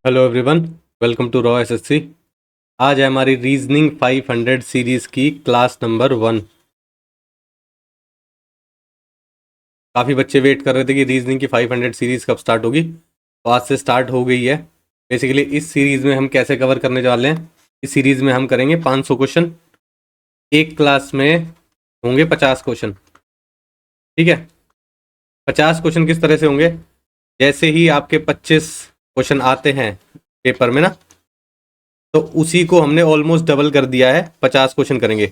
Hello everyone, welcome to raw SSC. आज है हमारी रीजनिंग 500 सीरीज की क्लास नंबर 1। काफ़ी बच्चे वेट कर रहे थे कि रीजनिंग की 500 सीरीज कब स्टार्ट होगी, तो आज से स्टार्ट हो गई है। बेसिकली इस सीरीज़ में हम कैसे कवर करने वाले हैं, इस सीरीज़ में हम करेंगे 500 क्वेश्चन। एक क्लास में होंगे 50 क्वेश्चन। ठीक है, 50 क्वेश्चन किस तरह से होंगे, जैसे ही आपके 25 क्वेश्चन आते हैं पेपर में ना, तो उसी को हमने ऑलमोस्ट डबल कर दिया है, 50 क्वेश्चन करेंगे।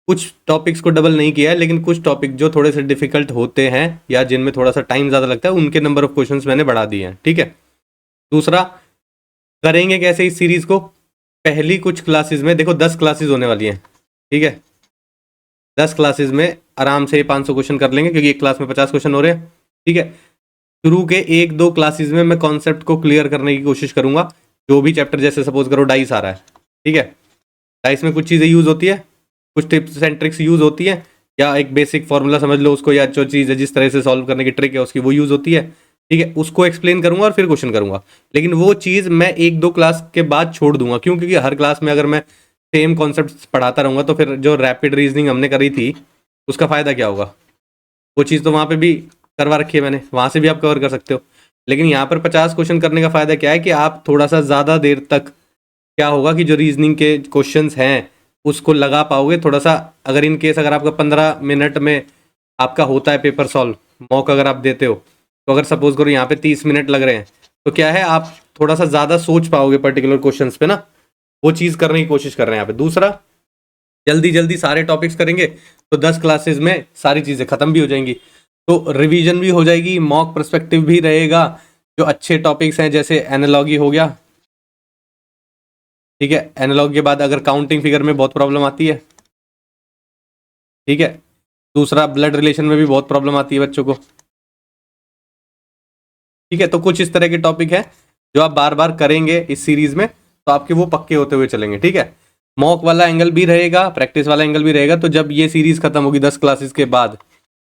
कुछ टॉपिक्स को डबल नहीं किया है, लेकिन कुछ टॉपिक जो थोड़े से डिफिकल्ट होते हैं या जिनमें थोड़ा सा टाइम ज़्यादा लगता है, उनके नंबर ऑफ क्वेश्चंस मैंने बढ़ा दिए हैं। ठीक है, दूसरा करेंगे कैसे इस सीरीज़ को। पहली कुछ क्लासेस में देखो 10 क्लासेस होने वाली हैं। ठीक है, 10 क्लासेस में आराम से 500 क्वेश्चन कर लेंगे, क्योंकि एक क्लास में 50 क्वेश्चन हो रहे हैं। ठीक है, शुरू के 1-2 क्लासेस में मैं कॉन्सेप्ट को क्लियर करने की कोशिश करूंगा। जो भी चैप्टर, जैसे सपोज करो डाइस आ रहा है, ठीक है, डाइस में कुछ चीज़ें यूज़ होती है, कुछ टिप्स एंड ट्रिक्स यूज़ होती है, या एक बेसिक फॉर्मूला समझ लो उसको, या जो चीज़ है जिस तरह से सॉल्व करने की ट्रिक है उसकी वो यूज़ होती है। ठीक है, उसको एक्सप्लेन करूंगा और फिर क्वेश्चन करूंगा। लेकिन वो चीज़ मैं 1-2 क्लास के बाद छोड़ दूंगा, क्यों? क्योंकि हर क्लास में अगर मैं सेम कॉन्सेप्ट पढ़ाता रहूंगा तो फिर जो रैपिड रीजनिंग हमने करी थी उसका फ़ायदा क्या होगा। वो चीज़ तो वहाँ पे भी करवा रखी है मैंने, वहाँ से भी आप कवर कर सकते हो। लेकिन यहाँ पर 50 क्वेश्चन करने का फ़ायदा क्या है कि आप थोड़ा सा ज़्यादा देर तक, क्या होगा कि जो रीजनिंग के क्वेश्चंस हैं उसको लगा पाओगे थोड़ा सा। अगर इन केस अगर आपका 15 मिनट में आपका होता है पेपर सॉल्व, मॉक अगर आप देते हो, तो अगर सपोज करो यहाँ पे 30 मिनट लग रहे हैं, तो क्या है, आप थोड़ा सा ज़्यादा सोच पाओगे पर्टिकुलर क्वेश्चंस पे ना। वो चीज़ करने की कोशिश कर रहे हैं यहाँ पे। दूसरा, जल्दी जल्दी सारे टॉपिक्स करेंगे तो 10 क्लासेस में सारी चीज़ें ख़त्म भी हो जाएंगी, तो रिवीजन भी हो जाएगी, मॉक पर्सपेक्टिव भी रहेगा। जो अच्छे टॉपिक्स हैं जैसे एनालॉगी हो गया, ठीक है, एनालॉग के बाद अगर काउंटिंग फिगर में बहुत प्रॉब्लम आती है, ठीक है, दूसरा ब्लड रिलेशन में भी बहुत प्रॉब्लम आती है बच्चों को। ठीक है, तो कुछ इस तरह के टॉपिक है जो आप बार बार करेंगे इस सीरीज में, तो आपके वो पक्के होते हुए चलेंगे। ठीक है, मॉक वाला एंगल भी रहेगा, प्रैक्टिस वाला एंगल भी रहेगा। तो जब ये सीरीज खत्म होगी 10 क्लासेस के बाद,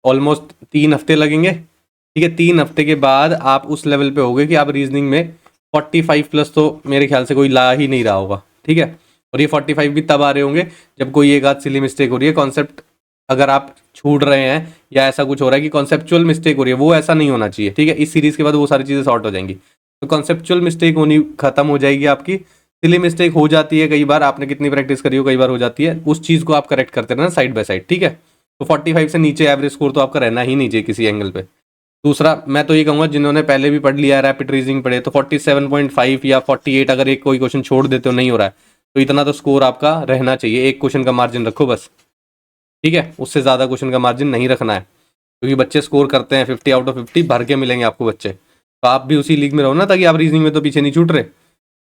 ऑलमोस्ट 3 हफ्ते लगेंगे। ठीक है, 3 हफ्ते के बाद आप उस लेवल पे होगे कि आप रीजनिंग में 45 प्लस तो मेरे ख्याल से कोई ला ही नहीं रहा होगा। ठीक है, और ये 45 भी तब आ रहे होंगे जब कोई एक आध सिली मिस्टेक हो रही है, कॉन्सेप्ट अगर आप छूट रहे हैं या ऐसा कुछ हो रहा है कि कॉन्सेप्चुअल मिस्टेक हो रही है, वो ऐसा नहीं होना चाहिए। ठीक है, इस सीरीज के बाद वो सारी चीज़ें सॉर्ट हो जाएंगी। तो कॉन्सेप्चुअल मिस्टेक होनी खत्म हो जाएगी आपकी। सिली मिस्टेक हो जाती है कई बार, आपने कितनी प्रैक्टिस करी हो, कई बार हो जाती है, उस चीज़ को आप करेक्ट करते रहना साइड बाय साइड। ठीक है, तो 45 से नीचे एवरेज स्कोर तो आपका रहना ही नहीं चाहिए किसी एंगल पे। दूसरा, मैं तो ये कहूँगा जिन्होंने पहले भी पढ़ लिया है, रैपिड रीजनिंग पढ़े, तो 47.5 या 48 अगर एक कोई क्वेश्चन छोड़ देते हो, नहीं हो रहा है, तो इतना तो स्कोर आपका रहना चाहिए। एक क्वेश्चन का मार्जिन रखो बस। ठीक है, उससे ज़्यादा क्वेश्चन का मार्जिन नहीं रखना है, क्योंकि बच्चे स्कोर करते हैं 50 आउट ऑफ 50, भर के मिलेंगे आपको बच्चे। तो आप भी उसी लीग में रहो ना, ताकि आप रीजनिंग में तो पीछे नहीं छूट रहे।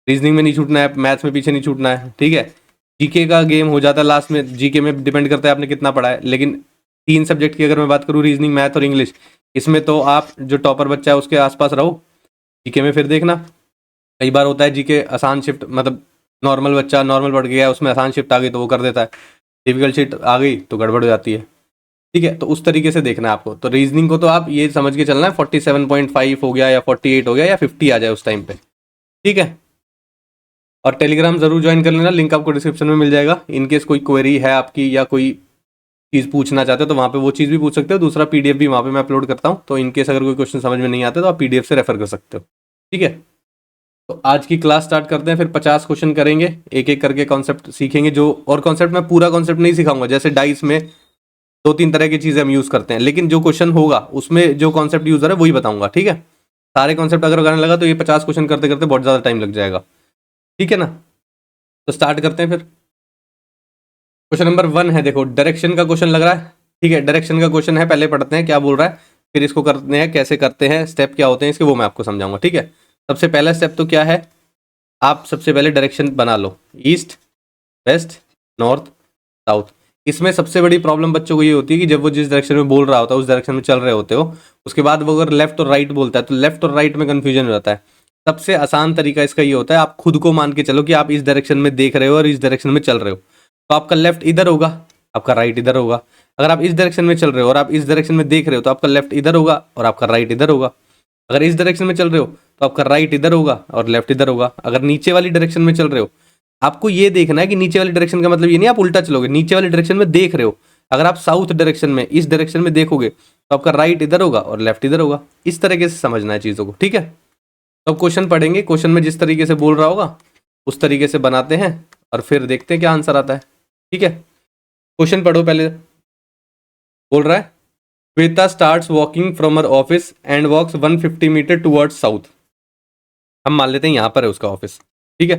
रीजनिंग में नहीं छूटना है, मैथ्स में पीछे नहीं छूटना है। ठीक है, जीके का गेम हो जाता है लास्ट में, जीके में डिपेंड करता है आपने कितना पढ़ा है। लेकिन 3 सब्जेक्ट की अगर मैं बात करूँ, रीजनिंग, मैथ और इंग्लिश, इसमें तो आप जो टॉपर बच्चा है उसके आसपास रहो। जीके में फिर देखना, कई बार होता है जीके आसान शिफ्ट, मतलब नॉर्मल बच्चा नॉर्मल पढ़ गया, उसमें आसान शिफ्ट आ गई तो वो कर देता है, डिफिकल्ट शिफ्ट आ गई तो गड़बड़ हो जाती है। ठीक है, तो उस तरीके से देखना है आपको। तो रीजनिंग को तो आप ये समझ के चलना है 47.5 हो गया या 48 हो गया या 50 आ जाए उस टाइम पे। ठीक है, और टेलीग्राम जरूर ज्वाइन कर लेना, लिंक आपको डिस्क्रिप्शन में मिल जाएगा। इनकेस कोई क्वेरी है आपकी या कोई चीज़ पूछना चाहते हो तो वहाँ पे वो चीज़ भी पूछ सकते हो। दूसरा, पीडीएफ भी वहाँ पे मैं अपलोड करता हूँ, तो इनकेस अगर कोई क्वेश्चन समझ में नहीं आते तो आप पीडीएफ से रेफर कर सकते हो। ठीक है, तो आज की क्लास स्टार्ट करते हैं। फिर 50 क्वेश्चन करेंगे, एक एक करके कॉन्सेप्ट सीखेंगे। जो और कॉन्सेप्ट मैं पूरा कॉन्सेप्ट नहीं सिखाऊंगा, जैसे डाइस में 2-3 तरह की चीज़ें हम यूज़ करते हैं, लेकिन जो क्वेश्चन होगा उसमें जो कॉन्सेप्ट यूज़ है वही बताऊंगा। ठीक है, सारे कॉन्सेप्ट अगर करने लगा तो ये 50 क्वेश्चन करते करते बहुत ज़्यादा टाइम लग जाएगा। ठीक है ना, तो स्टार्ट करते हैं फिर। क्वेश्चन नंबर 1 है, देखो डायरेक्शन का क्वेश्चन लग रहा है। ठीक है, डायरेक्शन का क्वेश्चन है, पहले पढ़ते हैं क्या बोल रहा है, फिर इसको करते हैं, कैसे करते हैं, स्टेप क्या होते हैं इसके, वो मैं आपको समझाऊंगा। ठीक है, सबसे पहला स्टेप तो क्या है, आप सबसे पहले डायरेक्शन बना लो, ईस्ट, वेस्ट, नॉर्थ, साउथ। इसमें सबसे बड़ी प्रॉब्लम बच्चों को ये होती है कि जब वो जिस डायरेक्शन में बोल रहा होता है उस डायरेक्शन में चल रहे होते हो, उसके बाद वो अगर लेफ्ट और राइट बोलता है तो लेफ्ट और राइट में कंफ्यूजन हो जाता है। सबसे आसान तरीका इसका ये होता है, आप खुद को मान के चलो कि आप इस डायरेक्शन में देख रहे हो और इस डायरेक्शन में चल रहे हो, तो आपका लेफ्ट इधर होगा, आपका राइट इधर होगा। अगर आप इस डायरेक्शन में चल रहे हो और आप इस डायरेक्शन में देख रहे हो तो आपका लेफ्ट इधर होगा और आपका राइट इधर होगा। अगर इस डायरेक्शन में चल रहे हो तो आपका राइट इधर होगा और लेफ्ट इधर होगा। अगर नीचे वाली डायरेक्शन में चल रहे हो, आपको ये देखना है कि नीचे वाली डायरेक्शन का मतलब ये नहीं आप उल्टा चलोगे, नीचे वाली डायरेक्शन में देख रहे हो। अगर आप साउथ डायरेक्शन में इस डायरेक्शन में देखोगे तो आपका राइट इधर होगा और लेफ्ट इधर होगा। इस तरीके से समझना है चीज़ों को, ठीक है। तो अब क्वेश्चन पढ़ेंगे, क्वेश्चन में जिस तरीके से बोल रहा होगा उस तरीके से बनाते हैं और फिर देखते हैं क्या आंसर आता है, ठीक है। क्वेश्चन पढ़ो पहले। बोल रहा है Shweta starts walking from her office and walks 150 metre towards south. हम मान लेते हैं यहाँ पर है उसका ऑफिस, ठीक है।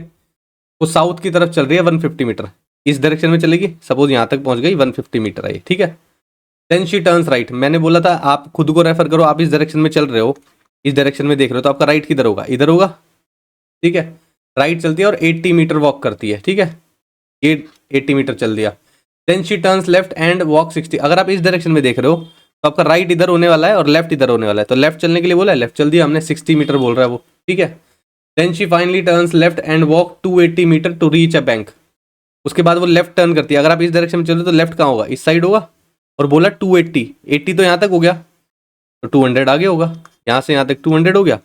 वो साउथ की तरफ चल रही है 150 मीटर, इस डायरेक्शन में चलेगी। सपोज यहाँ तक पहुँच गई, 150 मीटर आई, ठीक है। Then she turns right. मैंने बोला था आप खुद को रेफर करो, आप इस डायरेक्शन में चल रहे हो, इस डायरेक्शन में देख रहे हो, तो आपका राइट किधर होगा, इधर होगा, ठीक है। राइट चलती है और 80 मीटर वॉक करती है, ठीक है। ये 80 मीटर चल दिया। Then she turns left and walk 60। अगर आप इस डायरेक्शन में देख रहे हो तो आपका राइट इधर होने वाला है और लेफ्ट इधर होने वाला है, तो लेफ्ट चलने के लिए बोला है, लेफ्ट चल दिया हमने, 60 मीटर बोल रहा है वो, ठीक है। Then she finally turns left and walk 280 metre to reach a bank. उसके बाद वो लेफ्ट टर्न करती है। अगर आप इस डायरेक्शन में चल रहे हो तो लेफ्ट कहाँ होगा, इस साइड होगा, और बोला 280, 80 तो यहाँ तक हो गया, तो 200 आगे होगा। यहाँ से यहाँ तक 200 हो गया,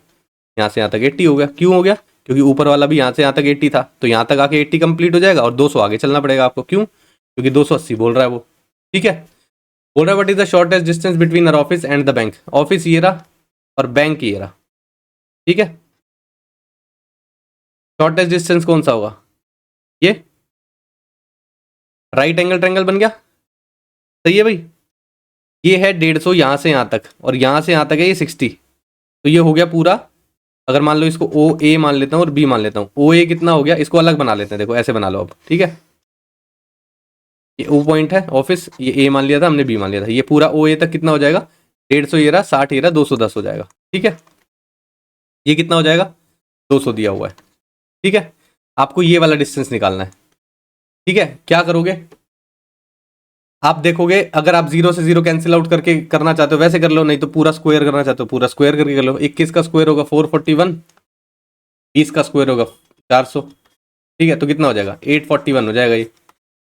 यहाँ से यहाँ तक 80 हो गया। क्यों हो गया, क्योंकि ऊपर वाला भी यहाँ से यहाँ तक 80 था, तो यहाँ तक आके 80 कंप्लीट हो जाएगा और 200 आगे चलना पड़ेगा आपको। क्यों, क्योंकि 280 बोल रहा है वो, ठीक है। बोल रहा है what is the shortest distance between our office and the bank. Office ये रहा और बैंक ये रहा, ठीक है। शॉर्टेस्ट डिस्टेंस कौन सा होगा, ये राइट एंगल ट्रायंगल बन गया, सही है भाई। ये है 150 यहाँ से यहाँ तक, और यहाँ से यहाँ तक है ये 60, तो ये हो गया पूरा। अगर मान लो इसको ओ ए मान लेता हूँ और बी मान लेता हूँ, ओ ए कितना हो गया, इसको अलग बना लेते हैं, देखो ऐसे बना लो अब, ठीक है। ये ओ पॉइंट है ऑफिस, ये ए मान लिया था हमने, बी मान लिया था, ये पूरा ओ ए तक कितना हो जाएगा, 150 ये रहा, 60 ये रहा, 210 हो जाएगा, ठीक है। ये कितना हो जाएगा, 200 दिया हुआ है, ठीक है। आपको ये वाला डिस्टेंस निकालना है, ठीक है। क्या करोगे आप, देखोगे अगर आप 0 से 0 कैंसिल आउट करके करना चाहते हो वैसे कर लो, नहीं तो पूरा स्क्वायर करना चाहते हो पूरा स्क्वायर करके कर लो। 21 का स्क्वायर होगा 441, 20 का स्क्वायर होगा 400, ठीक है। तो कितना हो जाएगा, 841 हो जाएगा। ये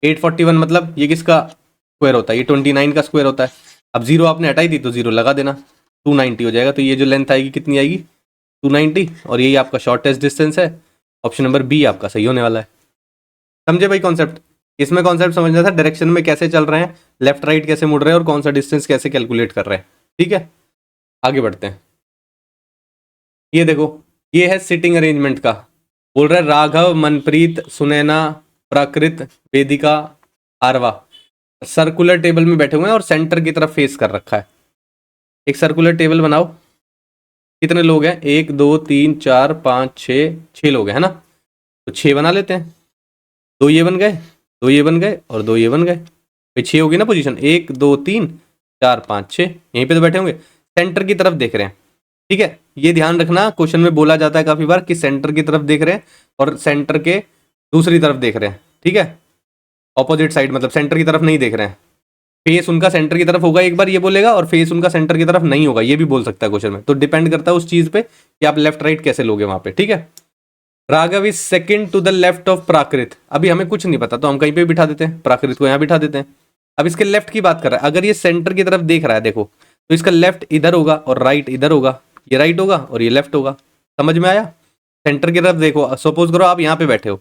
841 मतलब ये किसका स्क्वायर होता है, ये 29 का स्क्वायर होता है। अब 0 आपने हटाई थी तो 0 लगा देना, 290 हो जाएगा। तो ये जो लेंथ आएगी कितनी आएगी, 290, और यही आपका शॉर्टेस्ट डिस्टेंस है। ऑप्शन नंबर बी आपका सही होने वाला है। समझे भाई कॉन्सेप्ट। इसमें कॉन्सेप्ट समझना था डायरेक्शन में कैसे चल रहे हैं, लेफ्ट राइट कैसे मुड़ रहे हैं और कौन सा डिस्टेंस कैसे कैलकुलेट कर रहे हैं, ठीक है। आगे बढ़ते हैं। ये देखो, ये है सिटिंग अरेंजमेंट का। बोल रहा है राघव, मनप्रीत, सुनैना, प्राकृत, वेदिका, आरवा सर्कुलर टेबल में बैठे हुए हैं और सेंटर की तरफ फेस कर रखा है। एक सर्कुलर टेबल बनाओ। कितने लोग हैं, 1 2 3 4 5 6 लोग हैं, है ना। तो 6 बना लेते हैं, 2 ये बन गए, 2 ये बन गए और 2 ये बन गए, भाई 6 होगी ना पोजीशन, 1 2 3 4 5 6, यहीं पे तो बैठे होंगे, सेंटर की तरफ देख रहे हैं, ठीक है। ये ध्यान रखना, क्वेश्चन में बोला जाता है काफी बार कि सेंटर की तरफ देख रहे हैं और सेंटर के दूसरी तरफ देख रहे हैं, ठीक है। ऑपोजिट साइड मतलब सेंटर की तरफ नहीं देख रहे हैं। फेस उनका सेंटर की तरफ होगा एक बार ये बोलेगा, और फेस उनका सेंटर की तरफ नहीं होगा ये भी बोल सकता है क्वेश्चन में। तो डिपेंड करता है उस चीज पे कि आप लेफ्ट राइट कैसे लोगे वहां पे, ठीक है। Raghav is second to the left of Prakrit. अभी हमें कुछ नहीं पता तो हम कहीं पे बिठा देते हैं, प्राकृत को यहाँ बिठा देते हैं। अब इसके लेफ्ट की बात कर रहा है, अगर ये सेंटर की तरफ देख रहा है देखो, तो इसका लेफ्ट इधर होगा और राइट इधर होगा, ये राइट होगा और ये लेफ्ट होगा। समझ में आया। सेंटर की तरफ देखो, सपोज करो आप यहाँ पे बैठे हो,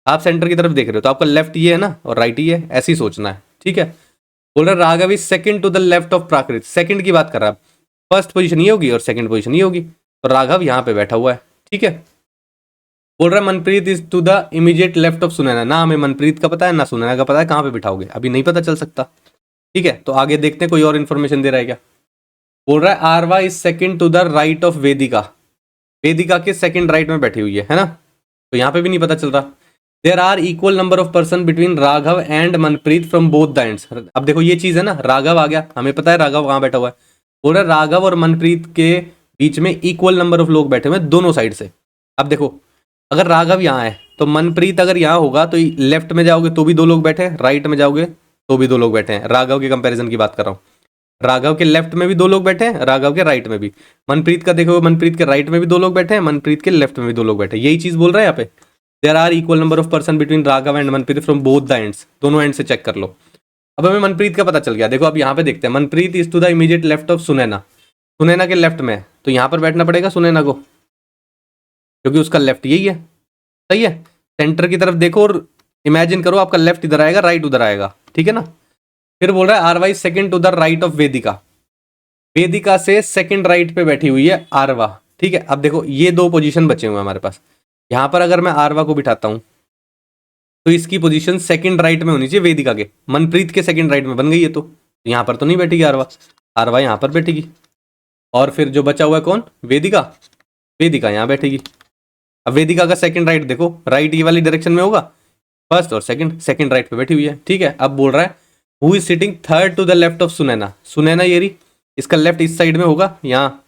आप सेंटर की तरफ देख रहे हो, तो आपका लेफ्ट ये है ना और राइट ही है, ऐसे ही सोचना है, ठीक है। बोल रहा Raghav is second to the left of Prakrit. Second की बात कर रहा है, फर्स्ट पोजीशन ये होगी और सेकंड पोजीशन ये होगी, तो राघव यहाँ पे बैठा हुआ है, ठीक है। बोल रहा है Manpreet is to the immediate left of Sunaina. ना हमें मनप्रीत का पता है ना सुनैना का पता है, कहाँ पे बिठाओगे अभी नहीं पता चल सकता, ठीक है। तो आगे देखते हैं कोई और इन्फॉर्मेशन दे रहा है क्या। बोल रहा है Aarva is second to the right of Vedika. Vedika के सेकंड राइट में बैठी हुई है ना, तो यहाँ पे भी नहीं पता चल रहा। There are equal number of person between Raghav and Manpreet from both the ends. अब देखो ये चीज है ना, राघव आ गया, हमें पता है राघव कहाँ बैठा हुआ है। बोल रहा है राघव और मनप्रीत के बीच में इक्वल नंबर ऑफ लोग बैठे हुए हैं दोनों साइड से। अब देखो अगर राघव यहाँ है तो मनप्रीत अगर यहाँ होगा तो लेफ्ट में जाओगे तो भी 2 लोग बैठे हैं, राइट में जाओगे तो भी 2 लोग बैठे हैं। राघव के कंपैरिजन की बात कर रहा हूँ, राघव के लेफ्ट में भी 2 लोग बैठे हैं, राघव के राइट में भी। मनप्रीत का देखो, मनप्रीत के राइट में भी 2 लोग बैठे हैं, मनप्रीत के लेफ्ट में भी 2 लोग बैठे हैं। यही चीज बोल रहा है यहाँ पे, there are equal number of person between Raghav and Manpreet from both the ends. दोनों एंड से चेक कर लो। अब हमें मनप्रीत का पता चल गया। देखो अब यहाँ पे देखते हैं, Manpreet is to the immediate left of Sunaina. Sunaina के लेफ्ट में है, तो यहाँ पर बैठना पड़ेगा सुनैना को, क्योंकि उसका लेफ्ट यही है। सही है। सेंटर की तरफ देखो और इमेजिन करो आपका लेफ्ट इधर आएगा, राइट उधर आएगा, ठीक है ना। फिर बोल रहा है आरवाई second to the right of Vedika. Vedika से सेकंड राइट पे बैठी हुई है आरवा, ठीक है। अब देखो ये दो पोजीशन बचे हुए हैं हमारे पास। यहां पर अगर मैं आरवा को बिठाता हूं तो इसकी पोजीशन सेकंड राइट में होनी चाहिए वेदिका के, मनप्रीत के सेकंड राइट में बन गई है, तो यहां पर तो नहीं बैठेगी आरवा, आरवा यहां पर बैठेगी। और फिर जो बचा हुआ है कौन, वेदिका, वेदिका यहां बैठेगी। अब वेदिका का सेकंड राइट देखो, राइट ये वाली डायरेक्शन में होगा, फर्स्ट और सेकंड, सेकंड राइट पे बैठी हुई है, ठीक है। अब बोल रहा है who is sitting third to the left of Sunaina. Sunaina ये रही, इसका लेफ्ट इस साइड में होगा, यहाँ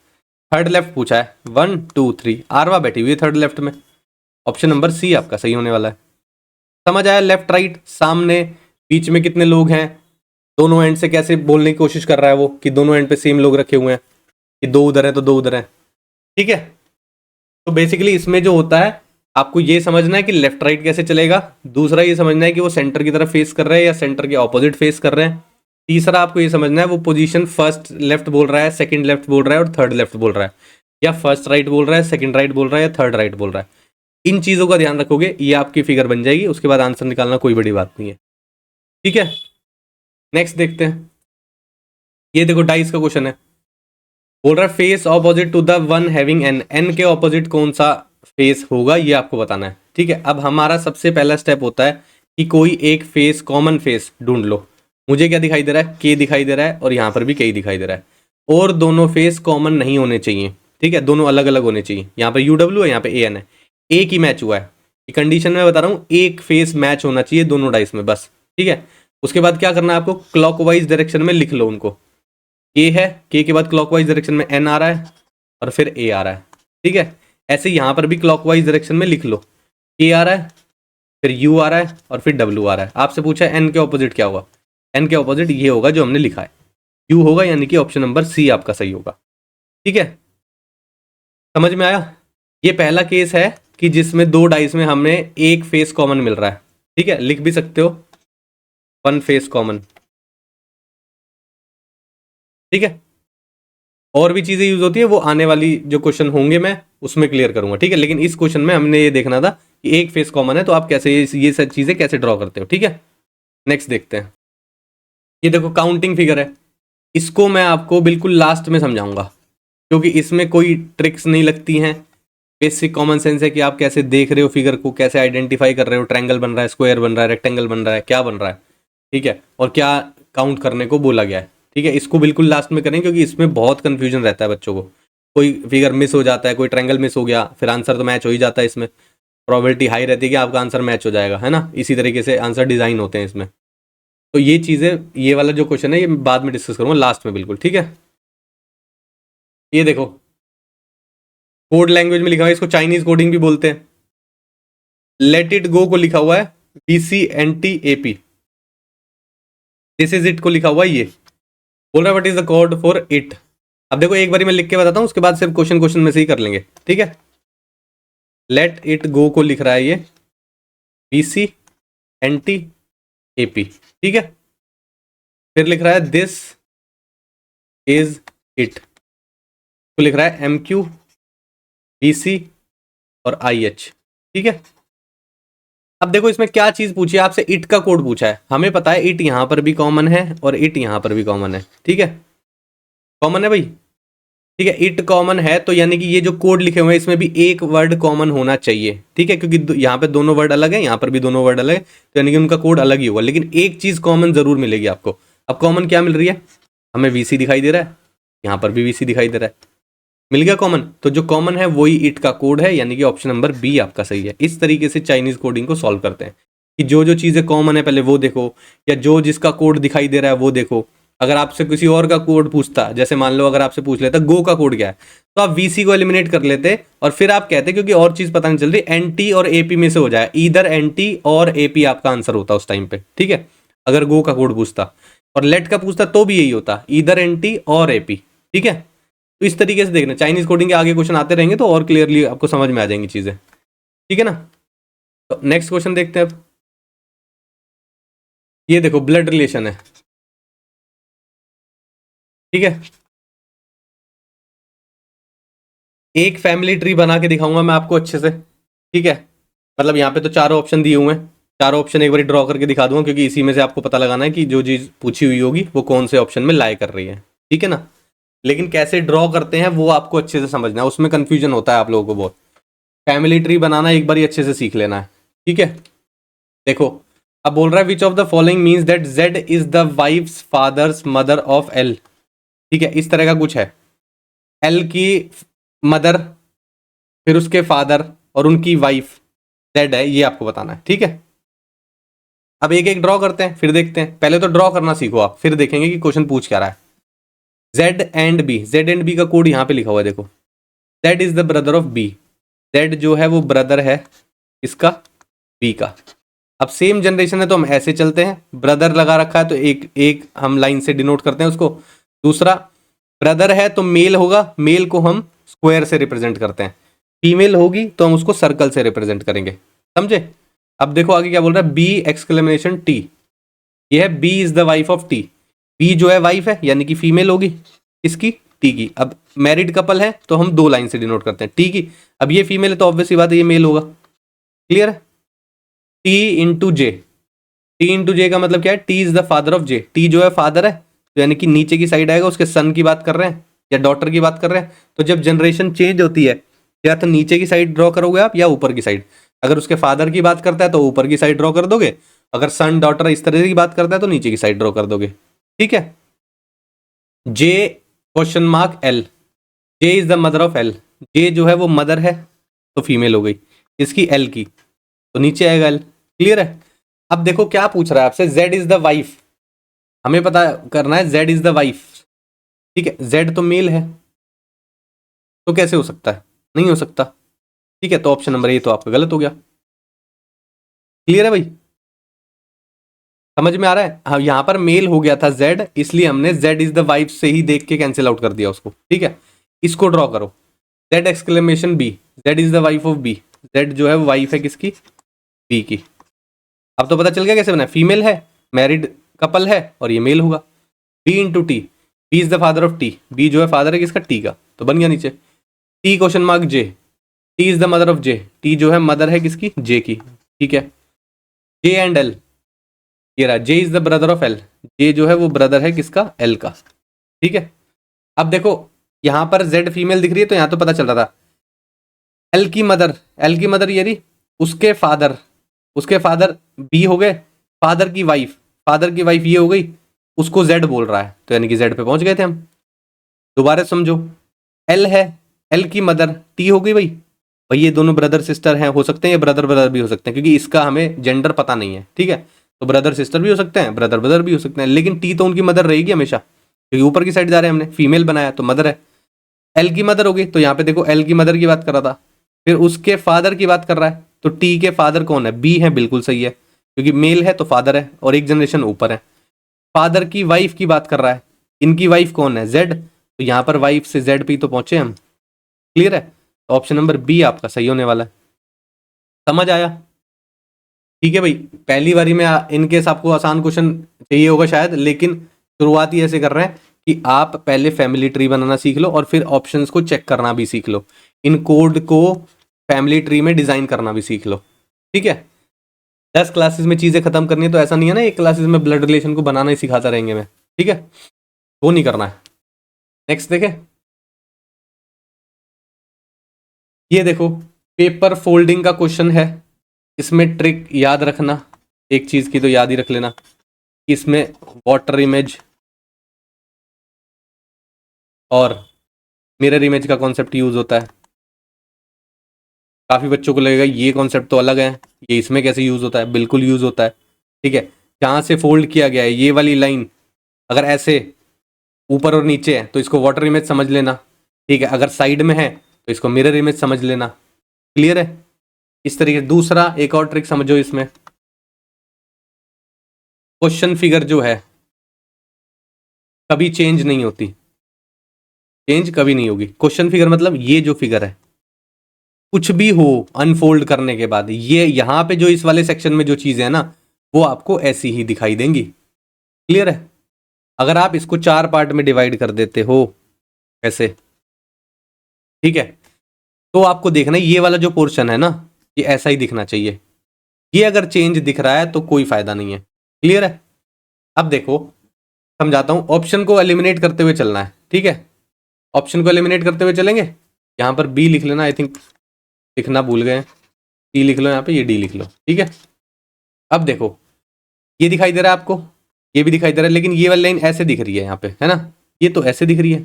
थर्ड लेफ्ट पूछा है, 1 2 3, आरवा बैठी हुई है थर्ड लेफ्ट में। ऑप्शन नंबर सी आपका सही होने वाला है। समझ आया, लेफ्ट राइट सामने बीच में कितने लोग हैं, दोनों एंड से कैसे बोलने की कोशिश कर रहा है वो, कि दोनों एंड पे सेम लोग रखे हुए हैं, कि दो उधर है तो दो उधर है, ठीक है। तो बेसिकली इसमें जो होता है आपको ये समझना है कि लेफ्ट राइट कैसे चलेगा, दूसरा ये समझना है कि वो सेंटर की तरफ फेस कर रहे हैं या सेंटर के ऑपोजिट फेस कर रहे हैं, तीसरा आपको ये समझना है वो पोजीशन फर्स्ट लेफ्ट बोल रहा है, सेकंड लेफ्ट बोल रहा है और थर्ड लेफ्ट बोल रहा है, या फर्स्ट राइट बोल रहा है, सेकंड राइट बोल रहा है या थर्ड राइट बोल रहा है। इन चीज़ों का ध्यान रखोगे, ये आपकी फिगर बन जाएगी, उसके बाद आंसर निकालना कोई बड़ी बात नहीं है, ठीक है। नेक्स्ट देखते हैं, ये देखो डाइस का क्वेश्चन है, बोल रहा है face opposite to the one having N, N के ऑपोजिट कौन सा फेस होगा ये आपको बताना है, ठीक है। अब हमारा सबसे पहला स्टेप होता है कि कोई एक फेस, कॉमन फेस ढूंढ लो। मुझे क्या दिखाई दे रहा है, के दिखाई दे रहा है और यहाँ पर भी के दिखाई दे रहा है, और दोनों फेस कॉमन नहीं होने चाहिए, ठीक है, दोनों अलग अलग होने चाहिए। यहाँ पर UW है, यहाँ पे AN है, एक ही मैच हुआ है, कंडीशन में बता रहा हूँ, एक फेस मैच होना चाहिए दोनों डाइस में बस, ठीक है। उसके बाद क्या करना है आपको, क्लॉकवाइज डायरेक्शन में लिख लो उनको। के है, के बाद क्लॉकवाइज डायरेक्शन में एन आ रहा है और फिर ए आ रहा है, ठीक है। ऐसे यहां पर भी क्लॉकवाइज डायरेक्शन में लिख लो, के आ रहा है, फिर यू आ रहा है और फिर डब्ल्यू आ रहा है। आपसे पूछा है एन के ऑपोजिट क्या होगा, एन के ऑपोजिट ये होगा जो हमने लिखा है, यू होगा, यानी कि ऑप्शन नंबर सी आपका सही होगा, ठीक है। समझ में आया। ये पहला केस है कि जिसमें दो डाइस में हमें एक फेस कॉमन मिल रहा है, ठीक है, लिख भी सकते हो वन फेस कॉमन, ठीक है। और भी चीजें यूज होती है, वो आने वाली जो क्वेश्चन होंगे मैं उसमें क्लियर करूंगा, ठीक है। लेकिन इस क्वेश्चन में हमने ये देखना था कि एक फेस कॉमन है, तो आप कैसे ये सब चीजें कैसे ड्रॉ करते हो, ठीक है। नेक्स्ट देखते हैं, ये देखो काउंटिंग फिगर है, इसको मैं आपको बिल्कुल लास्ट में समझाऊंगा, क्योंकि इसमें कोई ट्रिक्स नहीं लगती हैं, बेसिक कॉमन सेंस है कि आप कैसे देख रहे हो फिगर को, कैसे आइडेंटिफाई कर रहे हो, ट्रायंगल बन रहा है, स्क्वायर बन रहा है, रेक्टेंगल बन रहा है, क्या बन रहा है, ठीक है, और क्या काउंट करने को बोला गया है, ठीक है। इसको बिल्कुल लास्ट में करें, क्योंकि इसमें बहुत कंफ्यूजन रहता है बच्चों को, कोई फिगर मिस हो जाता है, कोई ट्रायंगल मिस हो गया, फिर आंसर तो मैच हो ही जाता है, इसमें प्रोबेबिलिटी हाई रहती है कि आपका आंसर मैच हो जाएगा, है ना। इसी तरीके से आंसर डिजाइन होते हैं इसमें। तो ये चीज़ें, ये वाला जो क्वेश्चन है ये बाद में डिस्कस करूंगा लास्ट में, बिल्कुल ठीक है। ये देखो कोड लैंग्वेज में लिखा हुआ है, इसको चाइनीज कोडिंग भी बोलते हैं। लेट इट गो को लिखा हुआ है BCNTAP, दिस इज इट को लिखा हुआ है ये, बोल रहा है what is the code for it. अब देखो एक बारी मैं लिख के बताता हूँ, उसके बाद सिर्फ क्वेश्चन क्वेश्चन में से ही कर लेंगे, ठीक है। लेट इट गो को लिख रहा है ये BCNTAP, ठीक है। फिर लिख रहा है दिस इज इट, तो लिख रहा है MQ BC और IH, ठीक है। अब देखो इसमें क्या चीज पूछी है आपसे, इट का कोड पूछा है, हमें पता है इट यहां पर भी कॉमन है और इट यहां पर भी कॉमन है, ठीक है, कॉमन है भाई, ठीक है। इट कॉमन है तो यानी कि ये जो कोड लिखे हुए हैं इसमें भी एक वर्ड कॉमन होना चाहिए, ठीक है, क्योंकि यहाँ पे दोनों वर्ड अलग है, यहाँ पर भी दोनों वर्ड अलग है, तो यानी कि उनका कोड अलग ही होगा, लेकिन एक चीज कॉमन जरूर मिलेगी आपको। अब कॉमन क्या मिल रही है, हमें VC दिखाई दे रहा है, यहाँ पर भी VC दिखाई दे रहा है, मिल गया कॉमन। तो जो कॉमन है वही इट का कोड है, यानी कि ऑप्शन नंबर B आपका सही है। इस तरीके से चाइनीज कोडिंग को सॉल्व करते हैं कि जो जो चीजें कॉमन है पहले वो देखो, या जो जिसका कोड दिखाई दे रहा है वो देखो। अगर आपसे किसी और का कोड पूछता, जैसे मान लो अगर आपसे पूछ लेता गो का कोड क्या है, तो आप VC को एलिमिनेट कर लेते और फिर आप कहते, क्योंकि और चीज पता नहीं चल रही, NT और AP में से हो जाए, इधर NT और AP आपका आंसर होता उस टाइम पे, ठीक है, अगर गो का कोड पूछता। और लेट का पूछता तो भी यही होता, इधर NT और AP, ठीक है। तो इस तरीके से देखना, चाइनीज कोडिंग के आगे क्वेश्चन आते रहेंगे तो और क्लियरली आपको समझ में आ जाएंगी चीजें, ठीक है ना। तो नेक्स्ट क्वेश्चन देखते हैं अब, ये देखो ब्लड रिलेशन है, ठीक है। एक फैमिली ट्री बना के दिखाऊंगा मैं आपको अच्छे से, ठीक है। मतलब यहाँ पे तो चारों ऑप्शन दिए हुए हैं, चारों ऑप्शन एक बार ड्रॉ करके दिखा दूंगा, क्योंकि इसी में से आपको पता लगाना है कि जो चीज़ पूछी हुई होगी वो कौन से ऑप्शन में लाई कर रही है, ठीक है ना। लेकिन कैसे ड्रॉ करते हैं वो आपको अच्छे से समझना है, उसमें कंफ्यूजन होता है आप लोगों को बहुत। फैमिली ट्री बनाना एक बार अच्छे से सीख लेना है, ठीक है। देखो अब बोल रहा है which of the following means that Z is the wife's father's mother of L, ठीक है, इस तरह का कुछ है। एल की मदर, फिर उसके फादर और उनकी वाइफ जेड है, ये आपको बताना है, ठीक है। अब एक एक ड्रॉ करते हैं फिर देखते हैं, पहले तो ड्रॉ करना सीखो आप, फिर देखेंगे कि क्वेश्चन पूछ क्या रहा है। Z and B, Z and B का कोड यहाँ पे लिखा हुआ है, देखो। Z is the brother of B, Z जो है वो ब्रदर है इसका बी का। अब सेम जनरेशन है तो हम ऐसे चलते हैं, ब्रदर लगा रखा है तो एक एक हम लाइन से डिनोट करते हैं उसको। दूसरा, ब्रदर है तो मेल होगा, मेल को हम स्क्वायर से रिप्रेजेंट करते हैं, फीमेल होगी तो हम उसको सर्कल से रिप्रेजेंट करेंगे, समझे। अब देखो आगे क्या बोल रहा है, बी एक्सक्लेमेशन टी, ये है B is the wife of T, B जो है वाइफ है यानी कि फीमेल होगी इसकी, टी की। अब मैरिड कपल है तो हम दो लाइन से डिनोट करते हैं, टी की। अब ये फीमेल है तो ऑब्वियसली बात है ये मेल होगा, क्लियर है। टी इंटू जे, टी इंटू जे का मतलब क्या है, T is the father of J, T जो है फादर है तो यानी कि नीचे की साइड आएगा, उसके सन की बात कर रहे हैं या डॉटर की बात कर रहे हैं। तो जब जनरेशन चेंज होती है या तो नीचे की साइड ड्रॉ करोगे आप या ऊपर की साइड। अगर उसके फादर की बात करता है तो ऊपर की साइड ड्रॉ कर दोगे, अगर सन डॉटर इस तरह की बात करता है तो नीचे की साइड ड्रॉ कर दोगे, ठीक है। J question mark L, J is the mother of L, J जो है वो मदर है तो फीमेल हो गई इसकी, एल की तो नीचे आएगा एल, क्लियर है। अब देखो क्या पूछ रहा है आपसे, जेड इज द वाइफ, हमें पता करना है जेड इज द वाइफ, ठीक है। जेड तो मेल है तो कैसे हो सकता है, नहीं हो सकता, ठीक है। तो ऑप्शन नंबर ए तो आपका गलत हो गया, क्लियर है भाई, समझ में आ रहा है। हाँ यहाँ पर मेल हो गया था जेड, इसलिए हमने जेड इज द वाइफ से ही देख के कैंसिल आउट कर दिया उसको, ठीक है। इसको ड्रॉ करो, Z exclamation B, Z is the wife of B, Z जो है वो वाइफ है किसकी, बी की। अब तो पता चल गया कैसे बना, फीमेल है, मैरिड कपल है और ये मेल होगा। B into T, B is the father of T, B जो है फादर है किसका, टी का, तो बन गया नीचे। T question mark J, T is the mother of J, T जो है मदर है किसकी, जे की, ठीक है। जे एंड एल, ये रहा, J is the brother of L, J जो है वो ब्रदर है किसका, एल का, ठीक है। अब देखो यहां पर जेड फीमेल दिख रही है तो यहां तो पता चल रहा था। एल की मदर, एल की मदर ये रही, उसके फादर, उसके फादर बी हो गए, फादर की वाइफ, फादर की वाइफ ये हो गई, उसको जेड बोल रहा है तो यानी कि जेड पे पहुंच गए थे हम। दोबारा समझो, एल है, एल की मदर टी हो गई भाई, भाई ये दोनों ब्रदर सिस्टर हैं, हो सकते हैं ये ब्रदर ब्रदर भी हो सकते हैं क्योंकि इसका हमें जेंडर पता नहीं है, ठीक है। तो ब्रदर सिस्टर भी हो सकते हैं, ब्रदर ब्रदर भी हो सकते हैं, लेकिन टी तो उनकी मदर रहेगी हमेशा क्योंकि ऊपर की साइड जा रहे हैं, हमने फीमेल बनाया तो मदर है। एल की मदर होगी तो यहाँ पे देखो एल की मदर की बात कर रहा था, फिर उसके फादर की बात कर रहा है तो टी के फादर कौन है, बी है, बिल्कुल सही है क्योंकि मेल है तो फादर है और एक जनरेशन ऊपर है। फादर की वाइफ की बात कर रहा है, इनकी वाइफ कौन है, जेड, तो यहाँ पर वाइफ से जेड पे तो पहुंचे हम, क्लियर है। तो ऑप्शन नंबर बी आपका सही होने वाला है, समझ आया, ठीक है भाई। पहली बारी में इन केस आपको आसान क्वेश्चन चाहिए होगा शायद, लेकिन शुरुआत ही ऐसे कर रहे हैं कि आप पहले फैमिली ट्री बनाना सीख लो और फिर ऑप्शंस को चेक करना भी सीख लो, इन कोड को फैमिली ट्री में डिजाइन करना भी सीख लो, ठीक है। 10 क्लासेस में चीजें खत्म करनी है तो ऐसा नहीं है ना एक क्लासेस में ब्लड रिलेशन को बनाना ही सिखाता रहेंगे मैं, ठीक है, वो नहीं करना है। नेक्स्ट देखे, ये देखो पेपर फोल्डिंग का क्वेश्चन है, इसमें ट्रिक याद रखना, एक चीज की तो याद ही रख लेना, इसमें वाटर इमेज और मिरर इमेज का कॉन्सेप्ट यूज होता है। काफी बच्चों को लगेगा ये कॉन्सेप्ट तो अलग है, ये इसमें कैसे यूज होता है, बिल्कुल यूज होता है, ठीक है। जहां से फोल्ड किया गया है ये वाली लाइन अगर ऐसे ऊपर और नीचे है तो इसको वाटर इमेज समझ लेना, ठीक है। अगर साइड में है तो इसको मिरर इमेज समझ लेना, क्लियर है। इस तरीके दूसरा एक और ट्रिक समझो, इसमें क्वेश्चन फिगर जो है कभी चेंज नहीं होती, चेंज कभी नहीं होगी। क्वेश्चन फिगर मतलब ये जो फिगर है कुछ भी हो अनफोल्ड करने के बाद, ये यहां पे जो इस वाले सेक्शन में जो चीजें है ना वो आपको ऐसी ही दिखाई देंगी, क्लियर है। अगर आप इसको 4 पार्ट में डिवाइड कर देते हो ऐसे, ठीक है, तो आपको देखना है ये वाला जो पोर्शन है ना, ये ऐसा ही दिखना चाहिए। ये अगर चेंज दिख रहा है तो कोई फायदा नहीं है। क्लियर है? अब देखो समझाता हूं, ऑप्शन को एलिमिनेट करते हुए चलना है, ठीक है? ऑप्शन को एलिमिनेट करते हुए चलेंगे। यहाँ पर बी लिख लेना, आई थिंक लिखना भूल गए, सी लिख लो यहाँ पे, ये डी लिख लो, ठीक है? अब देखो ये दिखाई दे रहा है आपको, ये भी दिखाई दे रहा है, लेकिन ये वाली लाइन ऐसे दिख रही है यहाँ पे, है ना? ये तो ऐसे दिख रही है,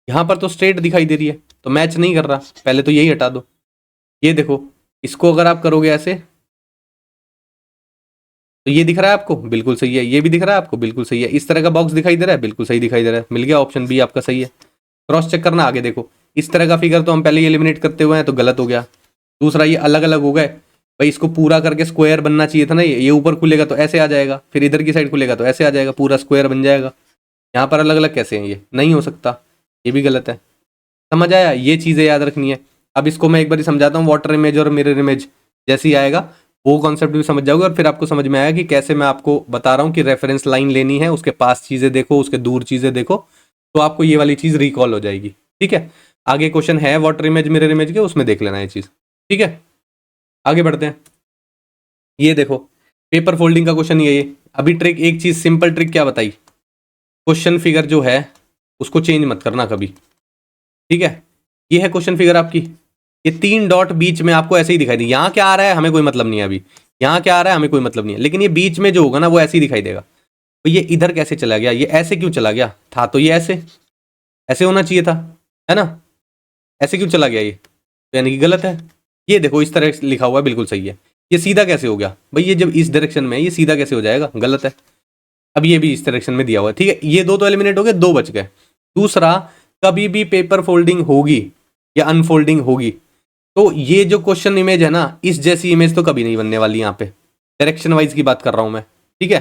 यहाँ पर तो स्ट्रेट दिखाई दे रही है, तो मैच नहीं कर रहा। पहले तो यही हटा दो। ये देखो, इसको अगर आप करोगे ऐसे तो ये दिख रहा है आपको, बिल्कुल सही है। ये भी दिख रहा है आपको, बिल्कुल सही है। इस तरह का बॉक्स दिखाई दे रहा है, बिल्कुल सही दिखाई दे रहा है। मिल गया, ऑप्शन बी आपका सही है। क्रॉस चेक करना आगे देखो, इस तरह का फिगर तो हम पहले ही एलिमिनेट करते हुए हैं, तो गलत हो गया। दूसरा, ये अलग अलग हो गए भाई, इसको पूरा करके स्क्वायर बनना चाहिए था ना। ये ऊपर खुलेगा तो ऐसे आ जाएगा, फिर इधर की साइड खुलेगा तो ऐसे आ जाएगा, पूरा स्क्वायर बन जाएगा। यहाँ पर अलग अलग कैसे हैं? ये नहीं हो सकता, ये भी गलत है। समझ आया? ये चीज़ें याद रखनी है। अब इसको मैं एक बार समझाता हूँ, वाटर इमेज और मिरर इमेज जैसे ही आएगा वो कॉन्सेप्ट भी समझ जाओगे, और फिर आपको समझ में आएगा कि कैसे मैं आपको बता रहा हूँ कि रेफरेंस लाइन लेनी है, उसके पास चीज़ें देखो, उसके दूर चीज़ें देखो, तो आपको ये वाली चीज़ रिकॉल हो जाएगी। ठीक है, आगे क्वेश्चन है वाटर इमेज मिरर इमेज के, उसमें देख लेना ये चीज़। ठीक है, आगे बढ़ते हैं। ये देखो पेपर फोल्डिंग का क्वेश्चन ये अभी ट्रिक, एक चीज़ सिंपल ट्रिक क्या बताई, क्वेश्चन फिगर जो है उसको चेंज मत करना कभी। ठीक है, ये है क्वेश्चन फिगर आपकी, ये 3 डॉट बीच में आपको ऐसे ही दिखाई दी। यहाँ क्या आ रहा है हमें कोई मतलब नहीं है, अभी यहाँ क्या आ रहा है हमें कोई मतलब नहीं है, लेकिन ये बीच में जो होगा ना वो ऐसे ही दिखाई देगा। तो ये इधर कैसे चला गया, ये ऐसे क्यों चला गया? था तो ये ऐसे ऐसे होना चाहिए था, है ना? ऐसे क्यों चला गया ये? तो यानी कि गलत है। ये देखो इस तरह लिखा हुआ है, बिल्कुल सही है। ये सीधा कैसे हो गया भाई? ये जब इस डायरेक्शन में है, ये सीधा कैसे हो जाएगा? गलत है। अब ये भी इस डायरेक्शन में दिया हुआ है, ठीक है। ये दो तो एलिमिनेट हो गए, 2 बच गए। दूसरा, कभी भी पेपर फोल्डिंग होगी या अनफोल्डिंग होगी तो ये जो क्वेश्चन इमेज है ना, इस जैसी इमेज तो कभी नहीं बनने वाली। यहाँ पे डायरेक्शन वाइज की बात कर रहा हूं मैं, ठीक है।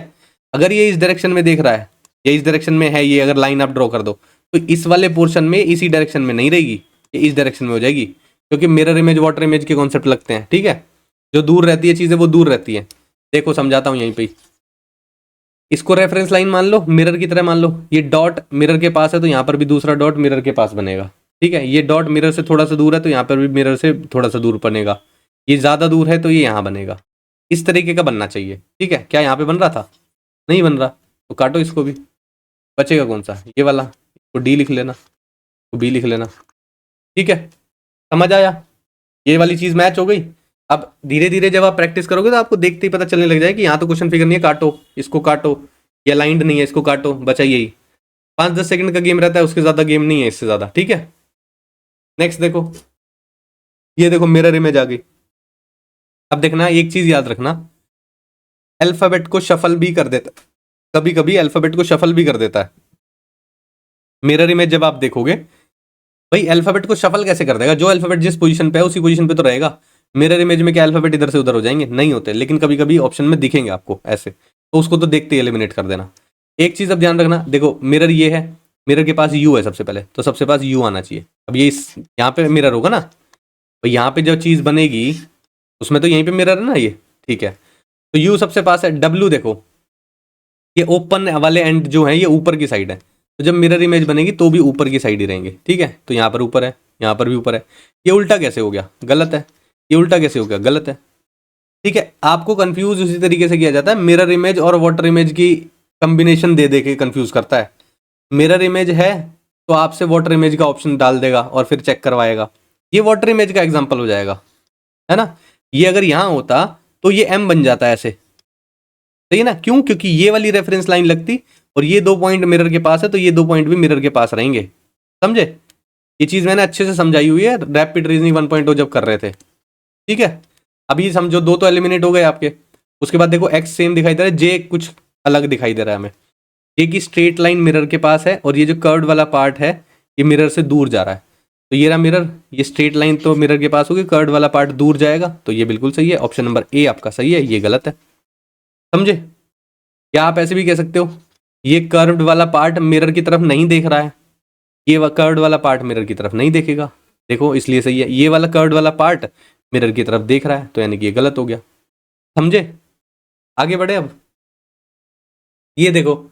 अगर ये इस डायरेक्शन में देख रहा है या इस डायरेक्शन में है, ये अगर लाइन आप ड्रॉ कर दो तो इस वाले पोर्शन में इसी डायरेक्शन में नहीं रहेगी, ये इस डायरेक्शन में हो जाएगी, क्योंकि मिरर इमेज वाटर इमेज के कॉन्सेप्ट लगते हैं। ठीक है, जो दूर रहती है चीजें वो दूर रहती है। देखो समझाता हूँ यहीं पे, इसको रेफरेंस लाइन मान लो, मिरर की तरह मान लो। ये डॉट मिरर के पास है तो यहाँ पर भी दूसरा डॉट मिरर के पास बनेगा। ठीक है, ये डॉट मिरर से थोड़ा सा दूर है तो यहाँ पर भी मिरर से थोड़ा सा दूर बनेगा। ये ज़्यादा दूर है तो ये यहाँ बनेगा। इस तरीके का बनना चाहिए। ठीक है, क्या यहाँ पे बन रहा था? नहीं बन रहा, तो काटो इसको भी। बचेगा कौन सा? ये वाला, इसको डी लिख लेना, तो बी लिख लेना। ठीक है, समझ आया? ये वाली चीज़ मैच हो गई। अब धीरे धीरे जब आप प्रैक्टिस करोगे तो आपको देखते ही पता चलने लग जाएगा कि यहाँ तो क्वेश्चन फिगर नहीं है, काटो इसको, काटो ये अलाइंड नहीं है, इसको काटो, बचा यही। 5-10 सेकंड का गेम रहता है, उसके ज़्यादा गेम नहीं है इससे ज़्यादा। ठीक है, नेक्स्ट देखो, ये देखो मिरर इमेज आ गई। अब देखना एक चीज़ याद रखना, अल्फाबेट को शफल भी कर देता, कभी कभी अल्फाबेट को शफल भी कर देता है मिरर इमेज। जब आप देखोगे भाई अल्फाबेट को शफल कैसे कर देगा? जो अल्फाबेट जिस पोजीशन पे है उसी पोजीशन पे तो रहेगा। मिरर इमेज में क्या अल्फाबेट इधर से उधर हो जाएंगे? नहीं होते, लेकिन कभी कभी ऑप्शन में दिखेंगे आपको ऐसे, तो उसको तो देखते ही एलिमिनेट कर देना। एक चीज अब ध्यान रखना, देखो मिरर ये है, मिरर के पास यू है सबसे पहले, तो सबसे पास यू आना चाहिए। अब ये इस यहाँ पे मिरर होगा ना, तो यहाँ पे जो चीज बनेगी उसमें तो यहीं पे मिरर है ना ये, ठीक है। तो यू सबसे पास है। डब्ल्यू देखो, ये ओपन वाले एंड जो है ये ऊपर की साइड है, तो जब मिरर इमेज बनेगी तो भी ऊपर की साइड ही रहेंगे। ठीक है, तो यहाँ पर ऊपर है, यहाँ पर भी ऊपर है। ये उल्टा कैसे हो गया? गलत है। ये उल्टा कैसे हो गया? गलत है। ठीक है, आपको कंफ्यूज उसी तरीके से किया जाता है, मिरर इमेज और वाटर इमेज की कॉम्बिनेशन दे दे के कंफ्यूज करता है। मिरर इमेज है तो आपसे वाटर इमेज का ऑप्शन डाल देगा और फिर चेक करवाएगा। ये वाटर इमेज का एग्जाम्पल हो जाएगा, है ना। ये अगर यहाँ होता तो ये एम बन जाता है ऐसे, सही है ना? क्यों? क्योंकि ये वाली रेफरेंस लाइन लगती और ये 2 पॉइंट मिरर के पास है, तो ये 2 पॉइंट भी मिरर के पास रहेंगे। समझे? ये चीज मैंने अच्छे से समझाई हुई है रैपिड रीजनिंग 1.0 जब कर रहे थे। ठीक है, अभी समझो 2 तो एलिमिनेट हो गए आपके। उसके बाद देखो एक्स सेम दिखाई दे रहा है, जे कुछ अलग दिखाई दे रहा है हमें। जे की स्ट्रेट लाइन मिरर के पास है और ये जो कर्व वाला पार्ट है ये मिरर से दूर जा रहा है। तो ये रहा मिरर, ये स्ट्रेट लाइन तो मिरर के पास होगी, कर्व वाला पार्ट दूर जाएगा, तो ये बिल्कुल सही है। ऑप्शन नंबर ए आपका सही है, ये गलत है। समझे? या आप ऐसे भी कह सकते हो ये कर्व्ड वाला पार्ट मिरर की तरफ नहीं देख रहा है, ये कर्व्ड वाला पार्ट मिरर की तरफ नहीं देखेगा। देखो इसलिए सही है। ये वाला कर्व्ड वाला पार्ट मिरर की तरफ देख रहा है, तो यानी कि ये गलत हो गया। समझे? आगे बढ़े अब। ये देखो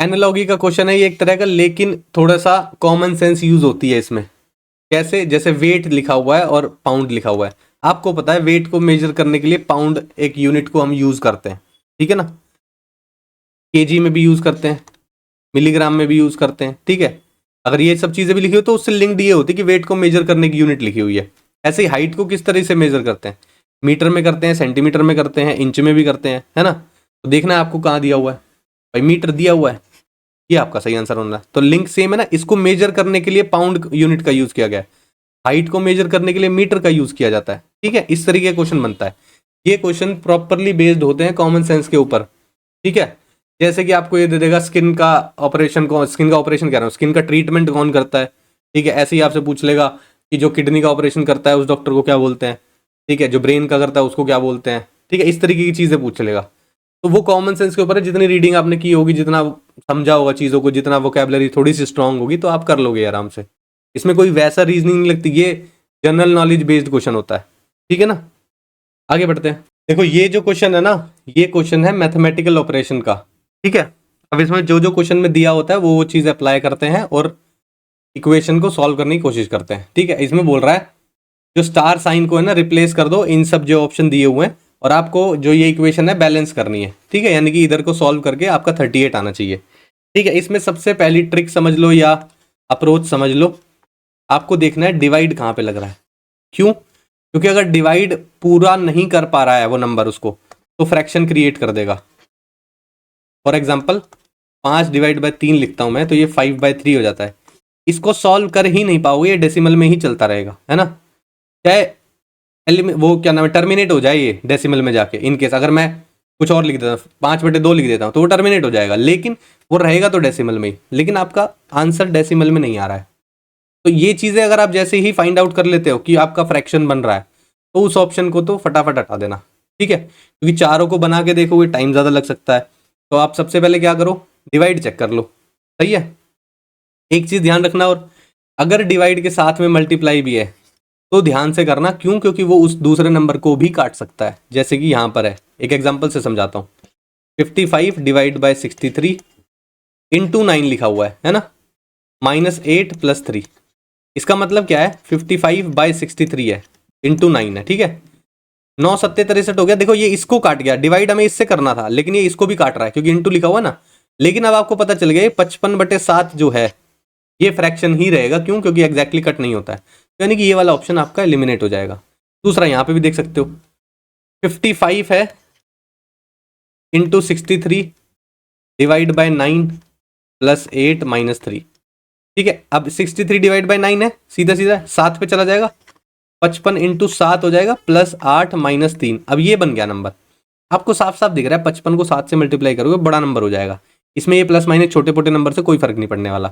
एनालॉगी का क्वेश्चन है ये एक तरह का, लेकिन थोड़ा सा कॉमन सेंस यूज होती है इसमें। कैसे, जैसे वेट लिखा हुआ है और पाउंड लिखा हुआ है, आपको पता है वेट को मेजर करने के लिए पाउंड एक यूनिट को हम यूज करते हैं, ठीक है ना, केजी में भी यूज करते हैं, मिलीग्राम में भी यूज करते हैं, ठीक है। अगर ये सब चीजें भी लिखी हो तो उससे लिंक्ड ये होती है कि वेट को मेजर करने की यूनिट लिखी हुई है। ऐसे ही हाइट को किस तरह से मेजर करते हैं, मीटर में करते हैं, सेंटीमीटर में करते हैं, इंच में भी करते हैं, है ना। तो देखना है आपको कहाँ दिया हुआ है, भाई मीटर दिया हुआ है, ये आपका सही आंसर होना है। तो लिंक सेम है ना, इसको मेजर करने के लिए पाउंड यूनिट का यूज किया गया है, हाइट को मेजर करने के लिए मीटर का यूज किया जाता है, ठीक है। इस तरीके का क्वेश्चन बनता है। ये क्वेश्चन प्रॉपरली बेस्ड होते हैं कॉमन सेंस के ऊपर, ठीक है। जैसे कि आपको ये दे देगा स्किन का ऑपरेशन कौन, स्किन का ऑपरेशन कह रहा हूँ, स्किन का ट्रीटमेंट कौन करता है, ठीक है। ऐसे ही आपसे पूछ लेगा कि जो किडनी का ऑपरेशन करता है उस डॉक्टर को क्या बोलते हैं, ठीक है। जो ब्रेन का करता है उसको क्या बोलते हैं, ठीक है। इस तरीके की चीजें पूछ लेगा। तो वो कॉमन सेंस के ऊपर है, जितनी रीडिंग आपने की होगी, जितना समझा होगा चीज़ों को, जितना वोकैबुलरी थोड़ी सी स्ट्रांग होगी तो आप कर लोगे आराम से। इसमें कोई वैसा रीजनिंग नहीं लगती, ये जनरल नॉलेज बेस्ड क्वेश्चन होता है, ठीक है ना। आगे बढ़ते हैं। देखो ये जो क्वेश्चन है ना, ये क्वेश्चन है मैथमेटिकल ऑपरेशन का, ठीक है। अब इसमें जो जो क्वेश्चन में दिया होता है वो चीज़ अप्लाई करते हैं और इक्वेशन को सॉल्व करने की कोशिश करते हैं, ठीक है। इसमें बोल रहा है जो स्टार साइन को है ना रिप्लेस कर दो इन सब जो ऑप्शन दिए हुए हैं, और आपको जो ये इक्वेशन है बैलेंस करनी है, ठीक है। यानी कि इधर को सॉल्व करके आपका 38 आना चाहिए, ठीक है। इसमें सबसे पहली ट्रिक समझ लो या अप्रोच समझ लो, आपको देखना है डिवाइड कहाँ पे लग रहा है। क्यों? क्योंकि अगर डिवाइड पूरा नहीं कर पा रहा है वो नंबर उसको, तो फ्रैक्शन क्रिएट कर देगा। फॉर एग्जाम्पल 5 डिवाइड बाय 3 लिखता हूं मैं, तो ये 5/3 हो जाता है। इसको सॉल्व कर ही नहीं पाओगे, ये डेसिमल में ही चलता रहेगा, है ना। चाहे वो क्या नाम है, टर्मिनेट हो जाए ये डेसिमल में जाके, इन केस अगर मैं कुछ और लिख देता हूँ, 5/2 लिख देता हूँ, तो वो टर्मिनेट हो जाएगा, लेकिन वो रहेगा तो डेसिमल में ही। लेकिन आपका आंसर डेसिमल में नहीं आ रहा है। तो ये चीज़ें अगर आप जैसे ही फाइंड आउट कर लेते हो कि आपका फ्रैक्शन बन रहा है, तो उस ऑप्शन को तो फटाफट हटा देना, ठीक है। क्योंकि चारों को बना के देखोगे टाइम ज़्यादा लग सकता है। तो आप सबसे पहले क्या करो, डिवाइड चेक कर लो, सही है। एक चीज़ ध्यान रखना, और अगर डिवाइड के साथ में मल्टीप्लाई भी है तो ध्यान से करना, क्यों? क्योंकि वो उस दूसरे नंबर को भी काट सकता है, जैसे कि यहाँ पर है। एक एग्जाम्पल से समझाता हूँ। 55 डिवाइड बाय 63 इंटू 9 लिखा हुआ है ना, -8 + 3। इसका मतलब क्या है, 55/63 है, इंटू 9 है, ठीक है। 9 सत्ते 63 हो गया। देखो ये इसको काट गया, डिवाइड हमें इससे करना था, लेकिन ये इसको भी काट रहा है क्योंकि इंटू लिखा हुआ ना। लेकिन अब आपको पता चल गया 55/7 जो है ये फ्रैक्शन ही रहेगा, क्यों? क्योंकि एग्जैक्टली कट नहीं होता है, यानी कि ये वाला ऑप्शन आपका एलिमिनेट हो जाएगा। दूसरा यहाँ पे भी देख सकते हो, 55 है इंटू 63 डिवाइड बाय 9 + 8 - 3, ठीक है। अब 63 डिवाइड बाय 9 है, सीधा सीधा 7 पे चला जाएगा, 55 इंटू 7 हो जाएगा, +8 - 3। अब ये बन गया नंबर, आपको साफ साफ दिख रहा है। 55 को 7 से मल्टीप्लाई करोगे बड़ा नंबर हो जाएगा, इसमें ये प्लस माइनस छोटे मोटे नंबर से कोई फर्क नहीं पड़ने वाला,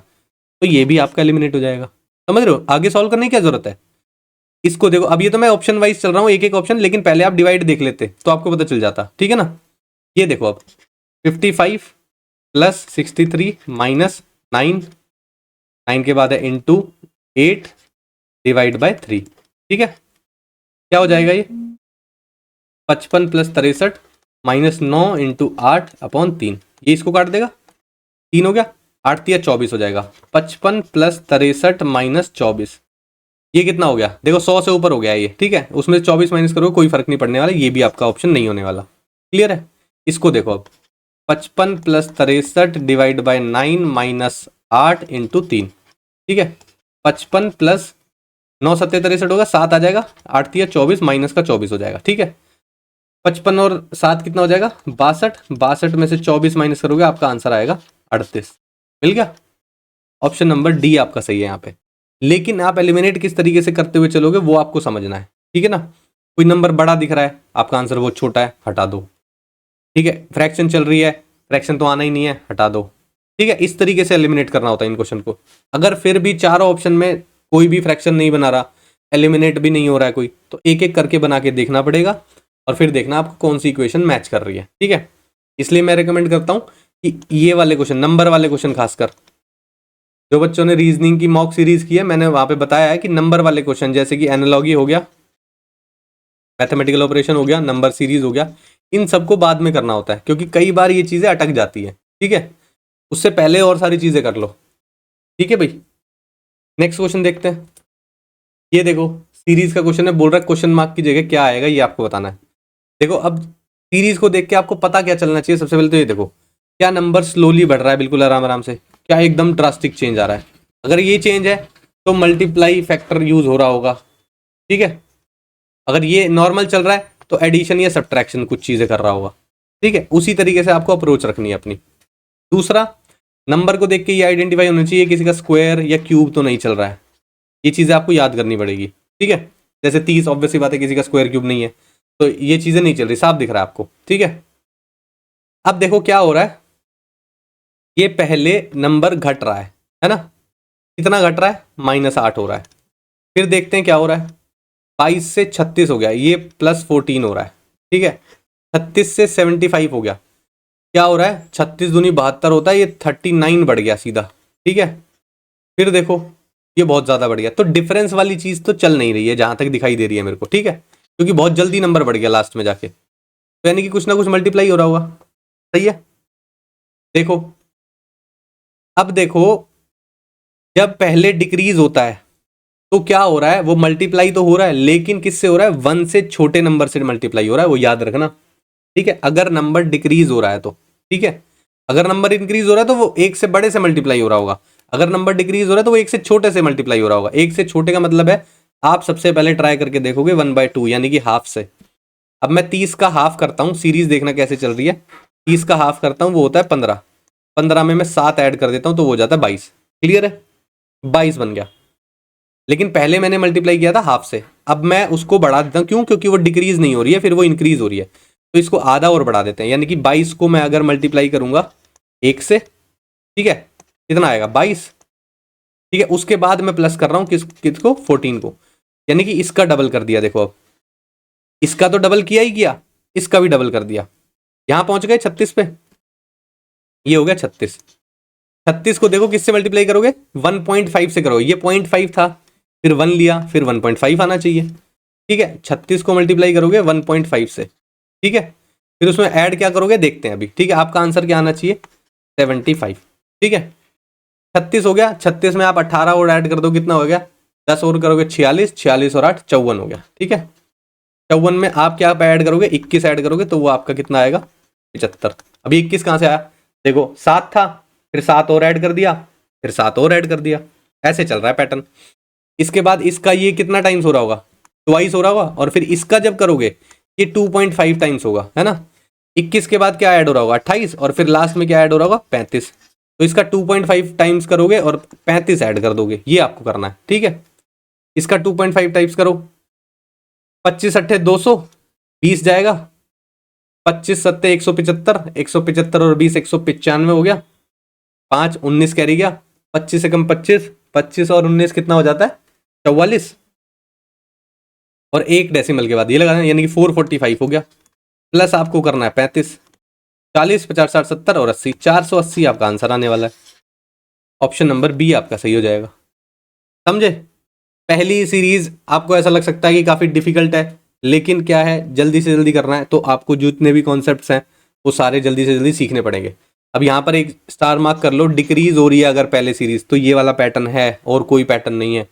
तो ये भी आपका एलिमिनेट हो जाएगा। समझ रहे हो? आगे सॉल्व करने की क्या जरूरत है। इसको देखो, अब ये तो मैं ऑप्शन वाइज चल रहा हूँ, एक एक ऑप्शन, लेकिन पहले आप डिवाइड देख लेते तो आपको पता चल जाता, ठीक है ना। ये देखो अब 55 + 63 - 9, 9 के बाद है इंटू 8 डिवाइड बाय 3, ठीक है। क्या हो जाएगा ये, 55 + 63 -9 इंटू 8/3। ये इसको काट देगा, 3 हो गया, 8 × 24 हो जाएगा। 55 + 63 - 24, ये कितना हो गया? देखो 100 से ऊपर हो गया ये, ठीक है। उसमें 24 माइनस करोगे कोई फर्क नहीं पड़ने वाला, ये भी आपका ऑप्शन नहीं होने वाला। क्लियर है? इसको देखो अब 55 + 63 डिवाइड बाय 9 - 8 इंटू 3, ठीक है। 55 + 9 सत्ते 63 होगा, 7 आ जाएगा, 8 × 24 माइनस का 24 हो जाएगा, ठीक है। 55 और 7 कितना हो जाएगा? 62, 62 में से 24 माइनस करोगे आपका आंसर आएगा 38। मिल गया? ऑप्शन नंबर डी आपका सही है यहाँ पे। लेकिन आप एलिमिनेट किस तरीके से करते हुए चलोगे वो आपको समझना है, ठीक है ना। कोई नंबर बड़ा दिख रहा है, आपका आंसर वो छोटा है, हटा दो, ठीक है। फ्रैक्शन चल रही है, फ्रैक्शन तो आना ही नहीं है, हटा दो, ठीक है। इस तरीके से एलिमिनेट करना होता है इन क्वेश्चन को। अगर फिर भी चारों ऑप्शन में कोई भी फ्रैक्शन नहीं बना रहा, एलिमिनेट भी नहीं हो रहा है कोई, तो एक एक करके बना के देखना पड़ेगा, और फिर देखना आपको कौन सी इक्वेशन मैच कर रही है, ठीक है। इसलिए मैं रिकमेंड करता हूँ कि ये वाले क्वेश्चन, नंबर वाले क्वेश्चन खासकर, जो बच्चों ने रीजनिंग की मॉक सीरीज की है, मैंने वहां पे बताया है कि नंबर वाले क्वेश्चन, जैसे कि एनालॉजी हो गया, मैथमेटिकल ऑपरेशन हो गया, नंबर सीरीज हो गया, इन सबको बाद में करना होता है, क्योंकि कई बार ये चीजें अटक जाती है, ठीक है। उससे पहले और सारी चीजें कर लो, ठीक है भाई। नेक्स्ट क्वेश्चन देखते हैं। ये देखो सीरीज का क्वेश्चन है, बोल रहा है क्वेश्चन मार्क की जगह क्या आएगा ये आपको बताना है। देखो अब सीरीज को देख के आपको पता क्या चलना चाहिए, सबसे पहले तो ये देखो क्या नंबर स्लोली बढ़ रहा है, बिल्कुल आराम आराम से, क्या एकदम ड्रास्टिक चेंज आ रहा है। अगर ये चेंज है तो मल्टीप्लाई फैक्टर यूज हो रहा होगा, ठीक है। अगर ये नॉर्मल चल रहा है तो एडिशन या सब्ट्रैक्शन कुछ चीजें कर रहा होगा, ठीक है। उसी तरीके से आपको अप्रोच रखनी है अपनी। दूसरा, नंबर को देख के ये आइडेंटिफाई होना चाहिए किसी का स्क्वायर या क्यूब तो नहीं चल रहा है, ये चीजें आपको याद करनी पड़ेगी, ठीक है। जैसे 30 ऑब्वियसली बात है किसी का स्क्वायर क्यूब नहीं है, तो ये चीजें नहीं चल रही, साफ दिख रहा है आपको, ठीक है। अब देखो क्या हो रहा है, ये पहले नंबर घट रहा है ना। कितना घट रहा है, -8 हो रहा है। फिर देखते हैं क्या हो रहा है, 22 से 36 हो गया, ये +14 हो रहा है, ठीक है। 36 से 75 हो गया, क्या हो रहा है, 36 दूनी 72 होता है, ये 39 बढ़ गया सीधा, ठीक है। फिर देखो ये बहुत ज़्यादा बढ़ गया, तो डिफरेंस वाली चीज़ तो चल नहीं रही है जहाँ तक दिखाई दे रही है मेरे को, ठीक है, क्योंकि बहुत जल्दी नंबर बढ़ गया लास्ट में जाके, तो यानी कि कुछ ना कुछ मल्टीप्लाई हो रहा होगा, सही है। देखो अब देखो जब पहले डिक्रीज होता है तो क्या हो रहा है, वो मल्टीप्लाई तो हो रहा है लेकिन किससे हो रहा है, 1 से छोटे नंबर से मल्टीप्लाई हो रहा है, वो याद रखना, ठीक है। अगर नंबर डिक्रीज हो रहा है तो, ठीक है। अगर नंबर इंक्रीज हो रहा है तो वो 1 से बड़े से मल्टीप्लाई हो रहा होगा, अगर नंबर डिक्रीज हो रहा है तो वो 1 से छोटे से मल्टीप्लाई हो रहा होगा। 1 से छोटे का मतलब है आप सबसे पहले ट्राई करके देखोगे 1/2 यानी कि हाफ से। अब मैं 30 का हाफ करता हूँ, सीरीज देखना कैसे चल रही है, 30 का हाफ करता हूँ वो होता है 15, 15 में मैं 7 ऐड कर देता हूँ तो वो हो जाता है 22, क्लियर है, 22 बन गया। लेकिन पहले मैंने मल्टीप्लाई किया था हाफ से, अब मैं उसको बढ़ा देता हूँ, क्यों, क्योंकि वो डिक्रीज नहीं हो रही है, फिर वो इंक्रीज हो रही है, तो इसको आधा और बढ़ा देते हैं, यानी कि 22 को मैं अगर मल्टीप्लाई करूंगा 1 से, ठीक है, कितना आएगा 22, ठीक है। उसके बाद मैं प्लस कर रहा हूँ किसको 14 को, यानी कि इसका डबल कर दिया। देखो अब इसका तो डबल किया ही किया, इसका भी डबल कर दिया, यहां पहुंच गए 36 पे, ये हो गया 36। 36 को देखो किससे मल्टीप्लाई करोगे, 1.5 से करोगे, ये 0.5 था, फिर 1 लिया, फिर 1.5 आना चाहिए, ठीक है। 36 को मल्टीप्लाई करोगे 1.5 से, ठीक है। फिर उसमें ऐड क्या करोगे देखते हैं अभी, ठीक है। आपका आंसर क्या आना चाहिए, 75, ठीक है। 36 हो गया, 36 में आप 18 और ऐड कर दो, कितना हो गया, 10 और करोगे 46, 46 और 8 54 हो गया, ठीक है। 54 में आप क्या ऐड करोगे, 21 ऐड करोगे तो वो आपका कितना आएगा, 75। अभी 21 कहाँ से आया, देखो 7 था, फिर 7 और ऐड कर दिया, फिर 7 और ऐड कर दिया, ऐसे चल रहा है पैटर्न। इसके बाद इसका ये कितना टाइम्स हो रहा होगा, ट्वाइस हो रहा होगा, और फिर इसका जब करोगे ये 2.5 टाइम्स होगा, है ना। 21 के बाद क्या ऐड हो रहा होगा 28, और फिर लास्ट में क्या ऐड हो रहा होगा 35, तो इसका 2.5 टाइम्स करोगे और 35 ऐड कर दोगे, ये आपको करना है, ठीक है। इसका 2.5 टाइम्स करो, 25 अट्ठे 200, 20 जाएगा, 25 सत्ते 175, 175 और 20 195 हो गया, 5 19 कैरी गया, 25 से कम 25, 25 और 19 कितना हो जाता है 44, और एक डेसिमल के बाद ये लगाना, यानी कि 445 हो गया। प्लस आपको करना है 35, 40 50 60 70 और 80, 480 आपका आंसर आने वाला है। ऑप्शन नंबर बी आपका सही हो जाएगा, समझे। पहली सीरीज आपको ऐसा लग सकता है कि काफ़ी डिफिकल्ट है, लेकिन क्या है, जल्दी से जल्दी करना है तो आपको जितने भी कॉन्सेप्ट्स हैं वो सारे जल्दी से जल्दी सीखने पड़ेंगे। अब यहाँ पर एक स्टार मार्क कर लो, डिक्रीज हो रही है अगर पहले सीरीज तो ये वाला पैटर्न है और कोई पैटर्न नहीं है।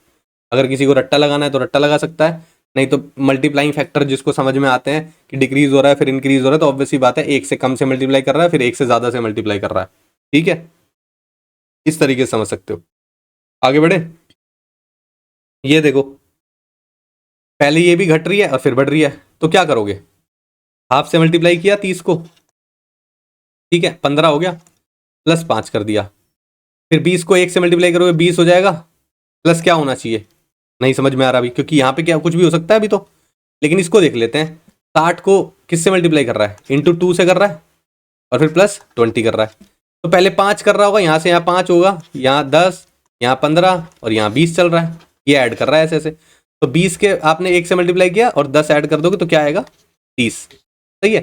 अगर किसी को रट्टा लगाना है तो रट्टा लगा सकता है, नहीं तो मल्टीप्लाइंग फैक्टर जिसको समझ में आते हैं कि डिक्रीज हो रहा है फिर इंक्रीज हो रहा है, तो ऑब्वियसली बात है 1 से कम से मल्टीप्लाई कर रहा है फिर 1 से ज़्यादा से मल्टीप्लाई कर रहा है, ठीक है। इस तरीके से समझ सकते हो। आगे बढ़े, ये देखो पहले ये भी घट रही है और फिर बढ़ रही है, तो क्या करोगे, हाफ से मल्टीप्लाई किया 30 को, ठीक है, 15 हो गया, प्लस 5 कर दिया, फिर 20 को 1 से मल्टीप्लाई करोगे 20 हो जाएगा, प्लस क्या होना चाहिए, नहीं समझ में आ रहा अभी, क्योंकि यहाँ पे क्या कुछ भी हो सकता है अभी तो, लेकिन इसको देख लेते हैं। 60 को किससे मल्टीप्लाई कर रहा है, इंटू 2 से कर रहा है, और फिर प्लस 20 कर रहा है, तो पहले 5 कर रहा होगा, यहाँ से यहाँ 5 होगा, यहाँ 10, यहाँ 15 और यहाँ 20 चल रहा है, ये ऐड कर रहा है ऐसे ऐसे, तो 20 के आपने 1 से मल्टीप्लाई किया और 10 ऐड कर दोगे तो क्या आएगा 30, सही है।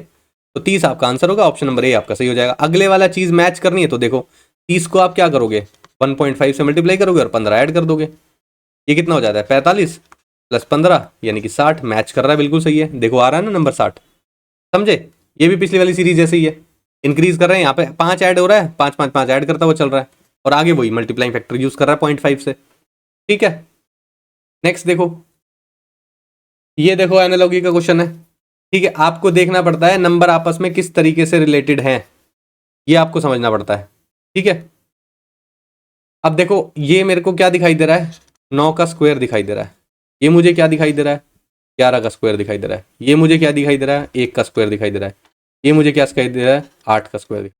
तो 30 आपका आंसर होगा, ऑप्शन नंबर ए आपका सही हो जाएगा। अगले वाला चीज़ मैच करनी है तो देखो 30 को आप क्या करोगे 1.5 से मल्टीप्लाई करोगे और 15 ऐड कर दोगे, ये कितना हो जाता है 45 प्लस 15 यानी कि 60, मैच कर रहा है, बिल्कुल सही है। देखो आ रहा है ना नंबर 60, समझे। ये भी पिछली वाली सीरीज जैसे ही है, इंक्रीज कर रहे हैं, यहाँ पे 5 ऐड हो रहा है, 5 5 5 ऐड करता हुआ चल रहा है, और आगे वही मल्टीप्लाइंग फैक्टर यूज कर रहा है 0.5 से, ठीक है। नेक्स्ट देखो, ये देखो एनालॉगी का क्वेश्चन है, ठीक है। आपको देखना पड़ता है नंबर आपस में किस तरीके से रिलेटेड हैं, ये आपको समझना पड़ता है, ठीक है। अब देखो ये मेरे को क्या दिखाई दे रहा है, 9 का स्क्वायर दिखाई दे रहा है। ये मुझे क्या दिखाई दे रहा है, 11 का स्क्वायर दिखाई दे रहा है। ये मुझे क्या दिखाई दे रहा है, 1 का स्क्वायर दिखाई दे रहा है। ये मुझे क्या दिखाई दे रहा है, 8 का स्क्वायर।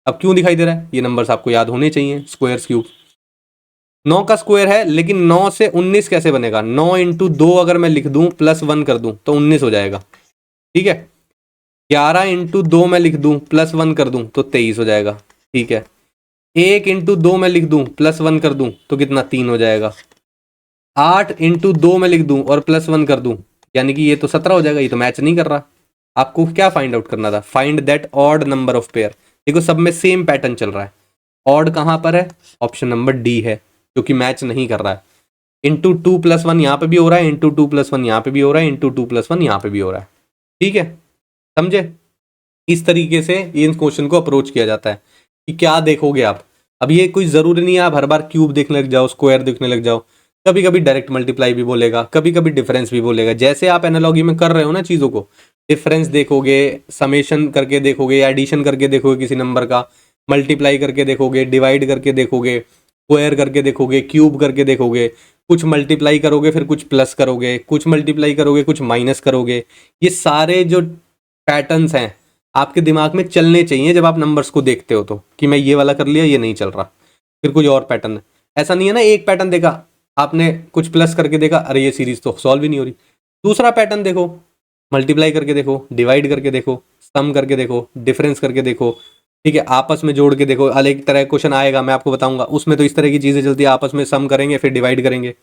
अब क्यों दिखाई दे रहा है, ये नंबर्स आपको याद होने चाहिए, स्क्वायर क्यूब। 9 का स्क्वायर है, लेकिन 9 से 19 कैसे बनेगा, 9 इंटू 2 अगर मैं लिख दूं प्लस 1 कर दूं तो 19 हो जाएगा, ठीक है। 11 इंटू 2 मैं लिख दूं प्लस 1 कर दूं तो 23 हो जाएगा, ठीक है। 1 इंटू 2 मैं लिख दूं प्लस 1 कर दूं तो कितना, 3 हो जाएगा। 8 इंटू 2 मैं लिख दूं और प्लस 1 कर दूं, यानी कि ये तो 17 हो जाएगा। ये तो मैच नहीं कर रहा। आपको क्या फाइंड आउट करना था, find that odd number of pair. देखो सब में सेम पैटर्न चल रहा है। ऑड कहां पर है, ऑप्शन नंबर डी है, क्योंकि मैच नहीं कर रहा है। इंटू 2 प्लस 1 यहाँ पे भी हो रहा है, इंटू 2 प्लस 1 यहाँ पे भी हो रहा है, इंटू 2 प्लस 1 यहाँ पे भी हो रहा है, ठीक है। समझे, इस तरीके से इन क्वेश्चन को अप्रोच किया जाता है कि क्या देखोगे आप। अब ये कोई जरूरी नहीं है आप हर बार क्यूब देखने लग जाओ, स्क्वायर देखने लग जाओ। कभी कभी डायरेक्ट मल्टीप्लाई भी बोलेगा, कभी कभी डिफरेंस भी बोलेगा। जैसे आप एनालॉगी में कर रहे हो ना चीज़ों को, डिफरेंस देखोगे, समेशन करके देखोगे, एडिशन करके देखोगे किसी नंबर का, मल्टीप्लाई करके देखोगे, डिवाइड करके देखोगे, स्क्वायर करके देखोगे, क्यूब करके देखोगे। कुछ मल्टीप्लाई करोगे फिर कुछ प्लस करोगे, कुछ मल्टीप्लाई करोगे कुछ माइनस करोगे। ये सारे जो पैटर्न्स हैं आपके दिमाग में चलने चाहिए जब आप नंबर्स को देखते हो, तो कि मैं ये वाला कर लिया, ये नहीं चल रहा, फिर कुछ और पैटर्न है। ऐसा नहीं है ना एक पैटर्न देखा आपने, कुछ प्लस करके देखा, अरे ये सीरीज तो सॉल्व ही नहीं हो रही। दूसरा पैटर्न देखो, मल्टीप्लाई करके देखो, डिवाइड करके देखो, सम करके देखो, डिफरेंस करके देखो, ठीक है, आपस में जोड़ के देखो। अलग तरह क्वेश्चन आएगा, मैं आपको बताऊंगा, उसमें तो इस तरह की चीजें चलती है, आपस में सम करेंगे फिर डिवाइड करेंगे,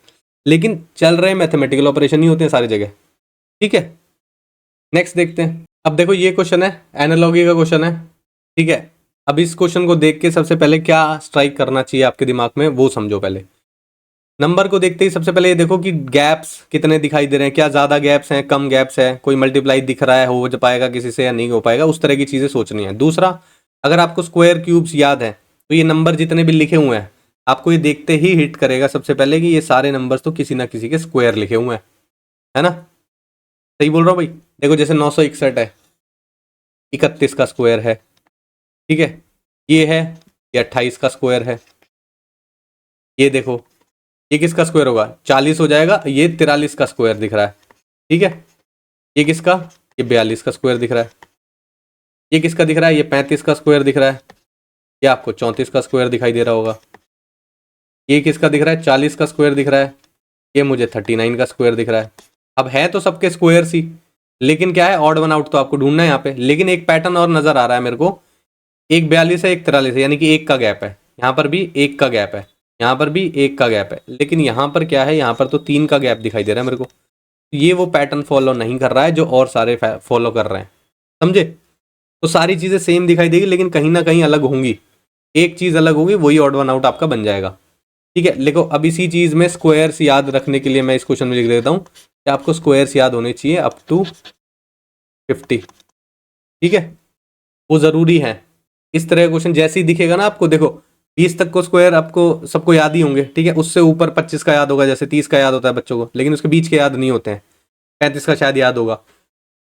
लेकिन चल रहे मैथमेटिकल ऑपरेशन ही होते हैं सारी जगह, ठीक है। नेक्स्ट देखते हैं। अब देखो ये क्वेश्चन है, एनालॉगी का क्वेश्चन है, ठीक है। अब इस क्वेश्चन को देख के सबसे पहले क्या स्ट्राइक करना चाहिए आपके दिमाग में, वो समझो। पहले नंबर को देखते ही सबसे पहले ये देखो कि गैप्स कितने दिखाई दे रहे हैं, क्या ज़्यादा गैप्स हैं, कम गैप्स है, कोई मल्टीप्लाई दिख रहा है, हो पाएगा किसी से या नहीं हो पाएगा, उस तरह की चीज़ें सोचनी है। दूसरा, अगर आपको स्क्वायर क्यूब्स याद है तो ये नंबर जितने भी लिखे हुए हैं आपको ये देखते ही हिट करेगा सबसे पहले कि ये सारे नंबर्स तो किसी ना किसी के स्क्वायर लिखे हुए हैं, है ना। सही बोल रहा हूँ भाई। देखो जैसे 961 है, 31 का स्क्वायर है, ठीक है। ये है, ये 28 का स्क्वायर है। ये देखो ये किसका स्क्वायर होगा, 40 हो जाएगा, ये 43 का स्क्वायर दिख रहा है, ठीक है। ये किसका, ये 42 का स्क्वायर दिख रहा है। ये किसका दिख रहा है, ये 35 का स्क्वायर दिख रहा है। ये आपको 34 का स्क्वायर दिखाई दे रहा होगा। ये किसका दिख रहा है, 40 का स्क्वायर दिख रहा है। ये मुझे 39 का स्क्वायर दिख रहा है। अब है तो सबके स्क्वायर सी, लेकिन क्या है, ऑड वन आउट तो आपको ढूंढना है यहाँ पे। लेकिन एक पैटर्न और नजर आ रहा है मेरे को, एक 42 है, एक 43 है, यानी कि एक का गैप है। यहाँ पर भी एक का गैप है, यहाँ पर भी एक का गैप है, लेकिन यहाँ पर क्या है, यहाँ पर तो 3 का गैप दिखाई दे रहा है मेरे को। ये वो पैटर्न फॉलो नहीं कर रहा है जो और सारे फॉलो कर रहे हैं, समझे। तो सारी चीज़ें सेम दिखाई देगी, लेकिन कहीं ना कहीं अलग होंगी। एक चीज़ अलग होगी, वही ऑड वन आउट आपका बन जाएगा, ठीक है। देखो अब इसी चीज़ में स्क्वायर्स याद रखने के लिए मैं इस क्वेश्चन में लिख देता हूँ कि आपको स्क्वायर्स याद होने चाहिए अप टू 50, ठीक है, वो ज़रूरी है। इस तरह का क्वेश्चन जैसे ही दिखेगा ना आपको, देखो 20 तक को स्क्वायर आपको सबको याद ही होंगे, ठीक है। उससे ऊपर 25 का याद होगा, जैसे 30 का याद होता है बच्चों को, लेकिन उसके बीच के याद नहीं होते हैं। 35 का शायद याद होगा,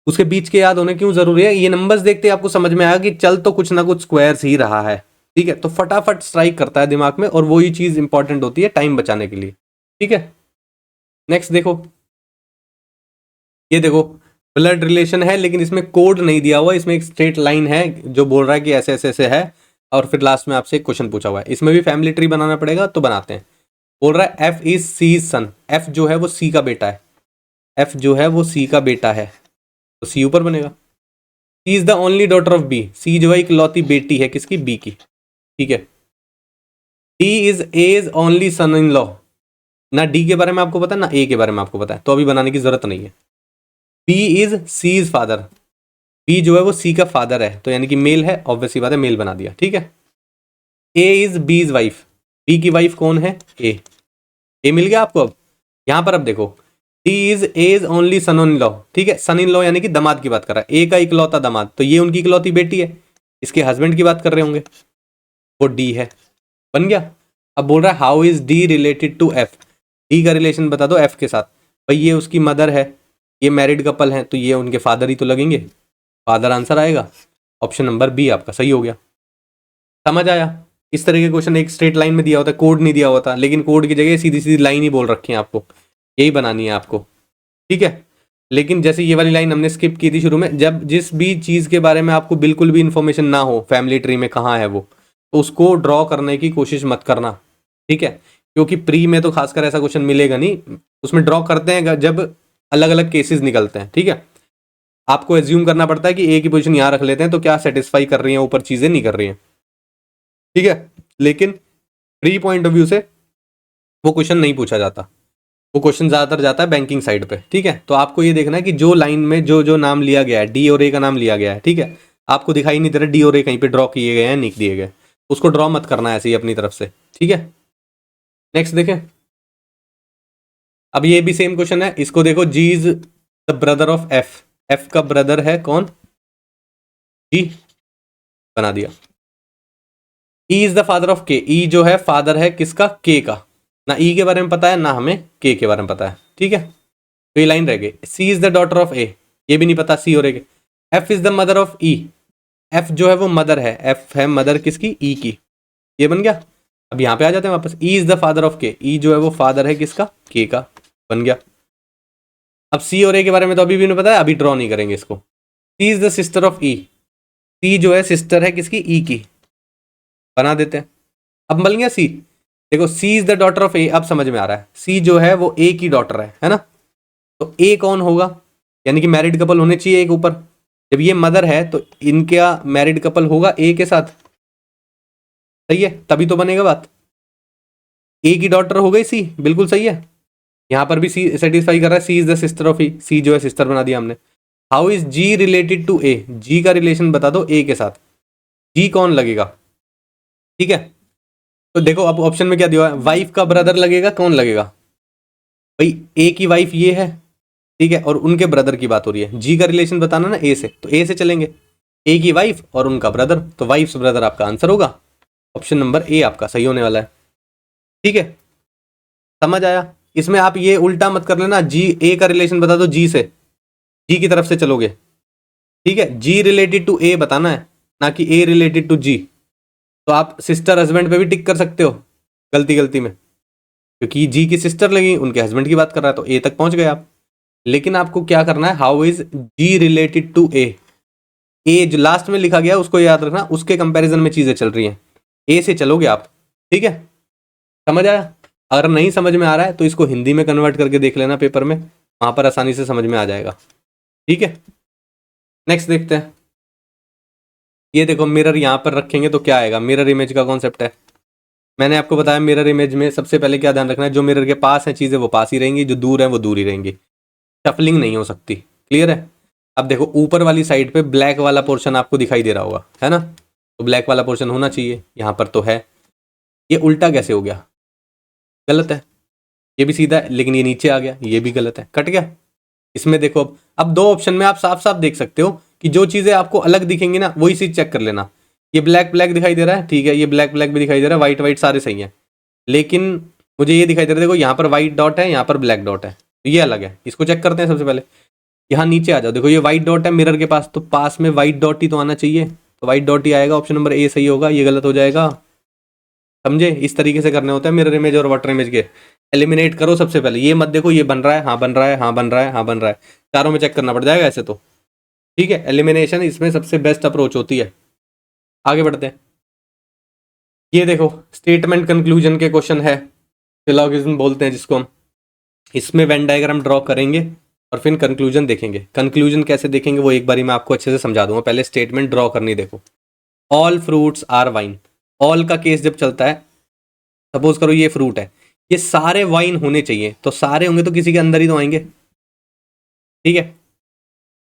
उसके बीच के याद होने क्यों जरूरी है, ये नंबर्स देखते ही आपको समझ में आया कि चल तो कुछ ना कुछ स्क्वायर्स ही रहा है, ठीक है। तो फटाफट स्ट्राइक करता है दिमाग में, और वही चीज़ इंपॉर्टेंट होती है टाइम बचाने के लिए, ठीक है। नेक्स्ट देखो, ये देखो ब्लड रिलेशन है, लेकिन इसमें कोड नहीं दिया हुआ, इसमें एक स्ट्रेट लाइन है जो बोल रहा है कि ऐसे ऐसे ऐसे है, और फिर लास्ट में आपसे एक क्वेश्चन पूछा हुआ है। इसमें भी फैमिली ट्री बनाना पड़ेगा, तो बनाते हैं। बोल रहा है F is C son, F जो है वो सी का बेटा है, एफ जो है वो सी का बेटा है, तो सी ऊपर बनेगा। C is the only daughter of B, C जो है इकलौती बेटी है किसकी, बी की, ठीक है। D is A's only son in law, ना डी के बारे में आपको पता है ना ए के बारे में आपको पता है, तो अभी बनाने की जरूरत नहीं है। B is C is father, B जो है वो सी का फादर है, तो यानी कि मेल है, ऑब्वियसली बात है, मेल बना दिया, ठीक है। A is B is wife, B की वाइफ कौन है, ए मिल गया आपको। अब यहां पर अब देखो, D is A's only son in law, ठीक है, सन इन लॉ यानी कि दामाद की बात कर रहा है, ए का इकलौता दामाद, तो ये उनकी इकलौती बेटी है, इसके हस्बैंड की बात कर रहे होंगे, वो डी है, बन गया। अब बोल रहा है how is D related to F, D का रिलेशन बता दो एफ के साथ। भाई ये उसकी मदर है, ये मैरिड कपल हैं, तो ये उनके फादर ही तो लगेंगे, फादर आंसर आएगा। ऑप्शन नंबर बी आपका सही हो गया। समझ आया? इस तरह के क्वेश्चन एक स्ट्रेट लाइन में दिया होता है, कोड नहीं दिया होता, लेकिन कोड की जगह सीधी सीधी लाइन ही बोल रखी है आपको, यही बनानी है आपको, ठीक है। लेकिन जैसे ये वाली लाइन हमने स्किप की थी शुरू में, जब जिस भी चीज़ के बारे में आपको बिल्कुल भी इंफॉर्मेशन ना हो, फैमिली ट्री में कहाँ है वो, तो उसको ड्रॉ करने की कोशिश मत करना, ठीक है। क्योंकि प्री में तो खासकर ऐसा क्वेश्चन मिलेगा नहीं, उसमें ड्रॉ करते हैं जब अलग अलग केसेस निकलते हैं, ठीक है। आपको एज्यूम करना पड़ता है कि ए की पोजीशन यहाँ रख लेते हैं तो क्या सेटिस्फाई कर रही है, ऊपर चीज़ें नहीं कर रही हैं, ठीक है। लेकिन प्री पॉइंट ऑफ व्यू से वो क्वेश्चन नहीं पूछा जाता, वो क्वेश्चन ज़्यादातर जाता है बैंकिंग साइड पे, ठीक है। तो आपको ये देखना है कि जो लाइन में जो जो नाम लिया गया है, डी और ए का नाम लिया गया है, ठीक है, आपको दिखाई नहीं दे रहा डी और ए कहीं पे ड्रॉ किए गए हैं, नहीं दिए गए, उसको ड्रॉ मत करना है ऐसे ही अपनी तरफ से, ठीक है। नेक्स्ट देखें, अब ये भी सेम क्वेश्चन है, इसको देखो, G is the brother of F, F का ब्रदर है कौन? जी, बना दिया। E is the father of K, E जो है फादर है किसका? के का। ना ई के बारे में पता है ना हमें के बारे में पता है, ठीक है। तो ये लाइन रह गई। सी इज द डॉटर ऑफ ए, ये भी नहीं पता सी और ए के। F is the mother of E, F जो है वो मदर है, एफ है मदर किसकी? ई की, ये बन गया। अब यहाँ पे आ जाते हैं वापस, ई is the father of K, E जो है वो फादर है किसका? के का, बन गया। अब सी और ए के बारे में तो अभी भी नहीं पता है, अभी ड्रॉ नहीं करेंगे इसको। सी is the sister of E, C जो है सिस्टर है किसकी? ई की, बना देते हैं। अब बन गया सी। देखो सी इज द डॉटर ऑफ ए, अब समझ में आ रहा है, सी जो है वो ए की डॉटर है ना। तो ए कौन होगा? यानी कि मैरिड कपल होने चाहिए एक ऊपर, जब ये मदर है तो इनका मैरिड कपल होगा ए के साथ, सही है, तभी तो बनेगा बात। ए की डॉटर हो गई सी, बिल्कुल सही है। यहां पर भी सी सेटिस्फाई कर रहा है, C is the sister of E, C जो है सिस्टर बना दिया हमने। How is G related to A, G का रिलेशन बता दो ए के साथ, जी कौन लगेगा, ठीक है। तो देखो अब ऑप्शन में क्या दिया है, वाइफ का ब्रदर लगेगा, कौन लगेगा? भाई ए की वाइफ ये है, ठीक है, और उनके ब्रदर की बात हो रही है, जी का रिलेशन बताना ना ए से, तो ए से चलेंगे, ए की वाइफ और उनका ब्रदर, तो वाइफ ब्रदर आपका आंसर होगा। ऑप्शन नंबर ए आपका सही होने वाला है, ठीक है। समझ आया? इसमें आप ये उल्टा मत कर लेना, जी ए का रिलेशन बता दो जी से, जी की तरफ से चलोगे, ठीक है। जी रिलेटेड टू ए बताना है, ना कि ए रिलेटेड टू जी। तो आप सिस्टर हस्बैंड पे भी टिक कर सकते हो गलती गलती में, क्योंकि जी की सिस्टर लगी, उनके हस्बैंड की बात कर रहा है, तो ए तक पहुंच गए आप। लेकिन आपको क्या करना है, how is G related to A, A जो लास्ट में लिखा गया उसको याद रखना, उसके कंपैरिजन में चीजें चल रही हैं, ए से चलोगे आप, ठीक है। समझ आया? अगर नहीं समझ में आ रहा है तो इसको हिंदी में कन्वर्ट करके देख लेना पेपर में, वहां पर आसानी से समझ में आ जाएगा, ठीक है। नेक्स्ट देखते हैं, ये देखो मिरर यहाँ पर रखेंगे तो क्या आएगा, मिरर इमेज का कॉन्सेप्ट है। मैंने आपको बताया मिरर इमेज में सबसे पहले क्या ध्यान रखना है, जो मिरर के पास है चीज़ें वो पास ही रहेंगी, जो दूर है वो दूर ही रहेंगी, शफलिंग नहीं हो सकती, क्लियर है। अब देखो ऊपर वाली साइड पे ब्लैक वाला पोर्शन आपको दिखाई दे रहा होगा, है ना, तो ब्लैक वाला पोर्शन होना चाहिए, यहाँ पर तो है। ये उल्टा कैसे हो गया? गलत है। ये भी सीधा है लेकिन ये नीचे आ गया, ये भी गलत है, कट गया। इसमें देखो अब दो ऑप्शन में आप साफ साफ देख सकते हो कि जो चीज़ें आपको अलग दिखेंगी ना वही चीज़ चेक कर लेना। ये ब्लैक ब्लैक दिखाई दे रहा है, ठीक है, ये ब्लैक ब्लैक भी दिखाई दे रहा है, वाइट वाइट सारे सही हैं, लेकिन मुझे ये दिखाई दे रहा है, देखो यहाँ पर वाइट डॉट है, यहाँ पर ब्लैक डॉट है, तो ये अलग है, इसको चेक करते हैं सबसे पहले। यहाँ नीचे आ जाओ, देखो ये वाइट डॉट है मिरर के पास, तो पास में वाइट डॉट ही तो आना चाहिए, तो वाइट डॉट ही आएगा, ऑप्शन नंबर ए सही होगा, ये गलत हो जाएगा। समझे? इस तरीके से करने होते हैं मिरर इमेज और वाटर इमेज के। एलिमिनेट करो सबसे पहले, ये मत देखो ये बन रहा है, हाँ बन रहा है, हाँ बन रहा है, हाँ बन रहा है, चारों में चेक करना पड़ जाएगा ऐसे तो, ठीक है। एलिमिनेशन इसमें सबसे बेस्ट अप्रोच होती है। आगे बढ़ते हैं, ये देखो स्टेटमेंट कंक्लूजन के क्वेश्चन है, सिलोगिज्म बोलते हैं जिसको हम। इसमें वेन डायग्राम ड्रॉ करेंगे और फिर कंक्लूजन देखेंगे। कंक्लूजन कैसे देखेंगे वो एक बारी मैं आपको अच्छे से समझा दूंगा, पहले स्टेटमेंट ड्रॉ करनी। देखो all fruits are wine, all का केस जब चलता है, सपोज करो ये फ्रूट है, ये सारे वाइन होने चाहिए, तो सारे होंगे तो किसी के अंदर ही तो आएंगे, ठीक है।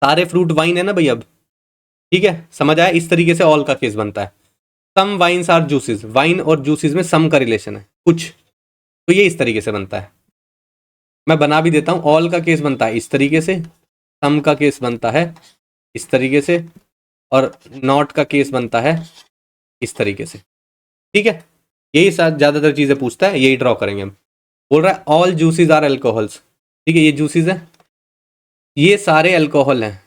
सारे फ्रूट वाइन है ना भाई अब, ठीक है, समझ आया? इस तरीके से ऑल का केस बनता है। सम वाइन्स आर जूसेस, वाइन और जूसेस में सम का रिलेशन है कुछ, तो ये इस तरीके से बनता है। मैं बना भी देता हूं, ऑल का केस बनता है इस तरीके से, सम का केस बनता है इस तरीके से, और नॉट का केस बनता है इस तरीके से, ठीक है। यही ज्यादातर चीजें पूछता है, यही ड्रॉ करेंगे हम। बोल रहा है ऑल जूसेस आर अल्कोहल्स, ठीक है, ये जूसेस है, ये सारे अल्कोहल हैं।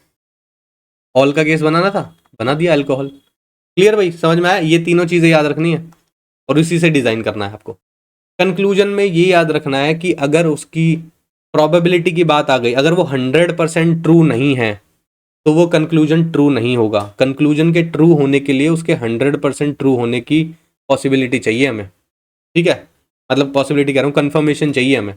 ऑल का केस बनाना था, बना दिया अल्कोहल। क्लियर भाई, समझ में आया? ये तीनों चीजें याद रखनी है और इसी से डिजाइन करना है आपको। कंक्लूजन में ये याद रखना है कि अगर उसकी प्रोबेबिलिटी की बात आ गई, अगर वो 100% ट्रू नहीं है तो वो कंक्लूजन ट्रू नहीं होगा। कंक्लूजन के ट्रू होने के लिए उसके 100% ट्रू होने की पॉसिबिलिटी चाहिए हमें, ठीक है, मतलब पॉसिबिलिटी कह रहा हूँ, कंफर्मेशन चाहिए हमें।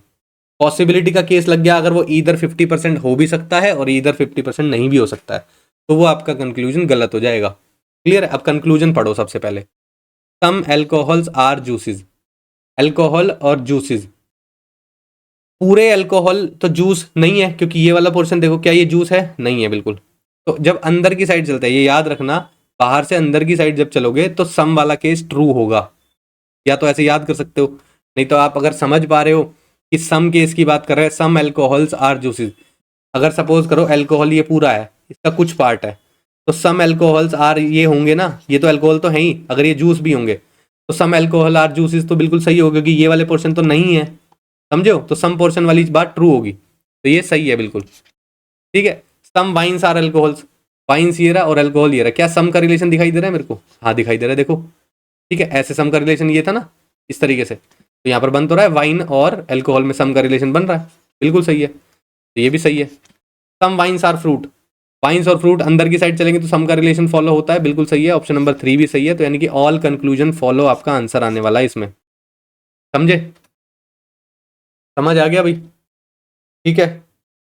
पॉसिबिलिटी का केस लग गया अगर, वो ईदर 50% हो भी सकता है और ईदर 50% नहीं भी हो सकता है, तो वो आपका कंक्लूजन गलत हो जाएगा। क्लियर है? अब कंक्लूजन पढ़ो सबसे पहले। सम एल्कोहल्स आर जूसेस, एल्कोहल और जूसेस, पूरे अल्कोहल तो जूस नहीं है, क्योंकि ये वाला पोर्शन देखो, क्या ये जूस है? नहीं है बिल्कुल। तो जब अंदर की साइड चलता है, ये याद रखना, बाहर से अंदर की साइड जब चलोगे तो सम वाला केस ट्रू होगा। या तो ऐसे याद कर सकते हो, नहीं तो आप अगर समझ पा रहे हो कि सम केस की बात कर रहे हैं, सम एल्कोहल्स आर जूसेस, अगर सपोज करो एल्कोहल ये पूरा है, इसका कुछ पार्ट है, तो सम एल्कोहल्स आर ये होंगे ना, ये तो एल्कोहल तो है ही, अगर ये जूस भी होंगे तो सम एल्कोहल आर जूसेस तो बिल्कुल सही होगा, क्योंकि ये वाले पोर्शन तो नहीं है, समझो? तो सम पोर्शन वाली बात ट्रू होगी, तो ये सही है बिल्कुल, ठीक है। सम वाइन्स आर अल्कोहल्स, वाइन्स ये रहा और अल्कोहल ये रहा, क्या सम का रिलेशन दिखाई दे रहा है मेरे को? हाँ दिखाई दे रहा है, देखो, ठीक है, ऐसे सम का रिलेशन ये था ना, इस तरीके से, तो यहाँ पर बन तो रहा है वाइन और अल्कोहल में सम का रिलेशन बन रहा है, बिल्कुल सही है, तो ये भी सही है। सम वाइन्स आर फ्रूट, वाइन्स और फ्रूट अंदर की साइड चलेंगे तो सम का रिलेशन फॉलो होता है, बिल्कुल सही है, ऑप्शन नंबर 3 भी सही है, तो यानी कि ऑल कंक्लूजन फॉलो आपका आंसर आने वाला है इसमें, समझे? समझ आ गया भाई? ठीक है,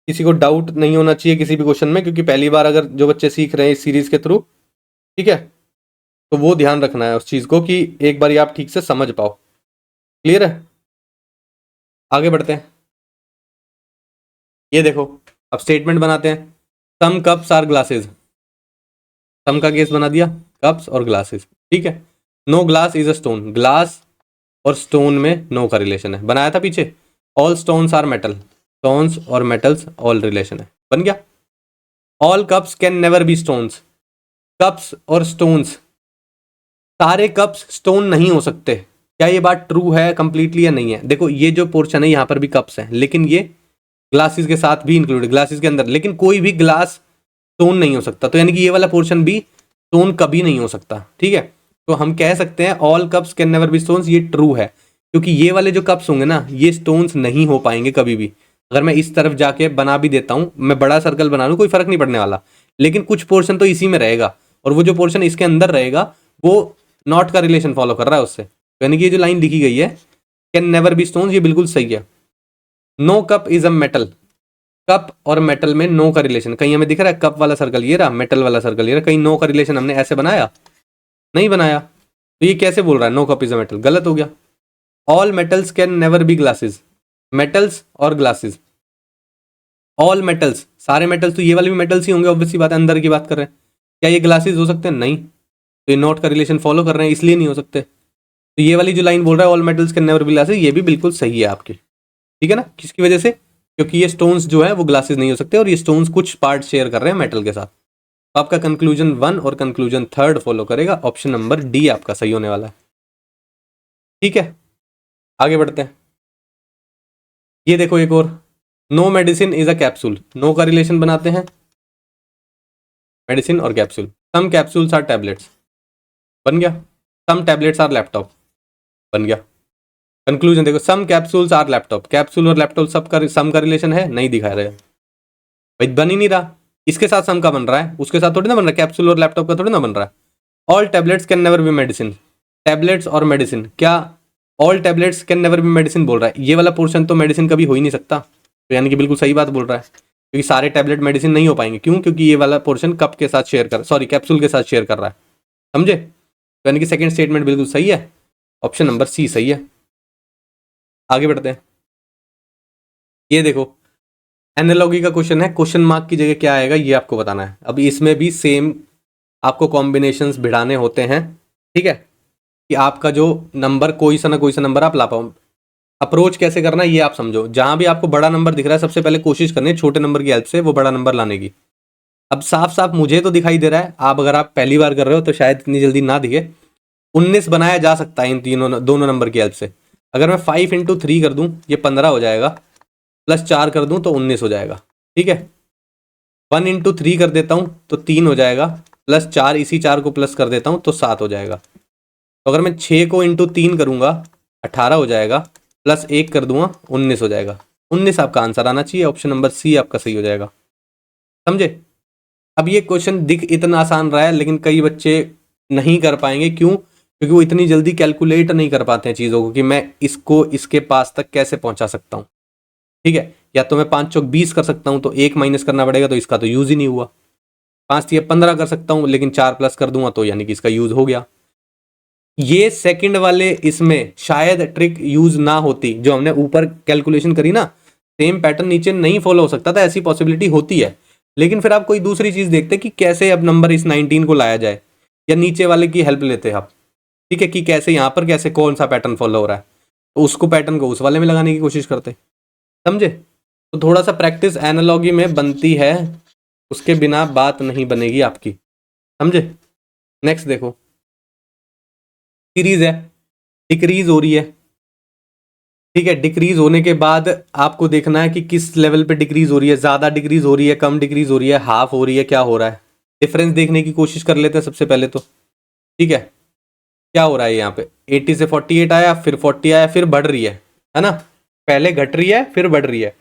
किसी को डाउट नहीं होना चाहिए किसी भी क्वेश्चन में, क्योंकि पहली बार अगर जो बच्चे सीख रहे हैं इस सीरीज के थ्रू, ठीक है, तो वो ध्यान रखना है उस चीज को कि एक बार आप ठीक से समझ पाओ। क्लियर है? आगे बढ़ते हैं। ये देखो, अब स्टेटमेंट बनाते हैं। Some cups are glasses, some का केस बना दिया, कप्स और ग्लासेस, ठीक है। No glass is a stone, glass और स्टोन में नो का रिलेशन है, बनाया था पीछे। All stones are metal, stones और मेटल्स ऑल रिलेशन है, बन गया। All cups can never be stones, cups और स्टोन्स, सारे कप्स स्टोन नहीं हो सकते। क्या ये बात ट्रू है कंप्लीटली या नहीं है? देखो ये जो पोर्शन है यहाँ पर भी कप्स है, लेकिन ये ग्लासेस के साथ भी इंक्लूड, ग्लासेस के अंदर, लेकिन कोई भी ग्लास स्टोन नहीं हो सकता, तो यानी कि ये वाला पोर्शन भी स्टोन कभी नहीं हो सकता, ठीक है। तो हम कह सकते हैं all cups can never be stones, ये ट्रू है, क्योंकि ये वाले जो कप्स होंगे ना, ये स्टोन्स नहीं हो पाएंगे कभी भी। अगर मैं इस तरफ जाके बना भी देता हूँ, मैं बड़ा सर्कल बना लूँ, कोई फर्क नहीं पड़ने वाला, लेकिन कुछ पोर्शन तो इसी में रहेगा, और वो जो पोर्शन इसके अंदर रहेगा वो नॉट का रिलेशन फॉलो कर रहा है उससे, यानी कि ये जो लाइन लिखी गई है कैन नेवर बी स्टोन्स, ये बिल्कुल सही है। No cup is a metal, cup और मेटल में नो का रिलेशन, कहीं हमें दिख रहा है कप वाला सर्कल ये रहा, मेटल वाला सर्कल ये रहा, कहीं नो का रिलेशन हमने ऐसे बनाया? नहीं बनाया, तो ये कैसे बोल रहा है no cup is a metal? गलत हो गया। All metals can never be glasses, metals और ग्लासेस, ऑल मेटल्स, सारे मेटल्स, तो ये वाले भी मेटल्स ही होंगे, ऑब्वियसली बात है, अंदर की बात कर रहे हैं। क्या ये ग्लासेस हो सकते हैं? नहीं, तो ये नॉट का रिलेशन फॉलो कर रहे हैं, इसलिए नहीं हो सकते। तो ये वाली जो लाइन बोल रहा है all metals can never be glasses, ये भी बिल्कुल सही है आपकी, ठीक है ना? किसकी वजह से? क्योंकि ये स्टोन्स जो है वो ग्लासेस नहीं हो सकते, और ये स्टोन्स कुछ पार्ट शेयर कर रहे हैं मेटल के साथ। तो आपका कंक्लूजन 1 और कंक्लूजन 3 फॉलो करेगा, ऑप्शन नंबर डी आपका सही होने वाला है, ठीक है। आगे बढ़ते हैं। ये देखो एक और, no medicine is a capsule, no का रिलेशन बनाते हैं, मेडिसिन और capsule. Some capsules are tablets, बन गया। सम टैबलेट्स आर लैपटॉप, बन गया। कंक्लूजन देखो, सम कैप्सूल्स आर लैपटॉप, कैप्सूल और लैपटॉप सब का सम का रिलेशन है? नहीं दिखा रहे भाई, बन ही नहीं रहा। इसके साथ सम का बन रहा है, उसके साथ थोड़ी ना बन रहा है, कैप्सूल और लैपटॉप का थोड़ी ना बन रहा है। All tablets can never B medicine, tablets और मेडिसिन, क्या all tablets can never B medicine बोल रहा है? ये वाला पोर्शन तो मेडिसिन कभी हो ही नहीं सकता, तो यानी कि बिल्कुल सही बात बोल रहा है, क्योंकि सारे टैबलेट मेडिसिन नहीं हो पाएंगे। क्यों? क्योंकि ये वाला पोर्शन कप के साथ शेयर कर, सॉरी कैप्सूल के साथ शेयर कर रहा है, समझे? तो यानी कि सेकंड स्टेटमेंट बिल्कुल सही है, ऑप्शन नंबर सी सही है। आगे बढ़ते हैं। ये देखो, एनालॉगी का क्वेश्चन है, क्वेश्चन मार्क की जगह क्या आएगा ये आपको बताना है। अब इसमें भी सेम आपको कॉम्बिनेशंस भिड़ाने होते हैं, ठीक है, कि आपका जो नंबर कोई सा ना कोई सा नंबर आप ला पाओ। अप्रोच कैसे करना है ये आप समझो, जहां भी आपको बड़ा नंबर दिख रहा है सबसे पहले कोशिश करनी है छोटे नंबर की हेल्प से वो बड़ा नंबर लाने की। अब साफ साफ मुझे तो दिखाई दे रहा है, आप अगर आप पहली बार कर रहे हो तो शायद इतनी जल्दी ना दिखे, 19 बनाया जा सकता है इन तीनों दोनों नंबर की हेल्प से। अगर मैं 5 × 3 कर दूं ये 15 हो जाएगा, प्लस 4 कर दूं तो 19 हो जाएगा। ठीक है, 1 × 3 कर देता हूं तो 3 हो जाएगा, प्लस 4, इसी 4 को प्लस कर देता हूं तो 7 हो जाएगा। तो अगर मैं 6 को × 3 करूंगा 18 हो जाएगा, प्लस 1 कर दूंगा 19 हो जाएगा। 19 आपका आंसर आना चाहिए, ऑप्शन नंबर सी आपका सही हो जाएगा। समझे? अब ये क्वेश्चन दिख इतना आसान रहा है, लेकिन कई बच्चे नहीं कर पाएंगे। क्यों? क्योंकि वो इतनी जल्दी कैलकुलेट नहीं कर पाते हैं चीज़ों को कि मैं इसको इसके पास तक कैसे पहुंचा सकता हूँ। ठीक है, या तो मैं 5 चौक 20 कर सकता हूँ तो 1 माइनस करना पड़ेगा, तो इसका तो यूज ही नहीं हुआ। 5 तिया 15 कर सकता हूँ, लेकिन 4 प्लस कर दूंगा तो यानी कि इसका यूज हो गया। ये सेकंड वाले इसमें शायद ट्रिक यूज ना होती, जो हमने ऊपर कैलकुलेशन करी ना, सेम पैटर्न नीचे नहीं फॉलो हो सकता था, ऐसी पॉसिबिलिटी होती है। लेकिन फिर आप कोई दूसरी चीज देखते कि कैसे अब नंबर इस 19 को लाया जाए, या नीचे वाले की हेल्प लेते आप। ठीक है, कि कैसे यहाँ पर कैसे कौन सा पैटर्न फॉलो हो रहा है, तो उसको पैटर्न को उस वाले में लगाने की कोशिश करते। समझे? तो थोड़ा सा प्रैक्टिस एनालॉगी में बनती है, उसके बिना बात नहीं बनेगी आपकी। समझे? नेक्स्ट देखो, सीरीज है, डिक्रीज हो रही है। ठीक है, डिक्रीज होने के बाद आपको देखना है कि किस लेवल पे डिक्रीज हो रही है, ज्यादा डिक्रीज हो रही है, कम डिक्रीज हो रही है, हाफ हो रही है, क्या हो रहा है। डिफरेंस देखने की कोशिश कर लेते हैं सबसे पहले तो। ठीक है, क्या हो रहा है यहाँ पे, 80 से 48 आया, फिर 40 आया, फिर बढ़ रही है ना। पहले घट रही है फिर बढ़ रही है।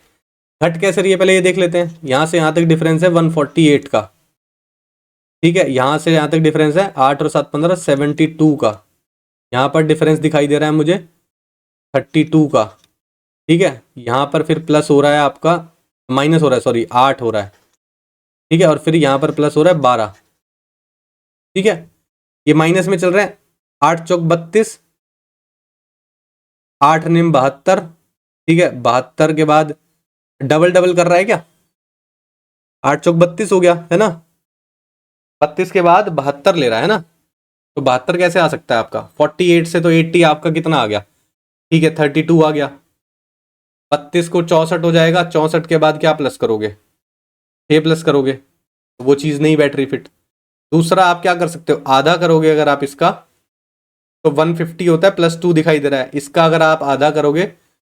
घट कैसे रही है पहले ये देख लेते हैं। यहाँ से यहाँ तक डिफरेंस है 148 का। ठीक है, यहाँ से यहाँ तक डिफरेंस है 8 और 7 15 72 का। यहाँ पर डिफरेंस दिखाई दे रहा है मुझे 32 का। ठीक है, यहाँ पर फिर प्लस हो रहा है आपका, माइनस हो रहा है सॉरी, 8 हो रहा है। ठीक है, और फिर यहाँ पर प्लस हो रहा है 12। ठीक है, ये माइनस में चल रहा है। 8 चौक 32, 8 निम 72। ठीक है, 72 के बाद डबल डबल कर रहा है क्या, 8 चौक 32 हो गया है ना, 32 के बाद 72 ले रहा है ना। तो 72 कैसे आ सकता है आपका, 48 से तो 80 आपका कितना आ गया। ठीक है, 32 आ गया। 32 को 64 हो जाएगा, 64 के बाद क्या प्लस करोगे, 6 प्लस करोगे, तो वो चीज़ नहीं बैठ रही फिट। दूसरा आप क्या कर सकते हो, आधा करोगे अगर आप इसका तो 150 होता है, +2 दिखाई दे रहा है। इसका अगर आप आधा करोगे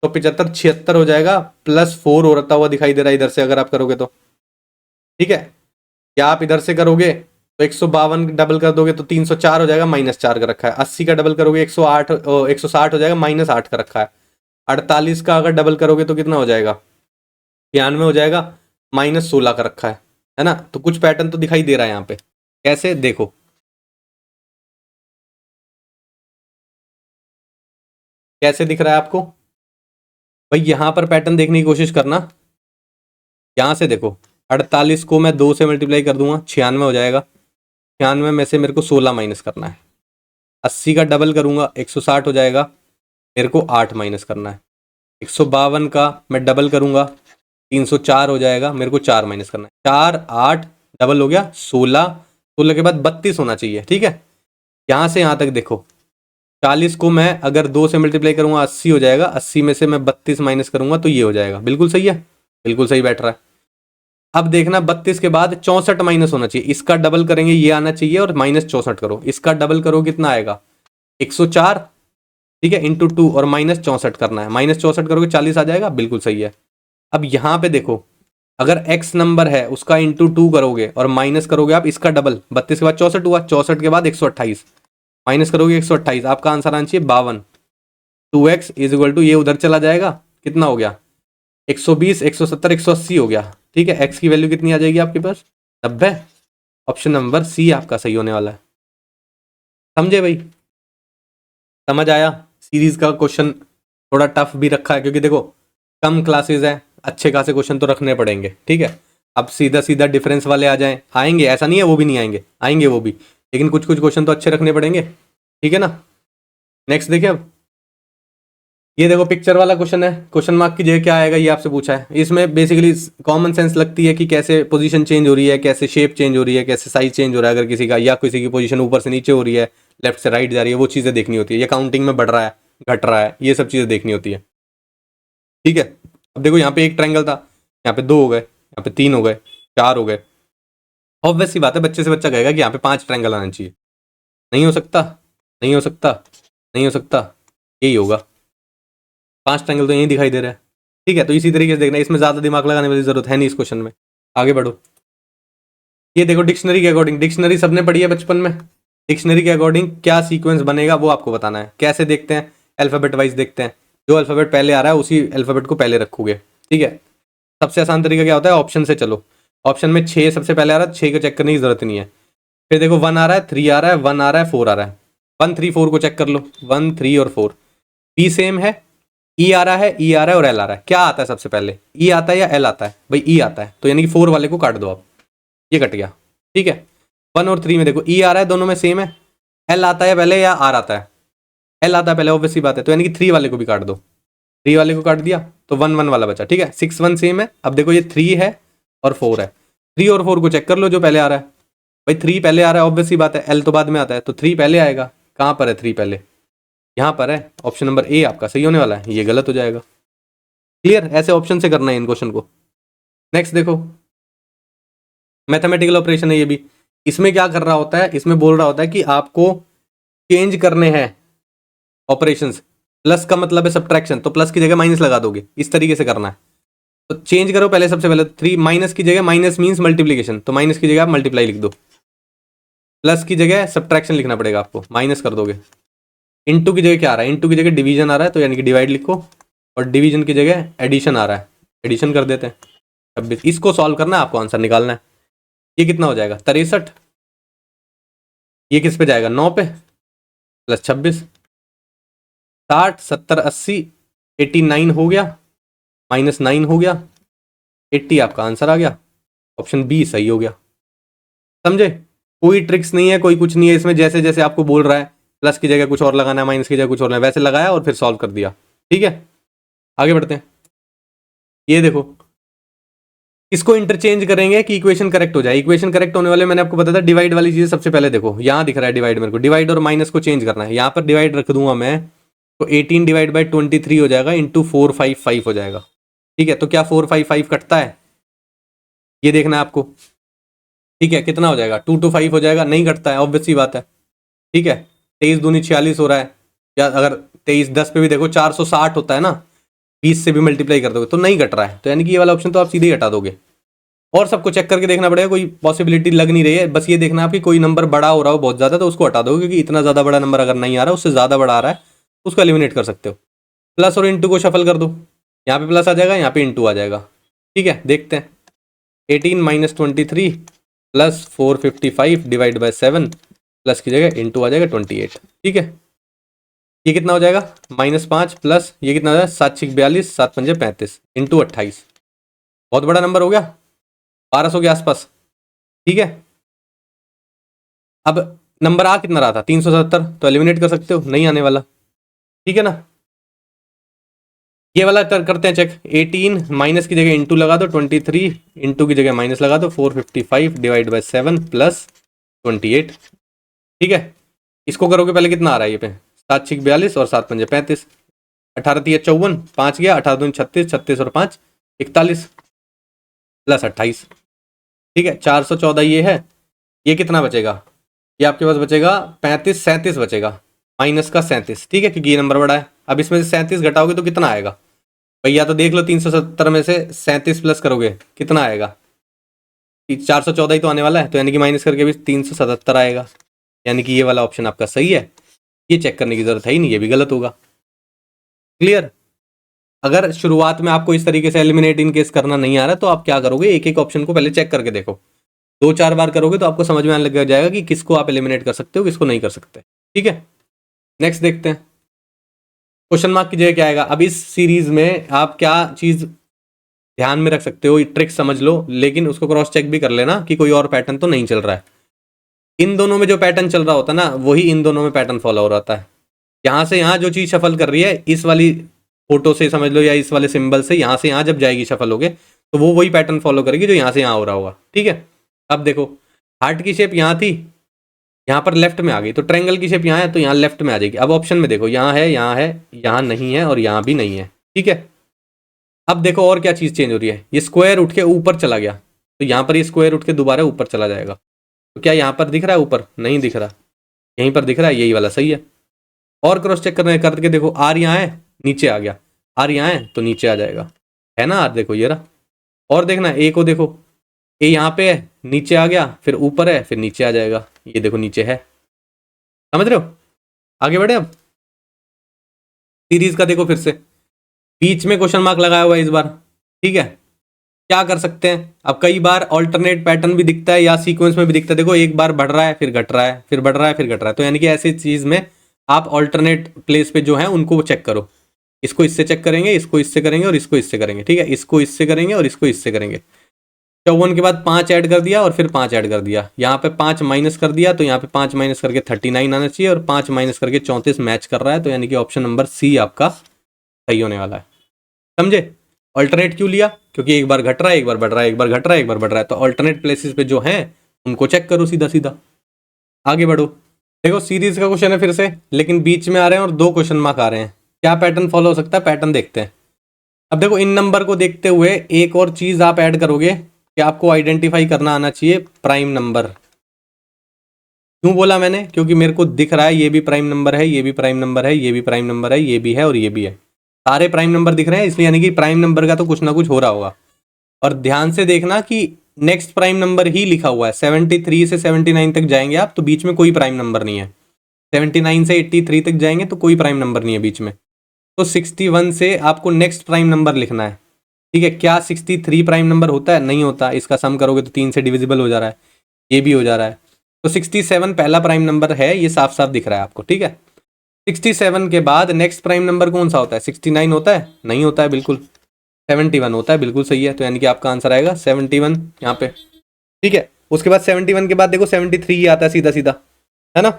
तो 75 76 हो जाएगा, +4 होता हुआ दिखाई दे रहा है इधर से अगर आप करोगे तो। ठीक है, या आप इधर से करोगे तो 152 डबल कर दोगे तो 304 हो जाएगा, -4 का रखा है। 80 का डबल करोगे 108 160 हो जाएगा, -8 का रखा है। 48 का अगर डबल करोगे तो कितना हो जाएगा, 93 हो जाएगा, -16 का रखा है ना। तो कुछ पैटर्न तो दिखाई दे रहा है यहाँ पे। कैसे देखो, कैसे दिख रहा है आपको भाई, यहाँ पर पैटर्न देखने की कोशिश करना। यहाँ से देखो, 48 को मैं 2 से मल्टीप्लाई कर दूंगा, 96 हो जाएगा। 96 में से मेरे को 16 माइनस करना है। 80 का डबल करूंगा 160 हो जाएगा, मेरे को 8 माइनस करना है। 152 का मैं डबल करूंगा 304 हो जाएगा, मेरे को 4 माइनस करना है। 4 8 डबल हो गया 16, 16 के बाद 32 होना चाहिए। ठीक है, यहाँ से यहाँ तक देखो, 40 को मैं अगर 2 से मल्टीप्लाई करूंगा 80 हो जाएगा, 80 में से मैं 32 माइनस करूंगा तो ये हो जाएगा। बिल्कुल सही है, बिल्कुल सही बैठ रहा है। अब देखना 32 के बाद 64 माइनस होना चाहिए, इसका डबल करेंगे ये आना चाहिए, और -64 करो, इसका डबल करो कितना आएगा 104। ठीक है, ×2 और -64 करना है, -64 करोगे 40 आ जाएगा, बिल्कुल सही है। अब यहाँ पे देखो, अगर x नंबर है उसका ×2 करोगे और माइनस करोगे आप इसका डबल, 32 के बाद 64 हुआ, 64 के बाद 128 माइनस करोगे 128, आपका आंसर आना चाहिए 52। 2x इज इक्वल टू ये उधर चला जाएगा, कितना हो गया 120 170 180 हो गया। ठीक है, x की वैल्यू कितनी आ जाएगी आपके पास 90। ऑप्शन नंबर सी आपका सही होने वाला है। समझे भाई, समझ आया। सीरीज का क्वेश्चन थोड़ा टफ भी रखा है, क्योंकि देखो कम क्लासेस है, अच्छे खासे क्वेश्चन तो रखने पड़ेंगे। ठीक है, अब सीधा सीधा डिफरेंस वाले आ जाएं, आएंगे ऐसा नहीं है वो भी नहीं आएंगे, आएंगे वो भी, लेकिन कुछ कुछ क्वेश्चन तो अच्छे रखने पड़ेंगे। ठीक है ना। नेक्स्ट देखिए, अब ये देखो पिक्चर वाला क्वेश्चन है, क्वेश्चन मार्क की जगह क्या आएगा ये आपसे पूछा है। इसमें बेसिकली कॉमन सेंस लगती है कि कैसे पोजीशन चेंज हो रही है, कैसे शेप चेंज हो रही है, कैसे साइज चेंज हो रहा है अगर किसी का, या किसी की पोजीशन ऊपर से नीचे हो रही है, लेफ्ट से राइट जा रही है, वो चीज़ें देखनी होती है। या काउंटिंग में बढ़ रहा है घट रहा है, ये सब चीज़ें देखनी होती है। ठीक है, अब देखो यहाँ पे एक ट्रायंगल था, यहाँ पे 2 हो गए, यहाँ पे 3 हो गए, 4 हो गए। ऑब्वियस सी बात है, बच्चे से बच्चा कहेगा कि यहाँ पे 5 ट्रायंगल आना चाहिए। नहीं हो सकता, नहीं हो सकता, नहीं हो सकता, यही होगा। 5 ट्रायंगल तो यहीं दिखाई दे रहा है, ठीक है। तो इसी तरीके से देखना, इसमें ज़्यादा दिमाग लगाने वाली जरूरत है नहीं इस क्वेश्चन में। आगे बढ़ो। ये देखो डिक्शनरी के अकॉर्डिंग, डिक्शनरी सबने पढ़ी है बचपन में। डिक्शनरी के अकॉर्डिंग क्या सीक्वेंस बनेगा वो आपको बताना है। कैसे देखते हैं? अल्फ़ाबेट वाइज देखते हैं। जो अल्फ़ाबेट पहले आ रहा है उसी अल्फ़ाबेट को पहले रखोगे, ठीक है। सबसे आसान तरीका क्या होता है? ऑप्शन से चलो। ऑप्शन में 6 सबसे पहले आ रहा है, 6 को चेक करने की जरूरत नहीं है। फिर देखो 1 आ रहा है, 3 आ रहा है, 1 आ रहा है, 4 आ रहा है। 1 3 4 को चेक कर लो, 1 3 और 4। पी सेम है, ई आ रहा है, ई आ रहा है और एल आ रहा है। क्या आता है सबसे पहले? ई आता है या एल आता है? भाई ई आता है, तो यानी कि 4 वाले को काट दो आप, ये कट गया, ठीक है। 1 और 3 में देखो ई आ रहा है, दोनों में सेम है। एल आता है पहले या आर आता है? एल आता है पहले, ऑब्वियस सी बात है, तो यानी कि 3 वाले को भी काट दो। 3 वाले को काट दिया तो 1 1 वाला बचा, ठीक है। 6 1 सेम है। अब देखो ये 3 है और 4 है। 3 और 4 को चेक कर लो जो पहले आ रहा है। भाई 3 पहले आ रहा है, ऑब्वियस सी बात है, एल तो बाद में आता है, तो 3 पहले आएगा। कहाँ पर है 3 पहले? यहाँ पर है। ऑप्शन नंबर ए आपका सही होने वाला है, ये गलत हो जाएगा। क्लियर? ऐसे ऑप्शन से करना है इन क्वेश्चन को। नेक्स्ट देखो, मैथमेटिकल ऑपरेशन है ये भी। इसमें क्या कर रहा होता है? इसमें बोल रहा होता है कि आपको चेंज करने हैं ऑपरेशंस। प्लस का मतलब है सब्ट्रैक्शन, तो प्लस की जगह माइनस लगा दोगे, इस तरीके से करना है। तो चेंज करो पहले, सबसे पहले 3 माइनस की जगह, माइनस मीन्स मल्टीप्लीकेशन, तो माइनस की जगह आप मल्टीप्लाई लिख दो। प्लस की जगह सब्ट्रैक्शन लिखना पड़ेगा आपको, माइनस कर दोगे। इनटू की जगह क्या आ रहा है? इनटू की जगह डिवीजन आ रहा है, तो यानी कि डिवाइड लिखो। और डिवीजन की जगह एडिशन आ रहा है, एडिशन कर देते हैं। 26, इसको सॉल्व करना है आपको, आंसर निकालना है। ये कितना हो जाएगा? 63। ये किस पे जाएगा? 9 पे, प्लस 26, 60 70 80 89 हो गया, माइनस 9 हो गया, 80 आपका आंसर आ गया। ऑप्शन बी सही हो गया। समझे? कोई ट्रिक्स नहीं है, कोई कुछ नहीं है इसमें। जैसे जैसे आपको बोल रहा है, प्लस की जगह कुछ और लगाना है, माइनस की जगह कुछ और लगाना है, वैसे लगाया और फिर सॉल्व कर दिया, ठीक है। आगे बढ़ते हैं। ये देखो, इसको इंटरचेंज करेंगे कि इक्वेशन करेक्ट हो जाए। इक्वेशन करेक्ट होने वाले मैंने आपको बताया था, डिवाइड वाली चीज़ सबसे पहले देखो। यहाँ दिख रहा है डिवाइड, मेरे को डिवाइड और माइनस को चेंज करना है। यहाँ पर डिवाइड रख दूंगा मैं, तो 18 डिवाइड बाई 23 हो जाएगा, इंटू 455 हो जाएगा, ठीक है। तो क्या 455 कटता है? ये देखना है आपको, ठीक है। कितना हो जाएगा? 2 to 5 हो जाएगा, नहीं कटता है, ऑब्वियस सी बात है, ठीक है। 23 दूनी 46 हो रहा है, या अगर 23 10 पे भी देखो 460 होता है ना, 20 से भी मल्टीप्लाई कर दोगे तो नहीं कट रहा है, तो यानी कि ये वाला ऑप्शन तो आप सीधे ही हटा दोगे। और सबको चेक करके देखना पड़ेगा, कोई पॉसिबिलिटी लग नहीं रही है। बस ये देखना आप कि कोई नंबर बड़ा हो रहा हो बहुत ज़्यादा, तो उसको हटा दो, क्योंकि इतना ज़्यादा बड़ा नंबर अगर नहीं आ रहा, उससे ज़्यादा बड़ा आ रहा है, उसको एलिमिनेट कर सकते हो। प्लस और इंटू को शफल कर दो, यहाँ पे प्लस आ जाएगा, यहाँ पे इंटू आ जाएगा, ठीक है। देखते हैं, 18 minus 23 plus 455 divide by 7, plus की जगह इंटू आ जाएगा 28, ठीक है। ये कितना हो जाएगा? -5 प्लस ये कितना हो जाएगा? 7 6 42, 7 5 35 इंटू 28। बहुत बड़ा नंबर हो गया, 1200 के आसपास, ठीक है। अब नंबर आ कितना रहा था? 370, तो एलिमिनेट कर सकते हो, नहीं आने वाला, ठीक है ना। ये वाला करते हैं चेक। 18 माइनस की जगह इंटू लगा दो, 23 इंटू की जगह माइनस लगा दो, 455 डिवाइड बाई 7 प्लस 28, ठीक है। इसको करोगे पहले कितना आ रहा है ये पे? 7 6 42 और 7 5 35, 18 3 54, 5 गया, 18 2 36, 36 और 5 41, प्लस 28, ठीक है। 414 ये है। ये कितना बचेगा? ये आपके पास बचेगा 35 37 बचेगा, माइनस का 37, ठीक है, क्योंकि ये नंबर बड़ा है। अब इसमें से 37 घटाओगे तो कितना आएगा? भैया तो देख लो, 370 में से 37 प्लस करोगे कितना आएगा? 414 ही तो आने वाला है, तो यानी कि माइनस करके भी 377 आएगा, यानी कि ये वाला ऑप्शन आपका सही है। ये चेक करने की जरूरत है ही नहीं, ये भी गलत होगा। क्लियर? अगर शुरुआत में आपको इस तरीके से एलिमिनेट इन केस करना नहीं आ रहा, तो आप क्या करोगे? एक एक ऑप्शन को पहले चेक करके देखो, 2 4 बार करोगे तो आपको समझ में आने लग जाएगा कि किसको आप एलिमिनेट कर सकते हो, किसको नहीं कर सकते, ठीक है। नेक्स्ट देखते हैं, क्वेश्चन मार्क की जगह क्या आएगा। अब इस सीरीज में आप क्या चीज ध्यान में रख सकते हो, ट्रिक समझ लो, लेकिन उसको क्रॉस चेक भी कर लेना कि कोई और पैटर्न तो नहीं चल रहा है। इन दोनों में जो पैटर्न चल रहा होता है ना, वही इन दोनों में पैटर्न फॉलो हो रहा है। यहाँ से यहाँ जो चीज शफल कर रही है, इस वाली फोटो से समझ लो, या इस वाले सिंबल से यहाँ जब जाएगी शफल होगे, तो वो वही पैटर्न फॉलो करेगी जो यहाँ से यहाँ हो रहा होगा, ठीक है। अब देखो, हार्ट की शेप यहाँ थी, यहाँ पर लेफ्ट में आ गई, तो ट्रायंगल की शेप यहाँ है, तो यहाँ लेफ्ट में आ जाएगी। अब ऑप्शन में देखो, यहाँ है, यहाँ है, यहाँ नहीं है और यहाँ भी नहीं है, ठीक है। अब देखो और क्या चीज़ चेंज हो रही है, ये स्क्वायर उठ के ऊपर चला गया, तो यहाँ पर ये स्क्वायर उठ के दोबारा ऊपर चला जाएगा। तो क्या यहाँ पर दिख रहा है? ऊपर नहीं दिख रहा, यहीं पर दिख रहा है, यही वाला सही है। और क्रॉस चेक करके देखो, आर यहाँ है, नीचे आ गया, आर यहाँ है तो नीचे आ जाएगा, है ना आर, देखो ये रहा। और देखना ए को, देखो ए यहाँ पे है, नीचे आ गया, फिर ऊपर है, फिर नीचे आ जाएगा, ये देखो नीचे है। समझ रहे हो? आगे बढ़े अब। सीरीज का देखो फिर से, बीच में क्वेश्चन मार्क लगाया हुआ है इस बार, ठीक है। क्या कर सकते हैं, अब कई बार ऑल्टरनेट पैटर्न भी दिखता है या सीक्वेंस में भी दिखता है। देखो एक बार बढ़ रहा है, फिर घट रहा है, फिर बढ़ रहा है, फिर घट रहा है, तो यानी कि ऐसी चीज में आप ऑल्टरनेट प्लेस पे जो है उनको चेक करो। इसको इससे चेक करेंगे, इसको इससे करेंगे, और इसको इससे करेंगे, ठीक है। इसको इससे करेंगे और इसको इससे करेंगे। 54 के बाद 5 ऐड कर दिया और फिर 5 ऐड कर दिया, यहाँ पे 5 माइनस कर दिया, तो यहाँ पे 5 माइनस करके 39 आना चाहिए, और 5 माइनस करके 34 मैच कर रहा है, तो यानी कि ऑप्शन नंबर सी आपका सही होने वाला है। समझे? अल्टरनेट क्यों लिया? क्योंकि एक बार घट रहा है, एक बार बढ़ रहा है, एक बार घट रहा है, एक बार बढ़ रहा है, तो अल्टरनेट प्लेसेस पे जो है उनको चेक करो सीधा सीधा। आगे बढ़ो। देखो सीरीज का क्वेश्चन है फिर से, लेकिन बीच में आ रहे हैं और 2 क्वेश्चन मार्क आ रहे हैं। क्या पैटर्न फॉलो हो सकता है, पैटर्न देखते हैं। अब देखो इन नंबर को देखते हुए एक और चीज आप ऐड करोगे कि आपको आइडेंटिफाई करना आना चाहिए प्राइम नंबर। क्यों बोला मैंने? क्योंकि मेरे को दिख रहा है ये भी प्राइम नंबर है, ये भी प्राइम नंबर है, ये भी प्राइम नंबर है, ये भी है और ये भी है। सारे प्राइम नंबर दिख रहे हैं, इसलिए यानी कि प्राइम नंबर का तो कुछ ना कुछ हो रहा होगा। और ध्यान से देखना कि नेक्स्ट प्राइम नंबर ही लिखा हुआ है। 73 से 79 तक जाएंगे आप तो बीच में कोई प्राइम नंबर नहीं है। 79 से 83 तक जाएंगे तो कोई प्राइम नंबर नहीं है बीच में। तो 61 से आपको नेक्स्ट प्राइम नंबर लिखना है, ठीक है। क्या 63 प्राइम नंबर होता है? नहीं होता। इसका सम करोगे तो 3 से डिविजिबल हो जा रहा है, ये भी हो जा रहा है। तो 67 पहला प्राइम नंबर है, ये साफ साफ दिख रहा है आपको, ठीक है। 67 के बाद नेक्स्ट प्राइम नंबर कौन सा होता है? 69 होता है? नहीं होता है बिल्कुल। 71 होता है, बिल्कुल सही है। तो यानी कि आपका आंसर आएगा 71 यहाँ पे, ठीक है। उसके बाद 71 के बाद देखो 73 ही आता है सीधा सीधा, है ना।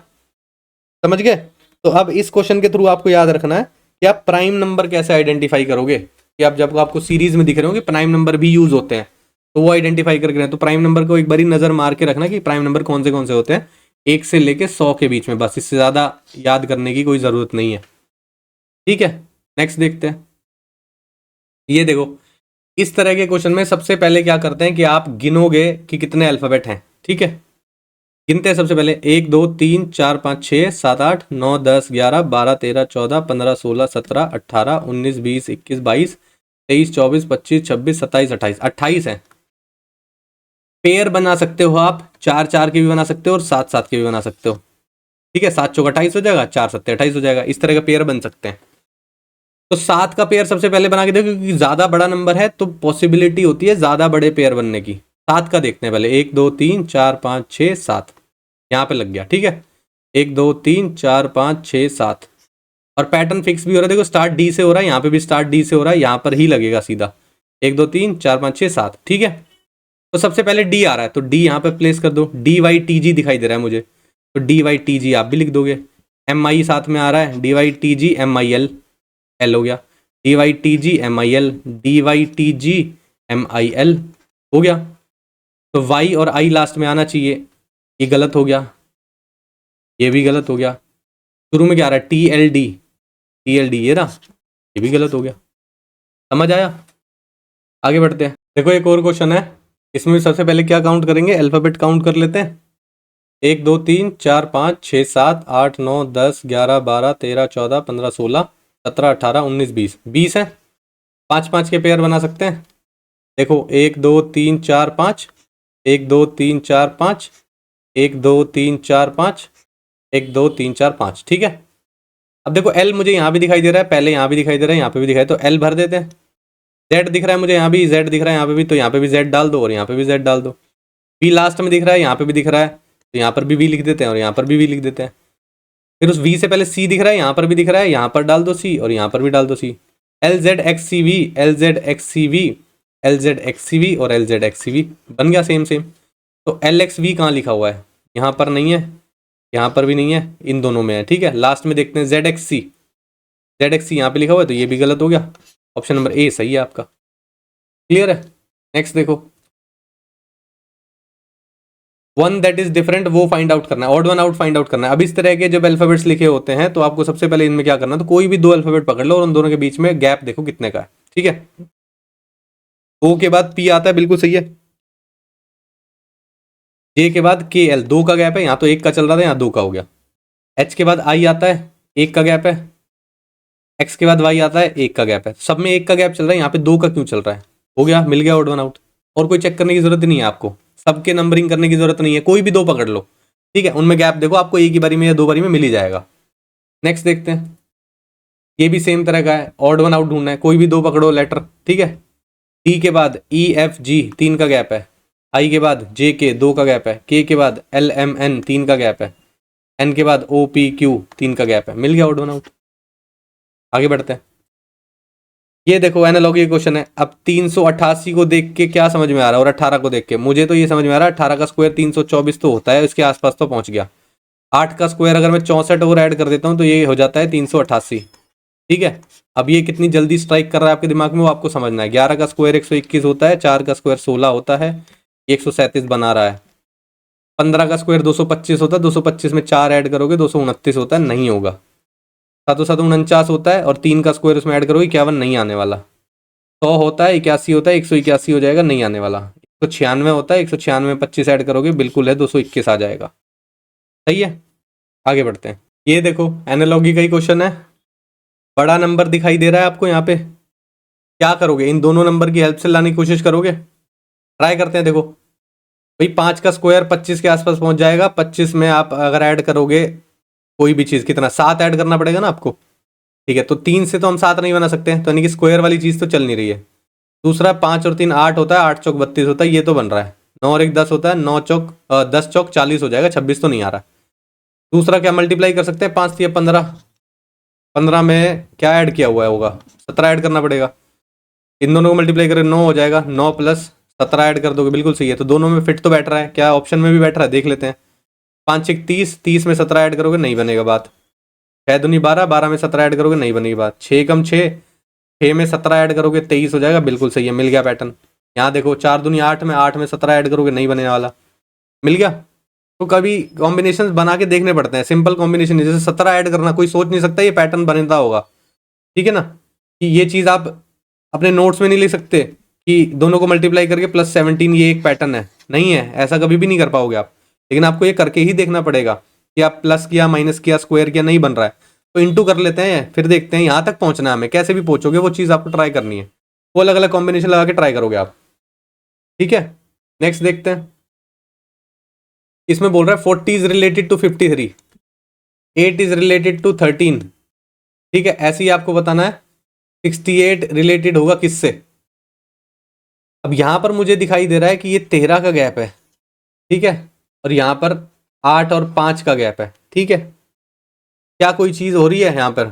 समझ गए? तो अब इस क्वेश्चन के थ्रू आपको याद रखना है कि आप प्राइम नंबर कैसे आइडेंटिफाई करोगे, कि आप जब आपको सीरीज में दिख रहे हो कि प्राइम नंबर भी यूज होते हैं तो वो आइडेंटिफाई करके, तो प्राइम नंबर को एक बारी नजर मार के रखना कि प्राइम नंबर कौन से होते हैं, 1 से लेके 100 के बीच में, बस। इससे ज्यादा याद करने की कोई जरूरत नहीं है, ठीक है। नेक्स्ट देखते हैं। ये देखो इस तरह के क्वेश्चन में सबसे पहले क्या करते हैं कि आप गिनोगे कि कितने अल्फाबेट हैं, ठीक है। गिनते हैं सबसे पहले 1 2 3 4 5 6 7 8 9 10 11 12 13 14 15 16 17 18 19 20 21 22 23 24 25 26 27 28 28 है। पेयर बना सकते हो आप, 4 4 के भी बना सकते हो और 7 7 के भी बना सकते हो, ठीक है। 7 चौक 28 हो जाएगा, 4 7 28 हो जाएगा। इस तरह का पेयर बन सकते हैं। तो 7 का पेयर सबसे पहले बना के देखो, क्योंकि ज्यादा बड़ा नंबर है तो पॉसिबिलिटी होती है ज्यादा बड़े पेयर बनने की। 7 का देखते हैं पहले, 1 2 3 4 5 6 7, यहाँ पे लग गया, ठीक है। 1 2 3 4 5 6 7, और पैटर्न फिक्स भी हो रहा है। देखो स्टार्ट डी से हो रहा है, यहाँ पे भी स्टार्ट डी से हो रहा है, यहाँ पर ही लगेगा सीधा। 1 2 3 4 5 6 7, ठीक है। तो सबसे पहले डी आ रहा है तो डी यहाँ पे प्लेस कर दो। डी वाई टी जी दिखाई दे रहा है मुझे, तो डी वाई टी जी आप भी लिख दोगे। एम आई साथ में आ रहा है, D Y T G M I L, L हो गया। D Y T G M I L, D Y T G M I L हो गया। तो वाई और आई लास्ट में आना चाहिए, ये गलत हो गया, ये भी गलत हो गया। शुरू में क्या आ रहा है? T L D, T L D ये रहा, ये भी गलत हो गया। समझ आया? आगे बढ़ते हैं। देखो एक और क्वेश्चन है, इसमें सबसे पहले क्या काउंट करेंगे? अल्फाबेट काउंट कर लेते हैं। 1 2 3 4 5 6 7 8 9 10 11 12 13 14 15 16 17 18 19 20, 20 है। 5 5 के पेयर बना सकते हैं। देखो 1 2 3 4 5, 1 2 3 4 5, 1 2 3 4 5, 1 2 3 4 5, ठीक है। अब देखो एल मुझे यहाँ भी दिखाई दे रहा है, पहले यहाँ भी दिखाई दे रहा है, यहाँ पे भी दिखाई, तो एल भर देते हैं। जेड दिख रहा है मुझे यहाँ भी, जेड दिख रहा है यहाँ पे भी, तो यहाँ पे भी जेड डाल दो और यहाँ पे भी जेड डाल दो। वी लास्ट में दिख रहा है, यहाँ पे भी दिख रहा है, तो यहाँ पर भी वी लिख देते हैं और यहाँ पर भी वी लिख देते हैं। फिर उस वी से पहले सी दिख रहा है, यहाँ पर भी दिख रहा है, यहाँ पर डाल दो सी और यहाँ पर भी डाल दो C. L Z X C V, L Z X C V, L Z X C V और L Z X C V बन गया सेम सेम। तो एल एक्स वी कहाँ लिखा हुआ है? यहाँ पर नहीं है, यहाँ पर भी नहीं है, इन दोनों में है, ठीक है। लास्ट में देखते हैं जेड एक्स सी, जेड एक्स सी यहाँ पे लिखा हुआ है तो ये भी गलत हो गया। ऑप्शन नंबर ए सही है आपका। क्लियर है? नेक्स्ट देखो, वन दैट इज डिफरेंट वो फाइंड आउट करना है, odd one out find out करना है। अब इस तरह के जब अल्फाबेट्स लिखे होते हैं तो आपको सबसे पहले इनमें क्या करना है, तो कोई भी 2 अल्फाबेट पकड़ लो और उन दोनों के बीच में गैप देखो कितने का है, ठीक है। ओ के बाद पी आता है, बिल्कुल सही है। जे के बाद के एल, 2 का गैप है, यहाँ तो 1 का चल रहा था, यहाँ 2 का हो गया। एच के बाद आई आता है, 1 का गैप है। x के बाद y आता है, 1 का गैप है, सब में 1 का गैप चल रहा है, यहाँ पे 2 का क्यों चल रहा है? हो गया, मिल गया ओड वन आउट। और कोई चेक करने की जरूरत नहीं है आपको, सबके नंबरिंग करने की जरूरत नहीं है, कोई भी 2 पकड़ लो, ठीक है, उनमें गैप देखो, आपको एक ही बारी में या 2 बारी में मिल ही जाएगा। नेक्स्ट देखते हैं, ये भी सेम तरह का है, ऑड वन आउट ढूंढना है, कोई भी 2 पकड़ो लेटर, ठीक है। डी के बाद ई एफ जी 3 का गैप है, आई के बाद जे के 2 का गैप है, के के बाद एल एम एन 3 का गैप है, एन के बाद ओ पी क्यू 3 का गैप है, मिल गया ऑड वन आउट। आगे बढ़ते हैं, ये देखो एनालॉगी क्वेश्चन है। अब 388 को देख के क्या समझ में आ रहा है और 18 को देख के? मुझे तो ये समझ में आ रहा है 18 का स्क्वायर 324 तो होता है, इसके आसपास तो पहुंच गया। 8 का स्क्वायर अगर मैं 64 और ऐड कर देता हूँ तो ये हो जाता है 388, ठीक है। अब ये कितनी जल्दी स्ट्राइक कर रहा है आपके दिमाग में वो आपको समझना है। 11 का स्क्वायर 121 होता है, 4 का स्क्वायर 16 होता है, 137 बना रहा है। 15 का स्क्वायर 225 होता है, 225 में 4 ऐड करोगे 229 होता है, नहीं होगा। 7 7 49 होता है और 3 का स्क्वायर उसमें ऐड करोगे 51, नहीं आने वाला। 100 होता है, 81 होता है, 181 हो जाएगा, नहीं आने वाला। 196 होता है, 196 में 25 ऐड करोगे बिल्कुल है, 221 आ जाएगा। सही है, आगे बढ़ते हैं। ये देखो एनालॉगी का ही क्वेश्चन है, बड़ा नंबर दिखाई दे रहा है आपको यहाँ पे, क्या करोगे? इन दोनों नंबर की हेल्प से लाने की कोशिश करोगे, ट्राई करते हैं। देखो भाई 5 का स्क्वायर 25 के आसपास पहुंच जाएगा, 25 में आप अगर ऐड करोगे कोई भी चीज़, कितना? 7 ऐड करना पड़ेगा ना आपको, ठीक है। तो 3 से तो हम 7 नहीं बना सकते, तो यानी कि स्क्वायर वाली चीज़ तो चल नहीं रही है। दूसरा 5 और 3 8 होता है, 8 चौक 32 होता है, ये तो बन रहा है। 9 और 1 10 होता है, 9 चौक 10 चौक 40 हो जाएगा, 26 तो नहीं आ रहा। दूसरा क्या मल्टीप्लाई कर सकते हैं, 5 3 15, 15 में क्या ऐड किया हुआ है होगा, 17 ऐड करना पड़ेगा। इन दोनों को मल्टीप्लाई करें 9 हो जाएगा, 9 प्लस 17 ऐड कर दोगे, बिल्कुल सही है। तो दोनों में फिट तो बैठ रहा है, क्या ऑप्शन में भी बैठ रहा है, देख लेते हैं। 5 6 30, 30 में 17 ऐड करोगे नहीं बनेगा बात। 6 दूनी 12, 12 में 17 ऐड करोगे नहीं बनेगी बात। 6 कम 6, 6 में 17 ऐड करोगे 23 हो जाएगा, बिल्कुल सही है, मिल गया पैटर्न। यहाँ देखो 4 दूनी 8 में 8 में 17 ऐड करोगे नहीं बनने वाला, मिल गया। तो कभी कॉम्बिनेशन बना के देखने पड़ते हैं, सिंपल कॉम्बिनेशन जैसे 17 ऐड करना, कोई सोच नहीं सकता ये पैटर्न बनता होगा, ठीक है ना। कि ये चीज़ आप अपने नोट्स में नहीं लिख सकते कि दोनों को मल्टीप्लाई करके +17 ये एक पैटर्न है, नहीं है, ऐसा कभी भी नहीं कर पाओगे आप। लेकिन आपको ये करके ही देखना पड़ेगा कि आप प्लस किया, माइनस किया, स्क्वायर किया, नहीं बन रहा है तो इंटू कर लेते हैं, फिर देखते हैं। यहाँ तक पहुँचना है हमें, कैसे भी पहुँचोगे वो चीज़ आपको ट्राई करनी है, वो अलग अलग कॉम्बिनेशन लगा के ट्राई करोगे आप, ठीक है। नेक्स्ट देखते हैं, इसमें बोल रहा है 40 is related to 53, 8 is related to 13, ठीक है। ऐसे ही आपको बताना है 68 रिलेटेड होगा किससे। अब यहां पर मुझे दिखाई दे रहा है कि ये 13 का गैप है, ठीक है, और यहां पर 8 और 5 का गैप है, ठीक है। क्या कोई चीज हो रही है यहां पर?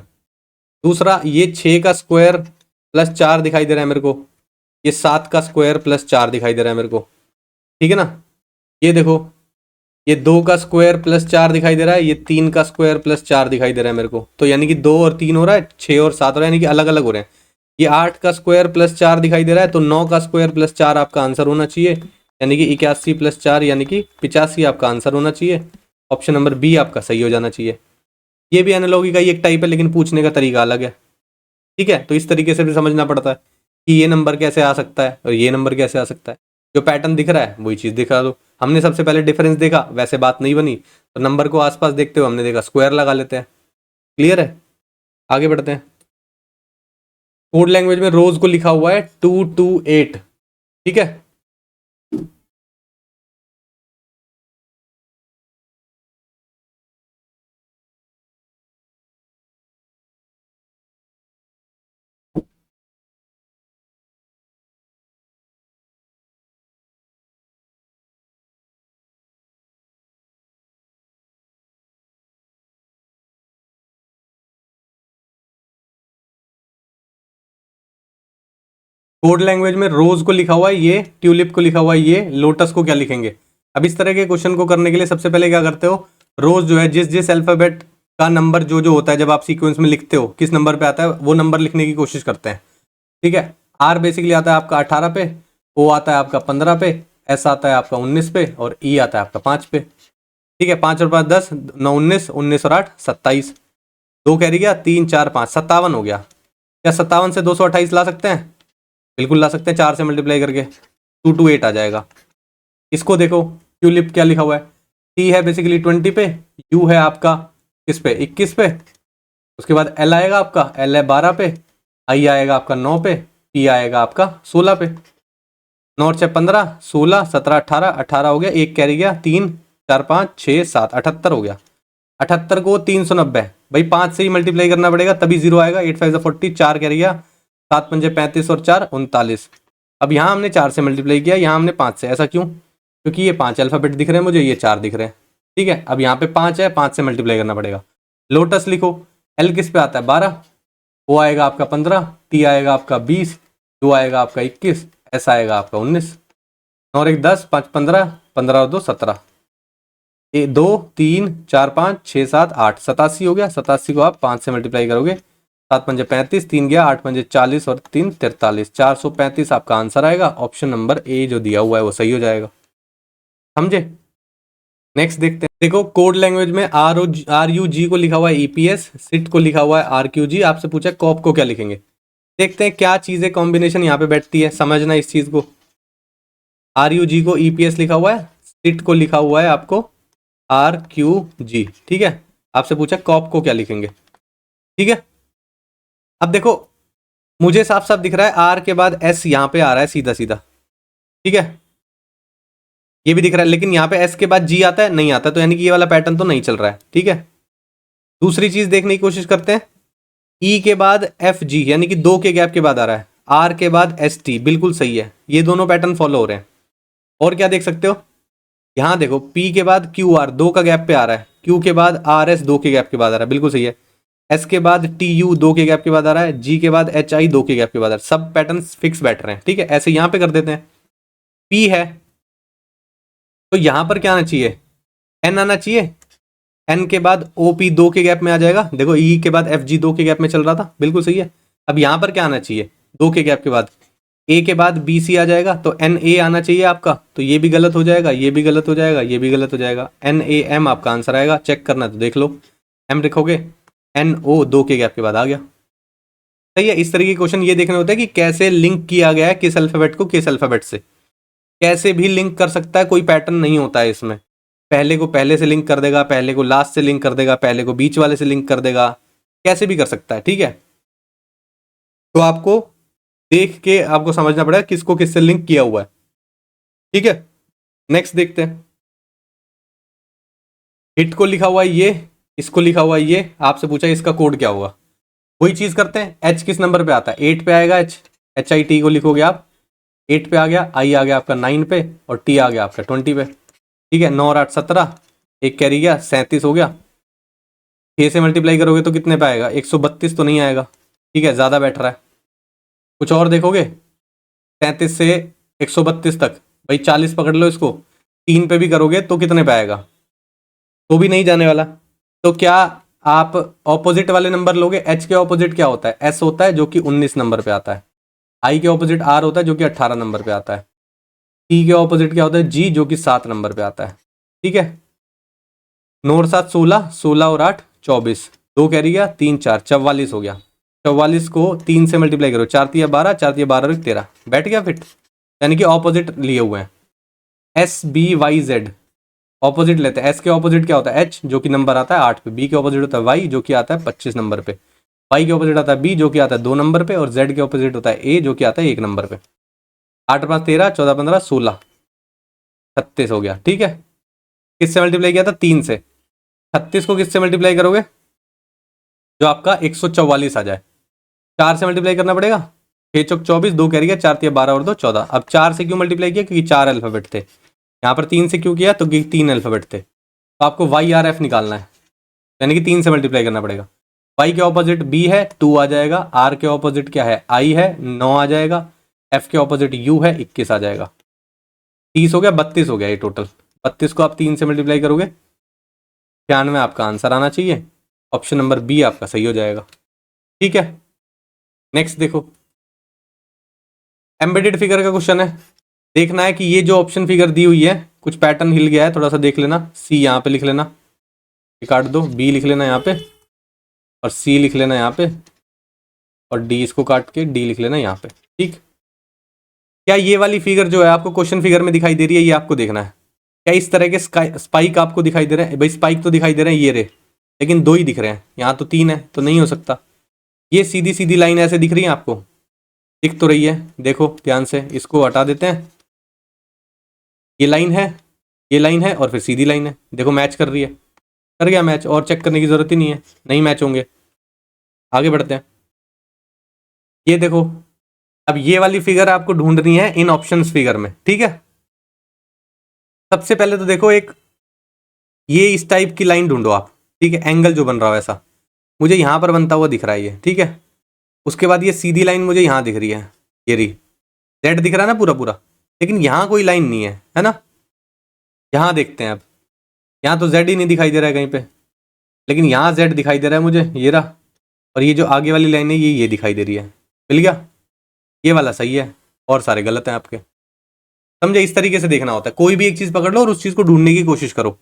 दूसरा ये 6 का स्क्वायर +4 दिखाई दे रहा है मेरे को, ये 7 का स्क्वायर +4 दिखाई दे रहा है मेरे को, ठीक है ना। ये देखो ये 2 का स्क्वायर +4 दिखाई दे रहा है, ये 3 का स्क्वायर +4 दिखाई दे रहा है मेरे को। तो यानी कि 2 और 3 हो रहा है, 6 और 7 हो रहा है, यानी कि अलग अलग हो रहे हैं। ये 8 का स्क्वायर +4 दिखाई दे रहा है, तो 9 का स्क्वायर +4 आपका आंसर होना चाहिए, यानी कि 81 + 4 यानी कि 85 आपका आंसर होना चाहिए। ऑप्शन नंबर बी आपका सही हो जाना चाहिए। ये भी एनालॉगी का ही एक टाइप है, लेकिन पूछने का तरीका अलग है, ठीक है। तो इस तरीके से भी समझना पड़ता है कि ये नंबर कैसे आ सकता है और ये नंबर कैसे आ सकता है। जो पैटर्न दिख रहा है वही चीज़ दिखा दो। हमने सबसे पहले डिफरेंस देखा, वैसे बात नहीं बनी, तो नंबर को आसपास देखते हुए हमने देखा स्क्वायर लगा लेते हैं। क्लियर है, आगे बढ़ते हैं। कोड लैंग्वेज में रोज को लिखा हुआ है 228, ठीक है। कोड लैंग्वेज में रोज को लिखा हुआ है ये, ट्यूलिप को लिखा हुआ है ये, लोटस को क्या लिखेंगे? अब इस तरह के क्वेश्चन को करने के लिए सबसे पहले क्या करते हो, रोज जो है जिस जिस अल्फाबेट का नंबर जो जो होता है जब आप सीक्वेंस में लिखते हो किस नंबर पे आता है वो नंबर लिखने की कोशिश करते हैं, ठीक है। आर बेसिकली आता है आपका 18 पे, ओ आता है आपका 15 पे, एस आता है आपका 19 पे और ई आता है आपका 5 पे, ठीक है। 5 और 5 10, 9 19, 19 और 8 27, 2 कैरी गया, 3 4 5 57 हो गया। क्या 57 से 228 ला सकते हैं? बिल्कुल ला सकते हैं, 4 से मल्टीप्लाई करके 228 आ जाएगा। इसको देखो ट्यूलिप क्या लिखा हुआ है, टी है बेसिकली 20 पे, यू है आपका किस पे 21 पे, उसके बाद एल आएगा आपका, एल है 12 पे, आई आएगा आपका 9 पे, पी आएगा आपका 16 पे। 9 और 6 15, 16 17 18, 18 हो गया, एक कैरी गया, 3 4 5 6 7 78 हो गया। 78 को 390 भाई 5 से ही मल्टीप्लाई करना पड़ेगा तभी जीरो आएगा। 8 5 40, 4 कैरी गया, 7 5 35 और 4 39। अब यहाँ हमने 4 से मल्टीप्लाई किया, यहाँ हमने 5 से। ऐसा क्यों? क्योंकि ये 5 अल्फाबेट दिख रहे हैं मुझे, ये 4 दिख रहे हैं। ठीक है, अब यहाँ पे 5 है, 5 से मल्टीप्लाई करना पड़ेगा। लोटस लिखो, एल किस पे आता है 12, ओ आएगा आपका 15, टी आएगा आपका 20, यू आएगा आपका 21, एस आएगा आपका 19। 9 और 1 10, 5 15, 15 और 2 17, 2 3 4 5 6 7 8, 87 हो गया। 87 को आप 5 से मल्टीप्लाई करोगे, 7 पंजे 35, 3 गया, 8 पंजे 40 और 3 43, 435 आपका आंसर आएगा। ऑप्शन नंबर ए जो दिया हुआ है वो सही हो जाएगा। समझे? नेक्स्ट देखते हैं। देखो कोड लैंग्वेज में आर यू जी को लिखा हुआ है ईपीएस, सिट को लिखा हुआ है आर क्यू जी। आपसे पूछा कॉप को क्या लिखेंगे, देखते हैं क्या चीजें कॉम्बिनेशन यहाँ पे बैठती है, समझना इस चीज को। आर यू जी को ईपीएस लिखा हुआ है, सिट को लिखा हुआ है आपको आर क्यू जी। ठीक है, आपसे पूछा कॉप को क्या लिखेंगे। ठीक है, अब देखो मुझे साफ साफ दिख रहा है आर के बाद एस यहाँ पे आ रहा है सीधा सीधा। ठीक है, ये भी दिख रहा है, लेकिन यहाँ पे एस के बाद जी आता है, नहीं आता, तो यानी कि ये वाला पैटर्न तो नहीं चल रहा है। ठीक है, दूसरी चीज देखने की कोशिश करते हैं। ई के बाद एफ जी यानी कि 2 के गैप के बाद आ रहा है, आर के बाद एस टी, बिल्कुल सही है, ये दोनों पैटर्न फॉलो हो रहे हैं। और क्या देख सकते हो, यहाँ देखो पी के बाद क्यू आर 2 का गैप पे आ रहा है, क्यू के बाद आर एस 2 के गैप के बाद आ रहा है, बिल्कुल सही है। एस के बाद टी यू 2 के गैप के बाद आ रहा है, जी के बाद एच आई 2 के गैप के बाद आ रहा है, सब पैटर्न फिक्स बैठ रहे हैं। ठीक है, ऐसे यहाँ पे कर देते हैं। पी है तो यहाँ पर क्या आना चाहिए, एन आना चाहिए, एन के बाद ओ पी 2 के गैप में आ जाएगा। देखो ई के बाद एफ जी 2 के गैप में चल रहा था, बिल्कुल सही है। अब यहाँ पर क्या आना चाहिए, 2 के गैप के बाद ए के बाद बी सी आ जाएगा, तो एन ए आना चाहिए आपका, तो ये भी गलत हो जाएगा, ये भी गलत हो जाएगा, ये भी गलत हो जाएगा। एन ए एम आपका आंसर आएगा, चेक करना तो देख लो, एम लिखोगे, एन ओ 2 के गैप के बाद आ गया। सही है, इस तरीके के क्वेश्चन ये देखने होते हैं कि कैसे लिंक किया गया है किस अल्फाबेट को किस अल्फाबेट से। कैसे भी लिंक कर सकता है, कोई पैटर्न नहीं होता है इसमें। पहले को पहले से लिंक कर देगा, पहले को लास्ट से लिंक कर देगा, पहले को बीच वाले से लिंक कर देगा, कैसे भी कर सकता है। ठीक है, तो आपको देख के आपको समझना पड़ेगा किसको किससे लिंक किया हुआ है। ठीक है, नेक्स्ट देखते हैं। हिट को लिखा हुआ है ये, इसको लिखा हुआ है ये, आपसे पूछा इसका कोड क्या होगा। वही चीज करते हैं। एच किस नंबर पे आता है, 8 पे आएगा एच, एच आई टी को लिखोगे आप, 8 पे आ गया, आई आ गया आपका 9 पे और टी आ गया आपका 20 पे। ठीक है, 9 और 8 17, एक कैरी गया, 37 हो गया। 6 से मल्टीप्लाई करोगे तो कितने पे आएगा, 132 तो नहीं आएगा। ठीक है, ज़्यादा बैठ रहा है। कुछ और देखोगे, 37 से 132 तक, भाई 40 पकड़ लो इसको, 3 पे भी करोगे तो कितने पे आएगा, तो भी नहीं जाने वाला। तो क्या आप ऑपोजिट वाले नंबर लोगे। एच के ऑपोजिट क्या होता है, एस होता है जो कि 19 नंबर पे आता है। आई के ऑपोजिट आर होता है जो कि 18 नंबर पे आता है। टी के ऑपोजिट क्या होता है, जी, जो कि 7 नंबर पे आता है। ठीक है, 9 और 7 16, 16 और 8 24, 2 कैरी गया, 3 4 44 हो गया। 44 को 3 से मल्टीप्लाई करो, 4 3 12, 4 3 12 और 13, बैठ गया फिट, यानी कि ऑपोजिट लिए हुए हैं। S B Y Z opposite लेते हैं। एस के ऑपोजिट क्या होता है, एच जो कि नंबर आता है 8 पे। बी के ऑपोजिट होता है वाई जो कि आता है 25 नंबर पे। वाई के ऑपोजिट आता है बी जो कि आता है 2 नंबर पे, और जेड के ऑपोजिट होता है ए जो कि आता है 1 नंबर पे। 8 5 13, 14 15 16, 36 हो गया। ठीक है, किससे मल्टीप्लाई किया था, 3 से। 36 को किससे मल्टीप्लाई करोगे, जो आपका 144 आ जाए। 4 से मल्टीप्लाई करना पड़ेगा, 6 चौक 24, 2 कैरी गया, 4 3 12 और 2 14। अब 4 से क्यों मल्टीप्लाई किया, क्योंकि 4 अल्फाबेट थे। यहाँ पर 3 से क्यों किया, तो 3 अल्फाबेट थे। तो आपको वाई आर एफ निकालना है, यानी कि 3 से मल्टीप्लाई करना पड़ेगा। वाई के ऑपोजिट बी है, 2 आ जाएगा। आर के ऑपोजिट क्या है, आई है, 9 आ जाएगा। एफ के ऑपोजिट यू है, 21 आ जाएगा। 30 हो गया, 32 हो गया ये टोटल। 32 को आप 3 से मल्टीप्लाई करोगे, 96 आपका आंसर आना चाहिए। ऑप्शन नंबर बी आपका सही हो जाएगा। ठीक है, नेक्स्ट देखो, एम्बेडेड फिगर का क्वेश्चन है। देखना है कि ये जो ऑप्शन फिगर दी हुई है कुछ पैटर्न हिल गया है, थोड़ा सा देख लेना। सी यहाँ पे लिख लेना, काट दो, बी लिख लेना यहाँ पे, और सी लिख लेना यहाँ पे, और डी इसको काट के डी लिख लेना यहाँ पे। ठीक, क्या ये वाली फिगर जो है आपको क्वेश्चन फिगर में दिखाई दे रही है, ये आपको देखना है। क्या इस तरह के स्पाइक आपको दिखाई दे रहे हैं, भाई स्पाइक तो दिखाई दे रहे हैं, ये रे लेकिन 2 ही दिख रहे हैं, यहाँ तो 3 है, तो नहीं हो सकता। ये सीधी सीधी लाइन ऐसे दिख रही है आपको, दिख तो रही है, देखो ध्यान से, इसको हटा देते हैं। ये लाइन है, ये लाइन है, और फिर सीधी लाइन है, देखो मैच कर रही है, कर गया मैच, और चेक करने की ज़रूरत ही नहीं है, नहीं मैच होंगे। आगे बढ़ते हैं। ये देखो, अब ये वाली फिगर आपको ढूंढनी है इन ऑप्शंस फिगर में, ठीक है। सबसे पहले तो देखो, एक ये इस टाइप की लाइन ढूंढो आप, ठीक है, एंगल जो बन रहा है वैसा, मुझे यहाँ पर बनता हुआ दिख रहा है ये, ठीक है। उसके बाद ये सीधी लाइन मुझे यहाँ दिख रही है, ये रही, जेड दिख रहा है ना पूरा पूरा, लेकिन यहाँ कोई लाइन नहीं है ना। यहाँ देखते हैं अब, यहाँ तो जेड ही नहीं दिखाई दे रहा है कहीं पे, लेकिन यहाँ जेड दिखाई दे रहा है मुझे, ये रहा। और ये जो आगे वाली लाइन है ये दिखाई दे रही है, मिल गया, ये वाला सही है और सारे गलत हैं आपके। समझे, इस तरीके से देखना होता है, कोई भी एक चीज़ पकड़ लो और उस चीज़ को ढूंढने की कोशिश करो।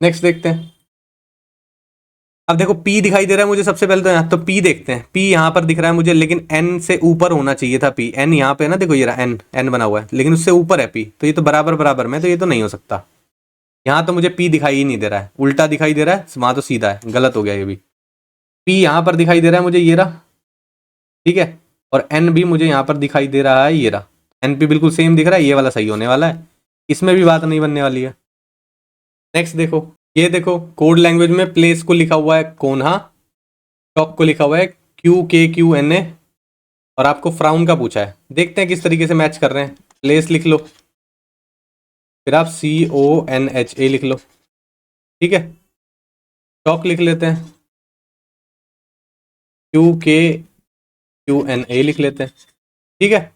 नेक्स्ट देखते हैं। अब देखो P दिखाई दे रहा है मुझे सबसे पहले, तो यहाँ तो P देखते हैं। P यहाँ पर दिख रहा है मुझे, लेकिन N से ऊपर होना चाहिए था P। N यहाँ पे है ना, देखो ये रहा N बना हुआ है, लेकिन उससे ऊपर है P, तो ये तो बराबर बराबर में, तो ये तो नहीं हो सकता। यहाँ तो मुझे P दिखाई ही नहीं दे रहा है, उल्टा दिखाई दे रहा है, वहाँ तो सीधा है, गलत हो गया ये भी। P यहाँ पर दिखाई दे रहा है मुझे, ये रहा, ठीक है, और N भी मुझे यहाँ पर दिखाई दे रहा है, ये रहा। N P बिल्कुल सेम दिख रहा है, ये वाला सही होने वाला है, इसमें भी बात नहीं बनने वाली है। नेक्स्ट देखो, ये देखो कोड लैंग्वेज में प्लेस को लिखा हुआ है कोन्हा, टॉक को लिखा हुआ है QKQNA, और आपको फ्राउन का पूछा है। देखते हैं किस तरीके से मैच कर रहे हैं। प्लेस लिख लो, फिर आप CONHA लिख लो, ठीक है। टॉक लिख लेते हैं, QKQNA लिख लेते हैं, ठीक है।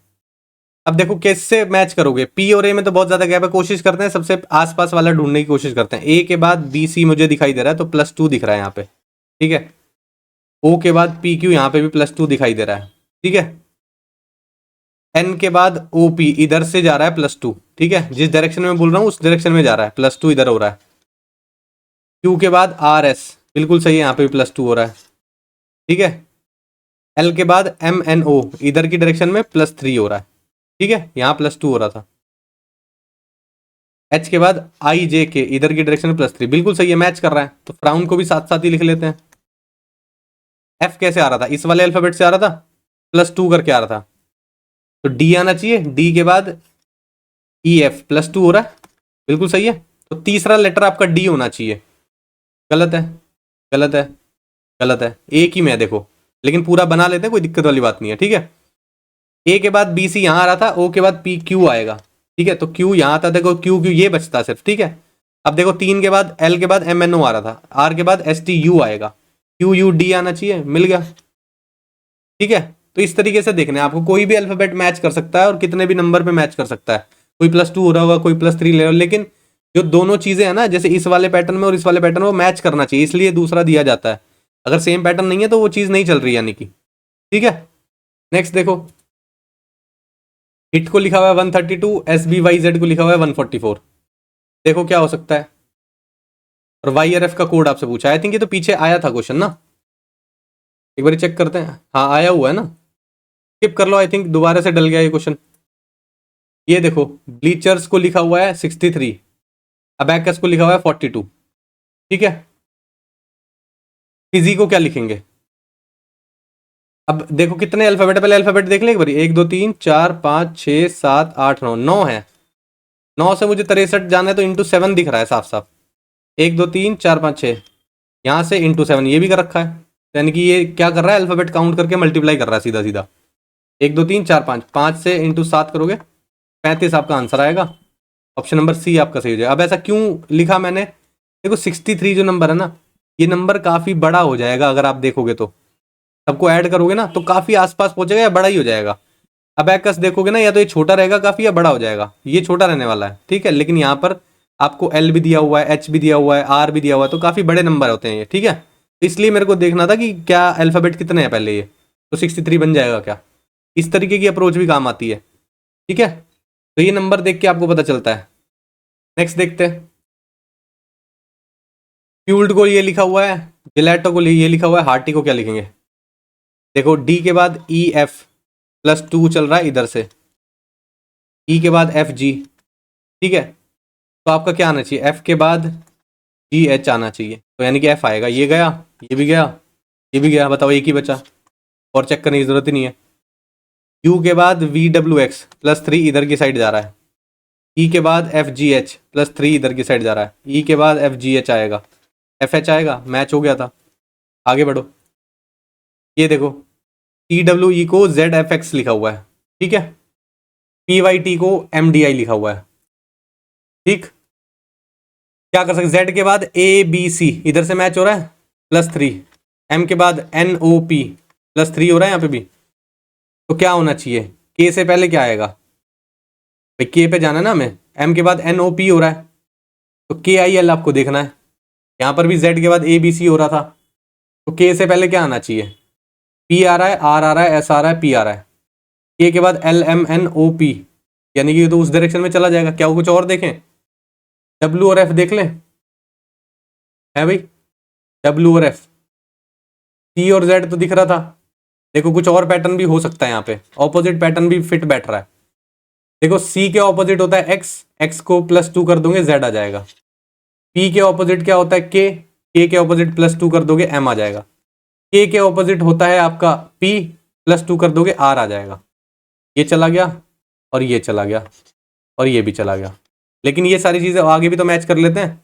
अब देखो कैसे मैच करोगे, P और A में तो बहुत ज़्यादा गैप है, कोशिश करते हैं सबसे आसपास वाला ढूंढने की कोशिश करते हैं। A के बाद BC मुझे दिखाई दे रहा है, तो +2 दिख रहा है यहाँ पे, ठीक है। O के बाद PQ, यहाँ पे भी +2 दिखाई दे रहा है, ठीक है। N के बाद OP इधर से जा रहा है +2, ठीक है, जिस डायरेक्शन में बोल रहा हूँ उस डायरेक्शन में जा रहा है, +2 इधर हो रहा है। Q के बाद RS बिल्कुल सही है, यहाँ पे भी +2 हो रहा है, ठीक है। L के बाद MNO इधर की डायरेक्शन में +3 हो रहा है, ठीक है, यहाँ +2 हो रहा था। H के बाद IJK इधर की डायरेक्शन में +3, बिल्कुल सही है, मैच कर रहा है, तो फ्राउन को भी साथ साथ ही लिख लेते हैं। F कैसे आ रहा था, इस वाले अल्फाबेट से आ रहा था, +2 करके आ रहा था, तो D आना चाहिए, D के बाद EF +2 हो रहा है, बिल्कुल सही है, तो तीसरा लेटर आपका D होना चाहिए। गलत है, गलत है, गलत है, एक ही में है देखो, लेकिन पूरा बना लेते हैं, कोई दिक्कत वाली बात नहीं है, ठीक है। A के बाद BC यहाँ आ रहा था, O के बाद PQ आएगा, ठीक है, तो Q यहाँ आता, देखो Q ये बचता सिर्फ, ठीक है। अब देखो 3 के बाद L के बाद MNO आ रहा था, R के बाद STU आएगा, QUD आना चाहिए, मिल गया, ठीक है। तो इस तरीके से देखना है आपको, कोई भी अल्फाबेट मैच कर सकता है और कितने भी नंबर पे मैच कर सकता है, कोई +2 हो रहा होगा, कोई +3 ले रहा, लेकिन जो दोनों चीजें हैं ना, जैसे इस वाले पैटर्न में और इस वाले पैटर्न में, वो मैच करना चाहिए, इसलिए दूसरा दिया जाता है। अगर सेम पैटर्न नहीं है तो वो चीज नहीं चल रही, यानी कि, ठीक है। नेक्स्ट देखो, हिट को लिखा हुआ है 132, SBYZ को लिखा हुआ है 144, देखो क्या हो सकता है। और YRF का कोड आपसे पूछा, आई थिंक ये तो पीछे आया था क्वेश्चन ना, एक बार चेक करते हैं, हाँ आया हुआ है ना, स्किप कर लो, आई थिंक दोबारा से डल गया ये क्वेश्चन। ये देखो, ब्लीचर्स को लिखा हुआ है 63, अबैकस को लिखा हुआ है 42, ठीक है। फिजी को क्या लिखेंगे, अब देखो कितने अल्फाबेट, पहले अल्फाबेट देख ले एक बार, 1 2 3 4 5 6 7 8 9, 9 है, 9 से मुझे 63 जाना है, तो ×7 दिख रहा है साफ साफ, 1 2 3 4 5 6, यहाँ से ×7 ये भी कर रखा है, यानी कि ये क्या कर रहा है, अल्फाबेट काउंट करके मल्टीप्लाई कर रहा है सीधा सीधा। 1 2 3 4 5, 5 से ×7 करोगे 35 आपका आंसर आएगा, ऑप्शन नंबर C आपका सही हो जाएगा। अब ऐसा क्यों लिखा मैंने, देखो 63 जो नंबर है ना, ये नंबर काफ़ी बड़ा हो जाएगा, अगर आप देखोगे तो सबको ऐड करोगे ना तो काफ़ी आसपास पहुंचेगा या बड़ा ही हो जाएगा। अबैकस देखोगे ना, या तो ये छोटा रहेगा काफ़ी या बड़ा हो जाएगा, ये छोटा रहने वाला है, ठीक है। लेकिन यहाँ पर आपको L भी दिया हुआ है, H भी दिया हुआ है, R भी दिया हुआ है, तो काफ़ी बड़े नंबर होते हैं ये, ठीक है। इसलिए मेरे को देखना था कि क्या अल्फ़ाबेट कितने हैं पहले, ये तो 63 बन जाएगा क्या, इस तरीके की अप्रोच भी काम आती है, ठीक है। तो ये नंबर देख के आपको पता चलता है। नेक्स्ट देखते हैं, फ्यूल्ड को ये लिखा हुआ है, जिलेटो को ये लिखा हुआ है, हार्टी को क्या लिखेंगे, देखो D के बाद EF +2 चल रहा है इधर से, E के बाद FG, ठीक है, तो आपका क्या आना चाहिए, F के बाद जी एच आना चाहिए, तो यानी कि एफ आएगा। ये गया, ये भी गया, ये भी गया, बताओ एक ही बचा, और चेक करने की जरूरत ही नहीं है। यू के बाद वी डब्ल्यू एक्स प्लस 3 इधर की साइड जा रहा है, ई के बाद एफ जी एच प्लस 3 इधर की साइड जा रहा है, ई के बाद एफ जी एच आएगा, एफ एच आएगा, मैच हो गया था। आगे बढ़ो, ये देखो टी डब्ल्यू ई को जेड एफ एक्स लिखा हुआ है, ठीक है, पी वाई टी को एम डी आई लिखा हुआ है, ठीक। क्या कर सकते, जेड के बाद ए बी सी इधर से मैच हो रहा है +3, एम के बाद एन ओ पी +3 हो रहा है यहाँ पे भी, तो क्या होना चाहिए, के से पहले क्या आएगा भाई, के पे जाना ना हमें, एम के बाद एन ओ पी हो रहा है, तो के आई एल आपको देखना है। यहाँ पर भी जेड के बाद ए बी सी हो रहा था, तो के से पहले क्या आना चाहिए, पी आ रहा है, आर आ रहा है, एस आ रहा है, पी आ रहा है, के के बाद L M N O P, यानी कि तो उस डायरेक्शन में चला जाएगा। क्या वो कुछ और देखें, डब्ल्यू और एफ देख लें, है भाई, डब्ल्यू और एफ, सी और जेड तो दिख रहा था, देखो कुछ और पैटर्न भी हो सकता है, यहाँ पे ऑपोजिट पैटर्न भी फिट बैठ रहा है। देखो सी के ऑपोजिट होता है एक्स, एक्स को +2 कर दोगे जेड आ जाएगा। पी के ऑपोजिट क्या होता है के ऑपोजिट +2 कर दोगे एम आ जाएगा। के ऑपोजिट होता है आपका पी, +2 कर दोगे आर आ जाएगा। ये चला गया और ये चला गया और ये भी चला गया, लेकिन ये सारी चीजें आगे भी तो मैच कर लेते हैं।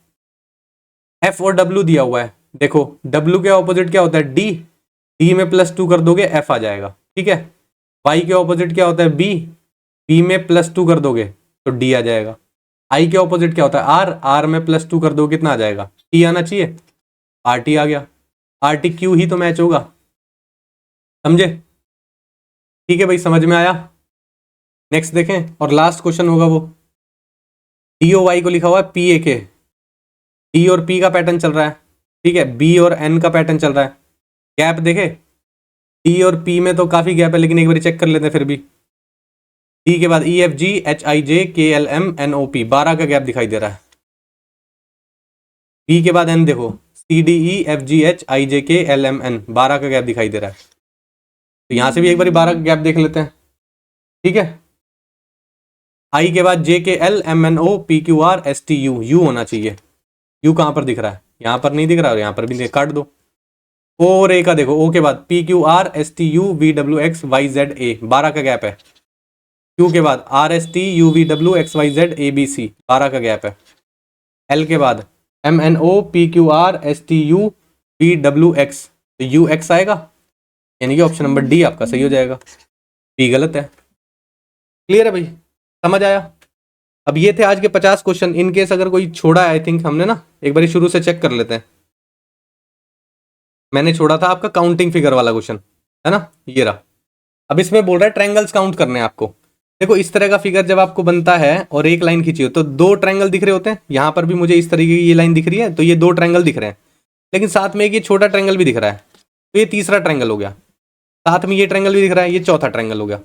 एफ और डब्ल्यू दिया हुआ है, देखो डब्ल्यू के ऑपोजिट क्या होता है डी, डी में +2 कर दोगे एफ आ जाएगा, ठीक है। वाई के ऑपोजिट क्या होता है बी, बी में +2 कर दोगे तो डी आ जाएगा। आई के ऑपोजिट क्या होता है आर, आर में +2 कर दो कितना आ जाएगा, टी आना चाहिए, आर टी आ गया। आर टी क्यू ही तो मैच होगा, समझे, ठीक है भाई, समझ में आया। नेक्स्ट देखें, और लास्ट क्वेश्चन होगा वो, डी ओ वाई को लिखा हुआ है पी ए के, डी और पी का पैटर्न चल रहा है, ठीक है, बी और एन का पैटर्न चल रहा है। गैप देखे, डी और पी में तो काफी गैप है, लेकिन एक बार चेक कर लेते हैं फिर भी। डी के बाद ई F G H I J K L M N O P, 12 का गैप दिखाई दे रहा है। बी के बाद एन देखो, C D E F G H I J K L M N, 12 का गैप दिखाई दे रहा है, तो यहां से भी एक बार 12 का गैप देख लेते हैं, ठीक है। आई के बाद J K L M N O P Q R S T U, U होना चाहिए, यू कहां पर दिख रहा है, यहां पर नहीं दिख रहा, और यहां पर भी काट दो। ओ और ए का देखो, ओ के बाद P Q R S T U V W X Y Z A, 12 का गैप है। क्यू के बाद R S T U V W X Y Z A B C, 12 का गैप है। एल के बाद M N O P Q R S T U V W X, तो U X आएगा, यानी कि ऑप्शन नंबर डी आपका सही हो जाएगा, बी गलत है। क्लियर है भाई, समझ आया। अब ये थे आज के 50 क्वेश्चन, इन केस अगर कोई छोड़ा है, आई थिंक हमने ना एक बार शुरू से चेक कर लेते हैं। मैंने छोड़ा था आपका काउंटिंग फिगर वाला क्वेश्चन, है ना, ये रहा। अब इसमें बोल रहा है ट्रायंगल्स काउंट करने हैं आपको। देखो इस तरह का फिगर जब आपको बनता है और एक लाइन खींची हो, तो 2 ट्रायंगल दिख रहे होते हैं। यहाँ पर भी मुझे इस तरीके की ये लाइन दिख रही है, तो ये 2 ट्रायंगल दिख रहे हैं, लेकिन साथ में एक ये छोटा ट्रायंगल भी दिख रहा है, तो ये तीसरा ट्रायंगल हो गया। साथ में ये ट्रायंगल भी दिख रहा है, ये चौथा ट्रायंगल हो गया।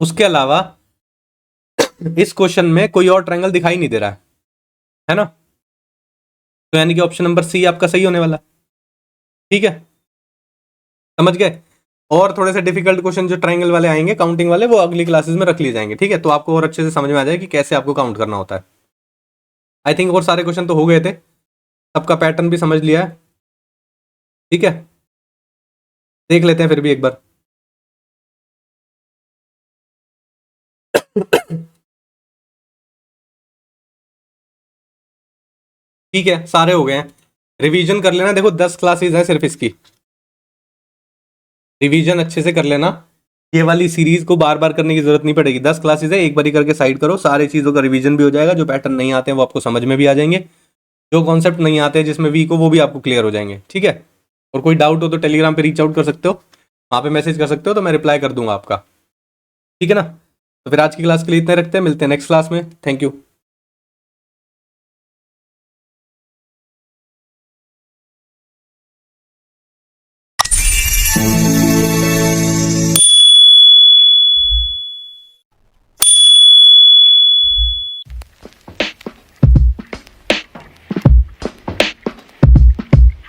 उसके अलावा इस क्वेश्चन में कोई और ट्रायंगल दिखाई नहीं दे रहा है ना, तो यानी कि ऑप्शन नंबर सी आपका सही होने वाला, ठीक है, समझ गए। और थोड़े से डिफिकल्ट क्वेश्चन जो ट्रायंगल वाले आएंगे, काउंटिंग वाले, वो अगली क्लासेस में रख लिए जाएंगे, ठीक है, तो आपको और अच्छे से समझ में आ जाए कि कैसे आपको काउंट करना होता है। आई थिंक और सारे क्वेश्चन तो हो गए थे, सबका पैटर्न भी समझ लिया है, ठीक है। देख लेते हैं फिर भी एक बार। ठीक है, सारे हो गए हैं, रिवीजन कर लेना। देखो 10 क्लासेस हैं सिर्फ इसकी, रिवीजन अच्छे से कर लेना। ये वाली सीरीज को बार बार करने की जरूरत नहीं पड़ेगी, 10 क्लासेस है, एक बारी करके साइड करो, सारी चीजों का रिवीजन भी हो जाएगा। जो पैटर्न नहीं आते हैं वो आपको समझ में भी आ जाएंगे, जो कॉन्सेप्ट नहीं आते हैं जिसमें वीक हो वो भी आपको क्लियर हो जाएंगे, ठीक है। और कोई डाउट हो तो टेलीग्राम पे रीच आउट कर सकते हो, वहां पे मैसेज कर सकते हो, तो मैं रिप्लाई कर दूंगा आपका, ठीक है ना। तो फिर आज की क्लास के लिए इतने रखते हैं, मिलते हैं नेक्स्ट क्लास में, थैंक यू।